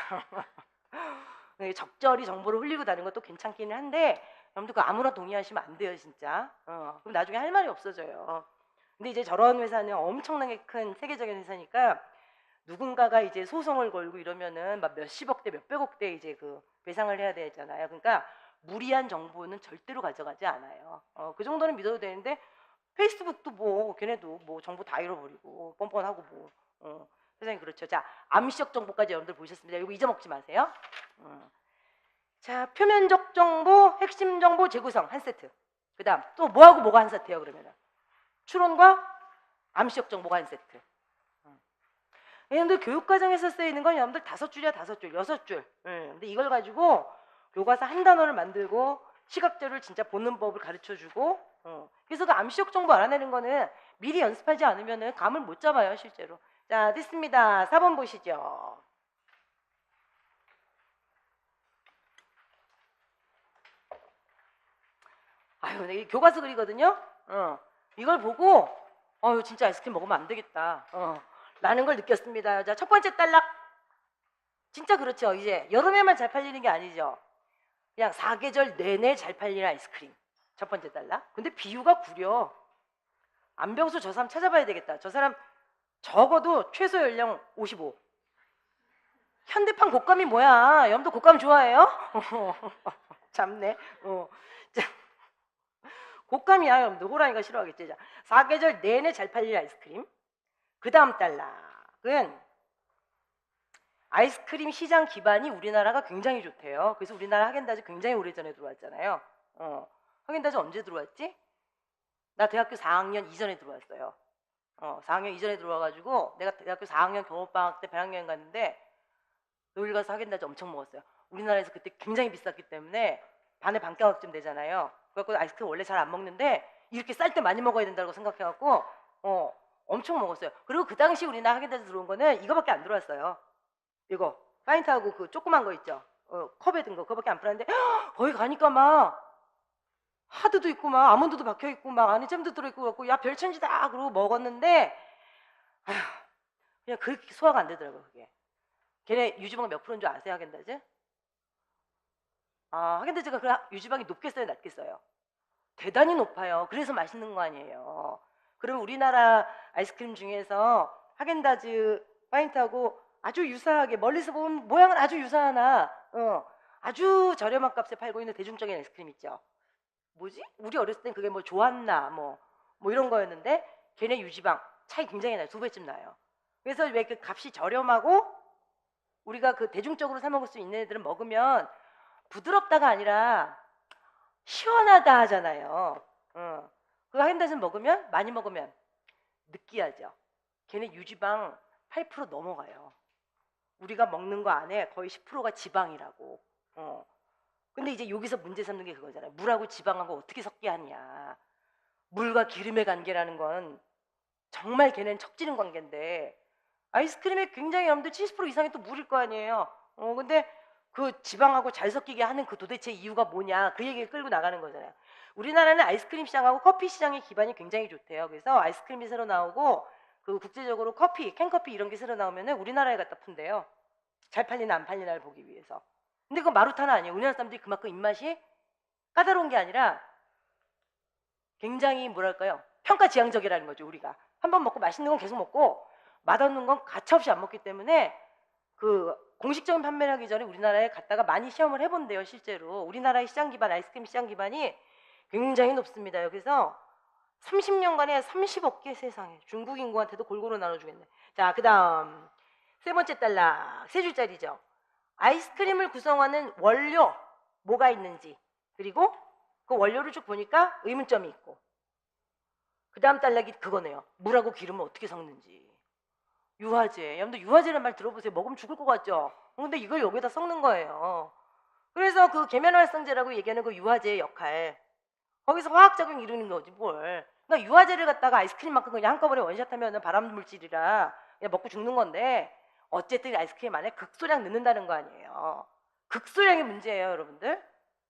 적절히 정보를 흘리고 다니는 것도 괜찮기는 한데 여러분들 그거 아무나 동의하시면 안 돼요 진짜. 그럼 나중에 할 말이 없어져요. 근데 이제 저런 회사는 엄청나게 큰 세계적인 회사니까 누군가가 이제 소송을 걸고 이러면은 막 몇십억대 몇백억대 이제 그 배상을 해야 되잖아요. 그러니까 무리한 정보는 절대로 가져가지 않아요. 그 정도는 믿어도 되는데 페이스북도 뭐 걔네도 뭐 정보 다 잃어버리고 뻔뻔하고 뭐 세상에 그렇죠. 자, 암시적 정보까지 여러분들 보셨습니다. 이거 잊어먹지 마세요. 자, 표면적 정보, 핵심 정보 재구성 한 세트. 그다음 또 뭐하고 뭐가 한 세트예요 그러면은 추론과 암시적 정보가 한 세트. 여러분들 교육과정에서 쓰이는 건 여러분들 5줄이야 5줄, 6줄. 근데 이걸 가지고 교과서 한 단어를 만들고 시각적으로 진짜 보는 법을 가르쳐주고 그래서 그 암시적 정보 알아내는 거는 미리 연습하지 않으면 감을 못 잡아요 실제로. 자, 됐습니다. 4번 보시죠. 아유, 이게 교과서 글이거든요. 이걸 보고 진짜 아이스크림 먹으면 안 되겠다. 라는 걸 느꼈습니다. 자, 첫 번째 단락. 진짜 그렇죠. 이제 여름에만 잘 팔리는 게 아니죠. 그냥 사계절 내내 잘 팔리는 아이스크림. 첫 번째 단락. 근데 비유가 구려. 안병수 저 사람 찾아봐야 되겠다. 저 사람 적어도 최소 연령 55. 현대판 곶감이 뭐야? 여러분도 곶감 좋아해요? 참네. 곶감이야 여러분들. 호랑이가 싫어하겠지. 자, 사계절 내내 잘 팔리는 아이스크림. 그 다음 단락은 아이스크림 시장 기반이 우리나라가 굉장히 좋대요. 그래서 우리나라 하겐다즈 굉장히 오래전에 들어왔잖아요. 하겐다즈 언제 들어왔지? 나 대학교 4학년 이전에 들어왔어요. 4학년 이전에 들어와가지고 내가 대학교 4학년 겨울방학 때 배낭여행 갔는데 여기 가서 하겐다즈 엄청 먹었어요. 우리나라에서 그때 굉장히 비쌌기 때문에 반에 반가락쯤 되잖아요. 그래갖고 아이스크림 원래 잘 안 먹는데 이렇게 쌀 때 많이 먹어야 된다고 생각해갖고 엄청 먹었어요. 그리고 그 당시 우리나라 하겐다즈 들어온 거는 이거밖에 안 들어왔어요. 이거 파인트하고 그 조그만 거 있죠. 컵에 든 거 그거밖에 안 팔았는데 거기 가니까 막 하드도 있고 막 아몬드도 박혀 있고 막 안에 잼도 들어 있고 그래갖고 야 별천지다 그러고 먹었는데 아휴, 그냥 그렇게 소화가 안 되더라고요. 그게. 걔네 유지방 몇 프로인 줄 아세요, 하겐다즈? 아, 하겐다즈가 그 유지방이 높겠어요, 낮겠어요? 대단히 높아요. 그래서 맛있는 거 아니에요. 그럼 우리나라 아이스크림 중에서 하겐다즈 파인트하고 아주 유사하게 멀리서 보면 모양은 아주 유사하나 아주 저렴한 값에 팔고 있는 대중적인 아이스크림 있죠. 뭐지? 우리 어렸을 땐 그게 뭐 좋았나 뭐 이런 거였는데 걔네 유지방 차이 굉장히 나요. 2배쯤 나요. 그래서 왜 그 값이 저렴하고 우리가 그 대중적으로 사 먹을 수 있는 애들은 먹으면 부드럽다가 아니라 시원하다 하잖아요. 그 하겐다즈 먹으면 많이 먹으면 느끼하죠. 걔네 유지방 8% 넘어가요. 우리가 먹는 거 안에 거의 10%가 지방이라고. 근데 이제 여기서 문제 삼는 게 그거잖아요. 물하고 지방하고 어떻게 섞게 하냐. 물과 기름의 관계라는 건 정말 걔네는 척지는 관계인데 아이스크림에 굉장히 여러분들 70% 이상이 또 물일 거 아니에요. 근데 그 지방하고 잘 섞이게 하는 그 도대체 이유가 뭐냐 그 얘기를 끌고 나가는 거잖아요. 우리나라는 아이스크림 시장하고 커피 시장의 기반이 굉장히 좋대요. 그래서 아이스크림이 새로 나오고 그 국제적으로 커피, 캔커피 이런 게 새로 나오면은 우리나라에 갖다 푼대요. 잘 팔리나 안 팔리나를 보기 위해서. 근데 그거 마루타는 아니에요. 우리나라 사람들이 그만큼 입맛이 까다로운 게 아니라 굉장히 뭐랄까요? 평가지향적이라는 거죠. 우리가 한번 먹고 맛있는 건 계속 먹고 맛없는 건 가차없이 안 먹기 때문에 그 공식적인 판매를 하기 전에 우리나라에 갔다가 많이 시험을 해본대요. 실제로 우리나라의 시장 기반 아이스크림 시장 기반이 굉장히 높습니다. 여기서 30년간에 30억 개 세상에 중국 인구한테도 골고루 나눠주겠네. 자, 그 다음 세 번째 단락 세 줄짜리죠. 아이스크림을 구성하는 원료 뭐가 있는지 그리고 그 원료를 쭉 보니까 의문점이 있고 그 다음 단락이 그거네요. 물하고 기름을 어떻게 섞는지. 유화제. 여러분들 유화제라는 말 들어보세요. 먹으면 죽을 것 같죠? 근데 이걸 여기다 섞는 거예요. 그래서 그 계면활성제라고 얘기하는 그 유화제의 역할 거기서 화학작용 이루는 거지 뭘. 그러니까 유화제를 갖다가 아이스크림만큼 그냥 한꺼번에 원샷하면 발암물질이라 그냥 먹고 죽는 건데 어쨌든 아이스크림 안에 극소량 넣는다는 거 아니에요. 극소량이 문제예요, 여러분들.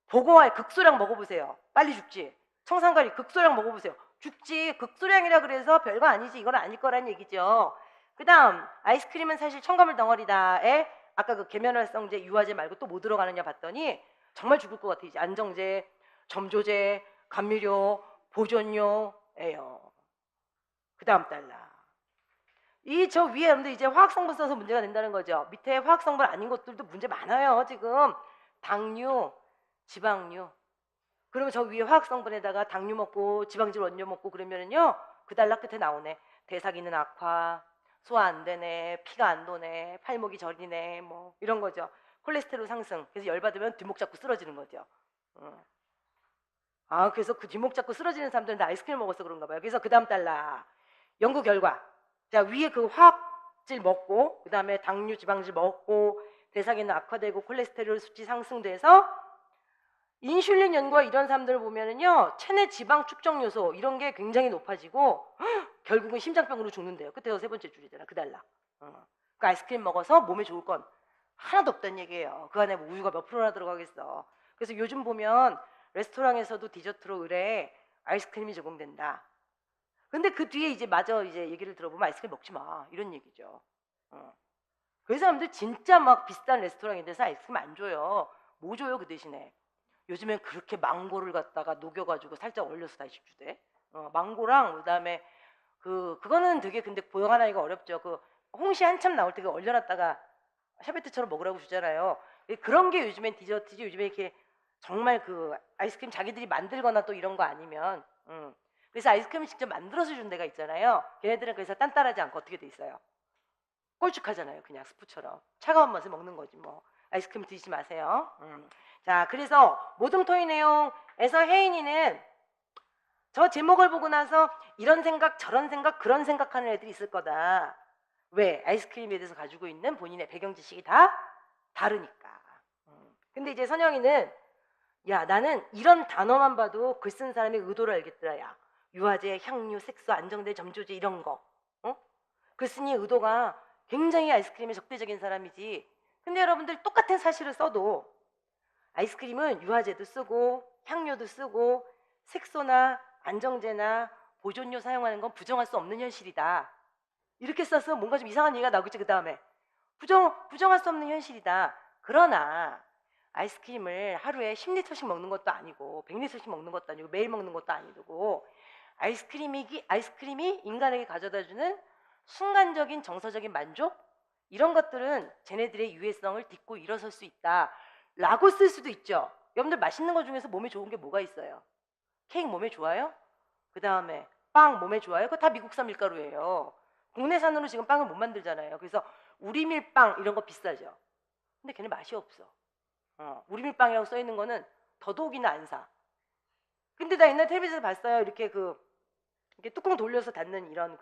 보고와의 극소량 먹어보세요. 빨리 죽지. 청산가리 극소량 먹어보세요. 죽지. 극소량이라 그래서 별거 아니지. 이건 아닐 거란 얘기죠. 그 다음 아이스크림은 사실 첨가물 덩어리다에 아까 그 계면활성제 유화제 말고 또 뭐 들어가느냐 봤더니 정말 죽을 것 같아. 이제 안정제, 점조제, 감미료, 보존료예요. 그 다음 달라. 이 저 위에 여러분들 이제 화학성분 써서 문제가 된다는 거죠. 밑에 화학성분 아닌 것들도 문제 많아요. 지금 당류, 지방류. 그러면 저 위에 화학성분에다가 당류 먹고 지방질 원료 먹고 그러면은요 그 단락 끝에 나오네. 대사기는 악화, 소화 안 되네, 피가 안 도네, 팔목이 저리네, 뭐 이런 거죠. 콜레스테롤 상승. 그래서 열 받으면 뒷목 잡고 쓰러지는 거죠. 아, 그래서 그 뒷목 잡고 쓰러지는 사람들은 다 아이스크림 먹어서 그런가 봐요. 그래서 그 다음 달라. 연구 결과. 자, 위에 그 화학질 먹고, 그 다음에 당류, 지방질 먹고, 대사기는 악화되고, 콜레스테롤 수치 상승돼서, 인슐린 연구와 이런 사람들을 보면은요, 체내 지방 축적 요소, 이런 게 굉장히 높아지고, 결국은 심장병으로 죽는데요. 그때가 세 번째 줄이잖아. 그 달라. 그 아이스크림 먹어서 몸에 좋을 건 하나도 없다는 얘기예요. 그 안에 뭐 우유가 몇 프로나 들어가겠어. 그래서 요즘 보면, 레스토랑에서도 디저트로 의뢰 아이스크림이 제공된다. 근데 그 뒤에 이제 마저 이제 얘기를 들어보면 아이스크림 먹지 마 이런 얘기죠. 그 사람들 진짜 막 비싼 레스토랑에 대해서 아이스크림 안 줘요. 뭐 줘요 그 대신에? 요즘엔 그렇게 망고를 갖다가 녹여가지고 살짝 얼려서 다시 주대. 망고랑 그다음에 그거는 되게 근데 보관하기가 어렵죠. 그 홍시 한참 나올 때 그 얼려놨다가 샤베트처럼 먹으라고 주잖아요. 그런 게 요즘엔 디저트지. 요즘에 이렇게 정말 그 아이스크림 자기들이 만들거나 또 이런 거 아니면 그래서 아이스크림을 직접 만들어서 준 데가 있잖아요. 걔네들은 그래서 딴따라하지 않고 어떻게 돼 있어요? 꼴쭉하잖아요. 그냥 스프처럼 차가운 맛에 먹는 거지 뭐. 아이스크림 드시지 마세요. 자, 그래서 모둠토이 내용에서 혜인이는 저 제목을 보고 나서 이런 생각 저런 생각 그런 생각하는 애들이 있을 거다. 왜? 아이스크림에 대해서 가지고 있는 본인의 배경 지식이 다 다르니까. 근데 이제 선영이는 야, 나는 이런 단어만 봐도 글 쓴 사람의 의도를 알겠더라. 야, 유화제, 향유, 색소, 안정제, 점조제 이런 거. 어? 글 쓴이 의도가 굉장히 아이스크림에 적대적인 사람이지. 근데 여러분들 똑같은 사실을 써도 아이스크림은 유화제도 쓰고 향료도 쓰고 색소나 안정제나 보존료 사용하는 건 부정할 수 없는 현실이다. 이렇게 써서 뭔가 좀 이상한 얘기가 나오겠지. 그 다음에 부정할 수 없는 현실이다. 그러나 아이스크림을 하루에 10리터씩 먹는 것도 아니고 100리터씩 먹는 것도 아니고 매일 먹는 것도 아니고 아이스크림이 인간에게 가져다주는 순간적인 정서적인 만족, 이런 것들은 쟤네들의 유해성을 딛고 일어설 수 있다 라고 쓸 수도 있죠. 여러분들 맛있는 것 중에서 몸에 좋은 게 뭐가 있어요? 케이크 몸에 좋아요? 그 다음에 빵 몸에 좋아요? 그거 다 미국산 밀가루예요. 국내산으로 지금 빵을 못 만들잖아요. 그래서 우리밀빵 이런 거 비싸죠. 근데 걔네 맛이 없어. 우리밀빵이라고 써 있는 거는 더더욱이나 안 사. 근데 나 옛날 텔레비전에서 봤어요. 이렇게 이렇게 뚜껑 돌려서 닫는 이런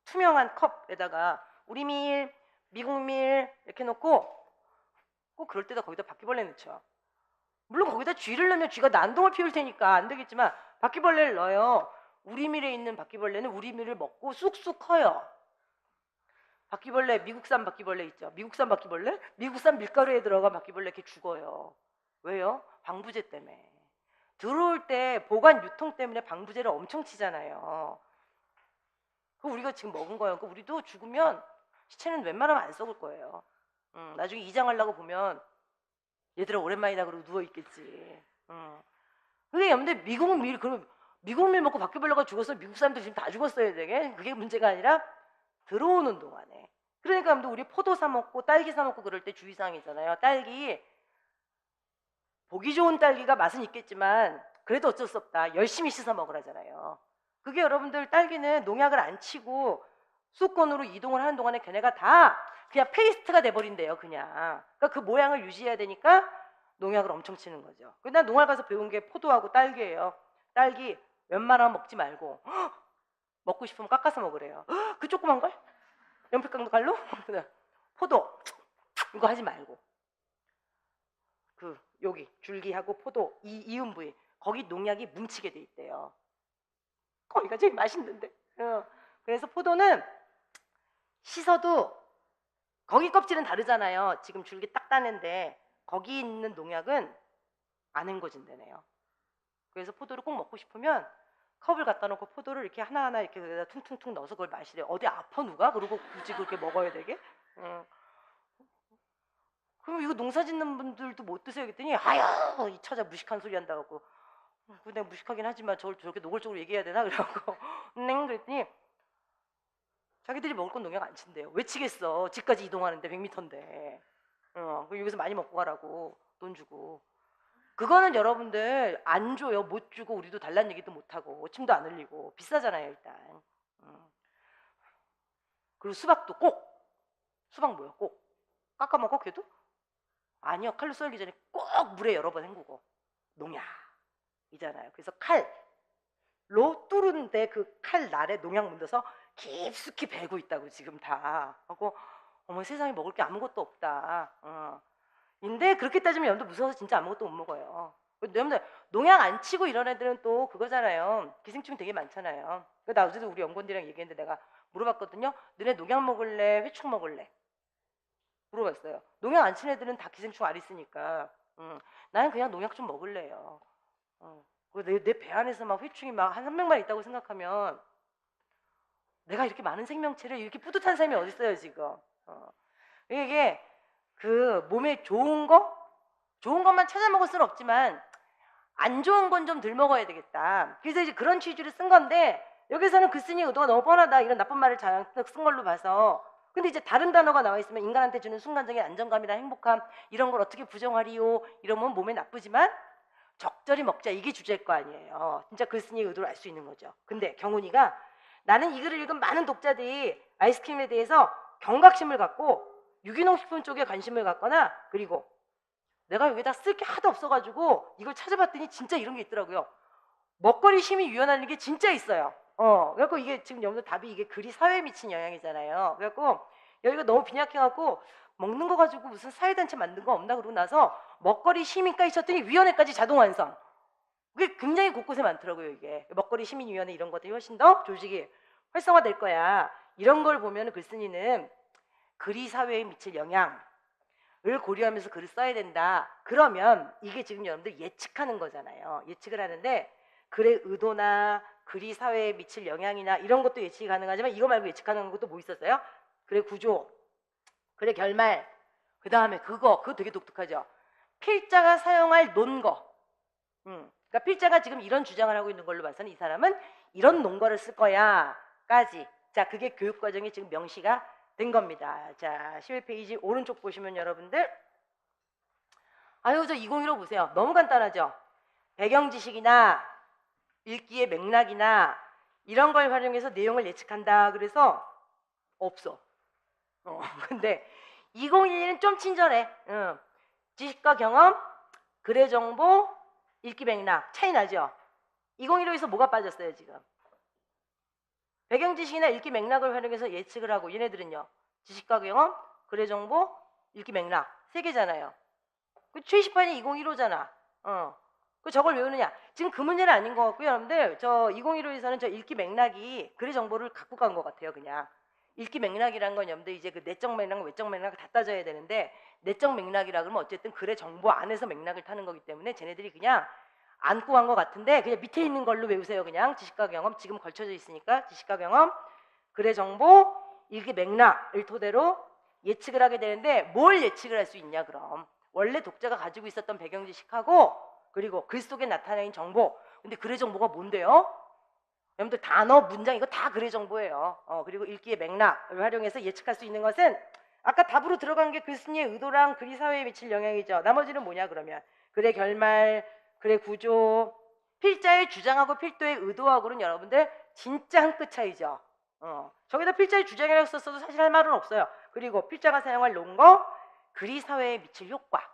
투명한 컵에다가 우리밀, 미국밀 이렇게 놓고 꼭 그럴 때다 거기다 바퀴벌레 넣죠. 물론 거기다 쥐를 넣으면 쥐가 난동을 피울 테니까 안 되겠지만 바퀴벌레를 넣어요. 우리밀에 있는 바퀴벌레는 우리밀을 먹고 쑥쑥 커요. 바퀴벌레, 미국산 바퀴벌레 있죠. 미국산 바퀴벌레? 미국산 밀가루에 들어간 바퀴벌레 이렇게 죽어요. 왜요? 방부제 때문에. 들어올 때 보관 유통 때문에 방부제를 엄청 치잖아요. 그 우리가 지금 먹은 거예요. 그 우리도 죽으면 시체는 웬만하면 안 썩을 거예요. 나중에 이장하려고 보면 얘들아 오랜만이다 그러고 누워있겠지. 근데 여러분들 미국 밀 먹고 바퀴벌레가 죽어서 미국 사람들 지금 다 죽었어야 되게? 그게 문제가 아니라 들어오는 동안에. 그러니까 여러분들 우리 포도 사 먹고 딸기 사 먹고 그럴 때 주의사항이잖아요. 딸기 보기 좋은 딸기가 맛은 있겠지만 그래도 어쩔 수 없다. 열심히 씻어 먹으라잖아요. 그게 여러분들 딸기는 농약을 안 치고 수도권으로 이동을 하는 동안에 걔네가 다 그냥 페이스트가 돼버린대요. 그냥. 그러니까 그 모양을 유지해야 되니까 농약을 엄청 치는 거죠. 난 농활 가서 배운 게 포도하고 딸기예요. 딸기 웬만하면 먹지 말고 먹고 싶으면 깎아서 먹으래요. 그 조그만 걸? 연필깎는 칼로? 포도 이거 하지 말고 여기 줄기하고 포도 이음 부위 거기 농약이 뭉치게 돼 있대요. 거기가 제일 맛있는데. 그래서 포도는 씻어도 거기 껍질은 다르잖아요. 지금 줄기 딱 따는데 거기 있는 농약은 안 헹궈진다네요. 그래서 포도를 꼭 먹고 싶으면 컵을 갖다 놓고 포도를 이렇게 하나하나 이렇게 퉁퉁퉁 넣어서 그걸 마시래. 어디 아파 누가? 그러고 굳이 그렇게 먹어야 되게? 그럼 이거 농사 짓는 분들도 못 드세요? 그랬더니 아유 이 처자 무식한 소리 한다고. 내가 무식하긴 하지만 저를 저렇게 노골적으로 얘기해야 되나? 그래갖고 그랬더니 자기들이 먹을 건 농약 안 친대요. 왜 치겠어? 집까지 이동하는데 100m인데. 그럼 여기서 많이 먹고 가라고 돈 주고. 그거는 여러분들 안 줘요. 못 주고 우리도 달란 얘기도 못하고 침도 안 흘리고 비싸잖아요 일단. 그리고 수박도 꼭. 수박 뭐야 꼭. 깎아 먹어 걔도? 아니요. 칼로 썰기 전에 꼭 물에 여러 번 헹구고. 농약이잖아요. 그래서 칼로 뚫는데 그 칼 날에 농약 묻어서 깊숙이 배고 있다고 지금 다. 하고 어머 세상에 먹을 게 아무것도 없다. 근데 그렇게 따지면 여러분들 무서워서 진짜 아무것도 못 먹어요. 여러분들 농약 안 치고 이런 애들은 또 그거잖아요. 기생충이 되게 많잖아요. 나 어제도 우리 연구원들이랑 얘기했는데 내가 물어봤거든요. 너네 농약 먹을래? 회충 먹을래? 물어봤어요. 농약 안 친 애들은 다 기생충 알 있으니까. 나는 그냥 농약 좀 먹을래요. 내 배 안에서 막 회충이 막 한 300마리 있다고 생각하면 내가 이렇게 많은 생명체를 이렇게 뿌듯한 삶이 어디 있어요 지금. 이게 몸에 좋은 것만 찾아 먹을 수는 없지만 안 좋은 건 좀 덜 먹어야 되겠다. 그래서 이제 그런 취지를 쓴 건데 여기서는 글쓴이 의도가 너무 뻔하다 이런 나쁜 말을 잔뜩 쓴 걸로 봐서. 근데 이제 다른 단어가 나와 있으면 인간한테 주는 순간적인 안정감이나 행복함 이런 걸 어떻게 부정하리요? 이러면 몸에 나쁘지만 적절히 먹자 이게 주제일 거 아니에요. 진짜 글쓴이의 의도를 알 수 있는 거죠. 근데 경훈이가 나는 이 글을 읽은 많은 독자들이 아이스크림에 대해서 경각심을 갖고 유기농 식품 쪽에 관심을 갖거나 그리고 내가 여기다 쓸 게 하도 없어가지고 이걸 찾아봤더니 진짜 이런 게 있더라고요. 먹거리 심의 위원회라는 게 진짜 있어요. 그래갖고 이게 지금 여러분들 답이 이게 글이 사회에 미친 영향이잖아요. 그래갖고 여기가 너무 빈약해갖고 먹는 거 가지고 무슨 사회단체 만든 거 없나 그러고 나서 먹거리 시민까지 쳤더니 위원회까지 자동 완성. 그게 굉장히 곳곳에 많더라고요. 이게 먹거리 시민위원회 이런 것들이 훨씬 더 조직이 활성화될 거야. 이런 걸 보면 글쓴이는 글이 사회에 미칠 영향을 고려하면서 글을 써야 된다. 그러면 이게 지금 여러분들 예측하는 거잖아요. 예측을 하는데 글의 의도나 글이 사회에 미칠 영향이나 이런 것도 예측이 가능하지만 이거 말고 예측하는 것도 뭐 있었어요? 글의 구조, 글의 결말, 그 다음에 그거 되게 독특하죠. 필자가 사용할 논거. 그러니까 필자가 지금 이런 주장을 하고 있는 걸로 봐서는 이 사람은 이런 논거를 쓸 거야까지. 자, 그게 교육 과정이 지금 명시가 된 겁니다. 자, 11페이지 오른쪽 보시면 여러분들, 아유 저 201호 보세요. 너무 간단하죠. 배경 지식이나 읽기의 맥락이나 이런 걸 활용해서 내용을 예측한다. 그래서 없어. 근데 2011은 좀 친절해. 지식과 경험, 글의 정보, 읽기 맥락 차이 나죠. 2015에서 뭐가 빠졌어요 지금? 배경 지식이나 읽기 맥락을 활용해서 예측을 하고, 얘네들은요 지식과 경험, 글의 정보, 읽기 맥락 세 개잖아요. 그 최시판이 2015잖아. 그 저걸 외우느냐? 지금 그 문제는 아닌 것 같고요. 여러분들 저 2015에서는 저 읽기 맥락이 글의 정보를 갖고 간 것 같아요. 그냥 읽기 맥락이라는 건 여러분들 이제 그 내적 맥락, 외적 맥락을 다 따져야 되는데, 내적 맥락이라 그러면 어쨌든 글의 정보 안에서 맥락을 타는 거기 때문에 쟤네들이 그냥 안고 간 것 같은데 그냥 밑에 있는 걸로 외우세요. 그냥 지식과 경험 지금 걸쳐져 있으니까 지식과 경험, 글의 정보, 읽기 맥락을 토대로 예측을 하게 되는데, 뭘 예측을 할 수 있냐 그럼? 원래 독자가 가지고 있었던 배경 지식하고 그리고 글 속에 나타나는 정보. 근데 글의 정보가 뭔데요? 여러분들 단어, 문장 이거 다 글의 정보예요. 그리고 읽기의 맥락을 활용해서 예측할 수 있는 것은 아까 답으로 들어간 게 글쓴이의 의도랑 글이 사회에 미칠 영향이죠. 나머지는 뭐냐 그러면 글의 결말, 글의 구조, 필자의 주장하고 필도의 의도하고는 여러분들 진짜 한 끗 차이죠. 저기다 필자의 주장이라고 썼어도 사실 할 말은 없어요. 그리고 필자가 사용할 논거, 글이 사회에 미칠 효과,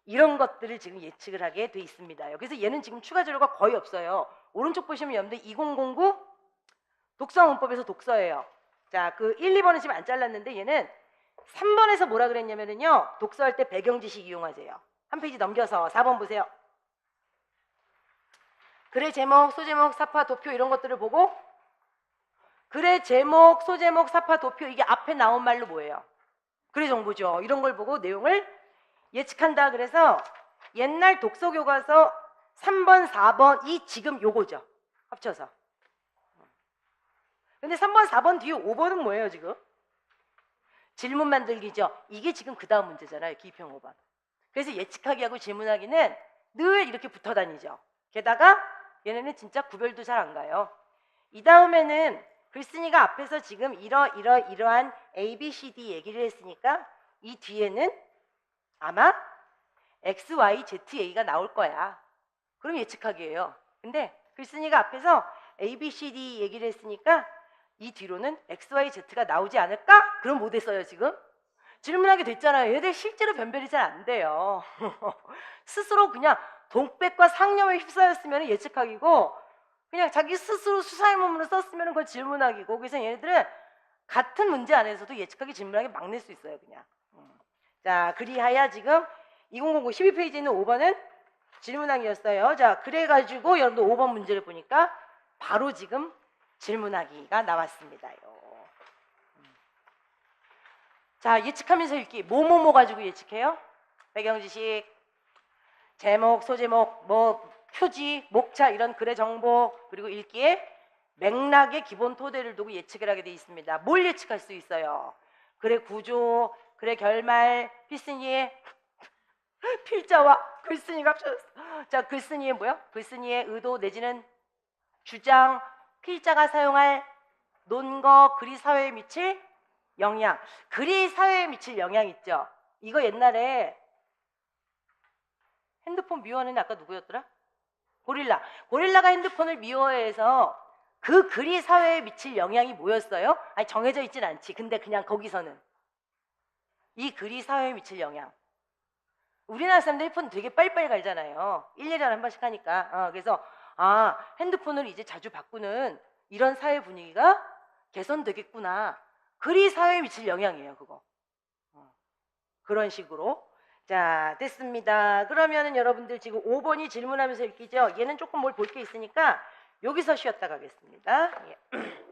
이런 것들을 지금 예측을 하게 돼 있습니다. 그래서 얘는 지금 추가 재료가 거의 없어요. 오른쪽 보시면 여러분들 2009 독서 문법에서 독서예요. 자, 그 1, 2번은 지금 안 잘랐는데 얘는 3번에서 뭐라 그랬냐면요, 독서할 때 배경 지식 이용하세요. 한 페이지 넘겨서 4번 보세요. 글의 제목, 소제목, 사파, 도표 이런 것들을 보고, 글의 제목, 소제목, 사파, 도표 이게 앞에 나온 말로 뭐예요? 글의 정보죠. 이런 걸 보고 내용을 예측한다. 그래서 옛날 독서 교과서 3번, 4번이 지금 요거죠. 합쳐서. 근데 3번, 4번 뒤에 5번은 뭐예요 지금? 질문 만들기죠. 이게 지금 그 다음 문제잖아요. 기입형 5번. 그래서 예측하기 하고 질문하기는 늘 이렇게 붙어 다니죠. 게다가 얘네는 진짜 구별도 잘 안 가요. 이 다음에는 글쓴이가 앞에서 지금 이러한 A, B, C, D 얘기를 했으니까 이 뒤에는 아마 X, Y, Z, A가 나올 거야. 그럼 예측하기예요. 근데 글쓴이가 앞에서 A, B, C, D 얘기를 했으니까 이 뒤로는 X, Y, Z가 나오지 않을까? 그럼 못 했어요 지금? 질문하게 됐잖아요. 얘들 실제로 변별이 잘 안 돼요. 스스로 그냥 동백과 상념에 휩싸였으면 예측하기고, 그냥 자기 스스로 수사의문문을 썼으면 그걸 질문하기고, 그래서 얘네들은 같은 문제 안에서도 예측하기 질문하기 막 낼 수 있어요 그냥. 자, 그리하여 지금 2009 12페이지에 있는 5번은 질문하기였어요. 자, 그래가지고 여러분들 5번 문제를 보니까 바로 지금 질문하기가 나왔습니다요. 자, 예측하면서 읽기. 뭐뭐뭐 가지고 예측해요? 배경지식, 제목, 소제목, 뭐 표지, 목차 이런 글의 정보, 그리고 읽기의 맥락의 기본 토대를 두고 예측을 하게 돼 있습니다. 뭘 예측할 수 있어요? 글의 구조, 글의 결말, 필쓴이의 필자와 글쓴이가 합쳐졌어. 자, 글쓴이의 뭐야? 글쓴이의 의도 내지는 주장, 필자가 사용할 논거, 글이 사회에 미칠 영향. 글이 사회에 미칠 영향 있죠. 이거 옛날에 핸드폰 미워하는 애 아까 누구였더라? 고릴라. 고릴라가 핸드폰을 미워해서 그 글이 사회에 미칠 영향이 뭐였어요? 아니 정해져 있진 않지. 근데 그냥 거기서는 이 글이 사회에 미칠 영향. 우리나라 사람들 핸드폰 되게 빨리빨리 갈잖아요. 1년에 한 번씩 하니까. 그래서 핸드폰을 이제 자주 바꾸는 이런 사회 분위기가 개선되겠구나. 글이 사회에 미칠 영향이에요, 그거. 그런 식으로. 자, 됐습니다. 그러면은 여러분들 지금 5번이 질문하면서 읽기죠. 얘는 조금 뭘 볼 게 있으니까 여기서 쉬었다 가겠습니다. 예.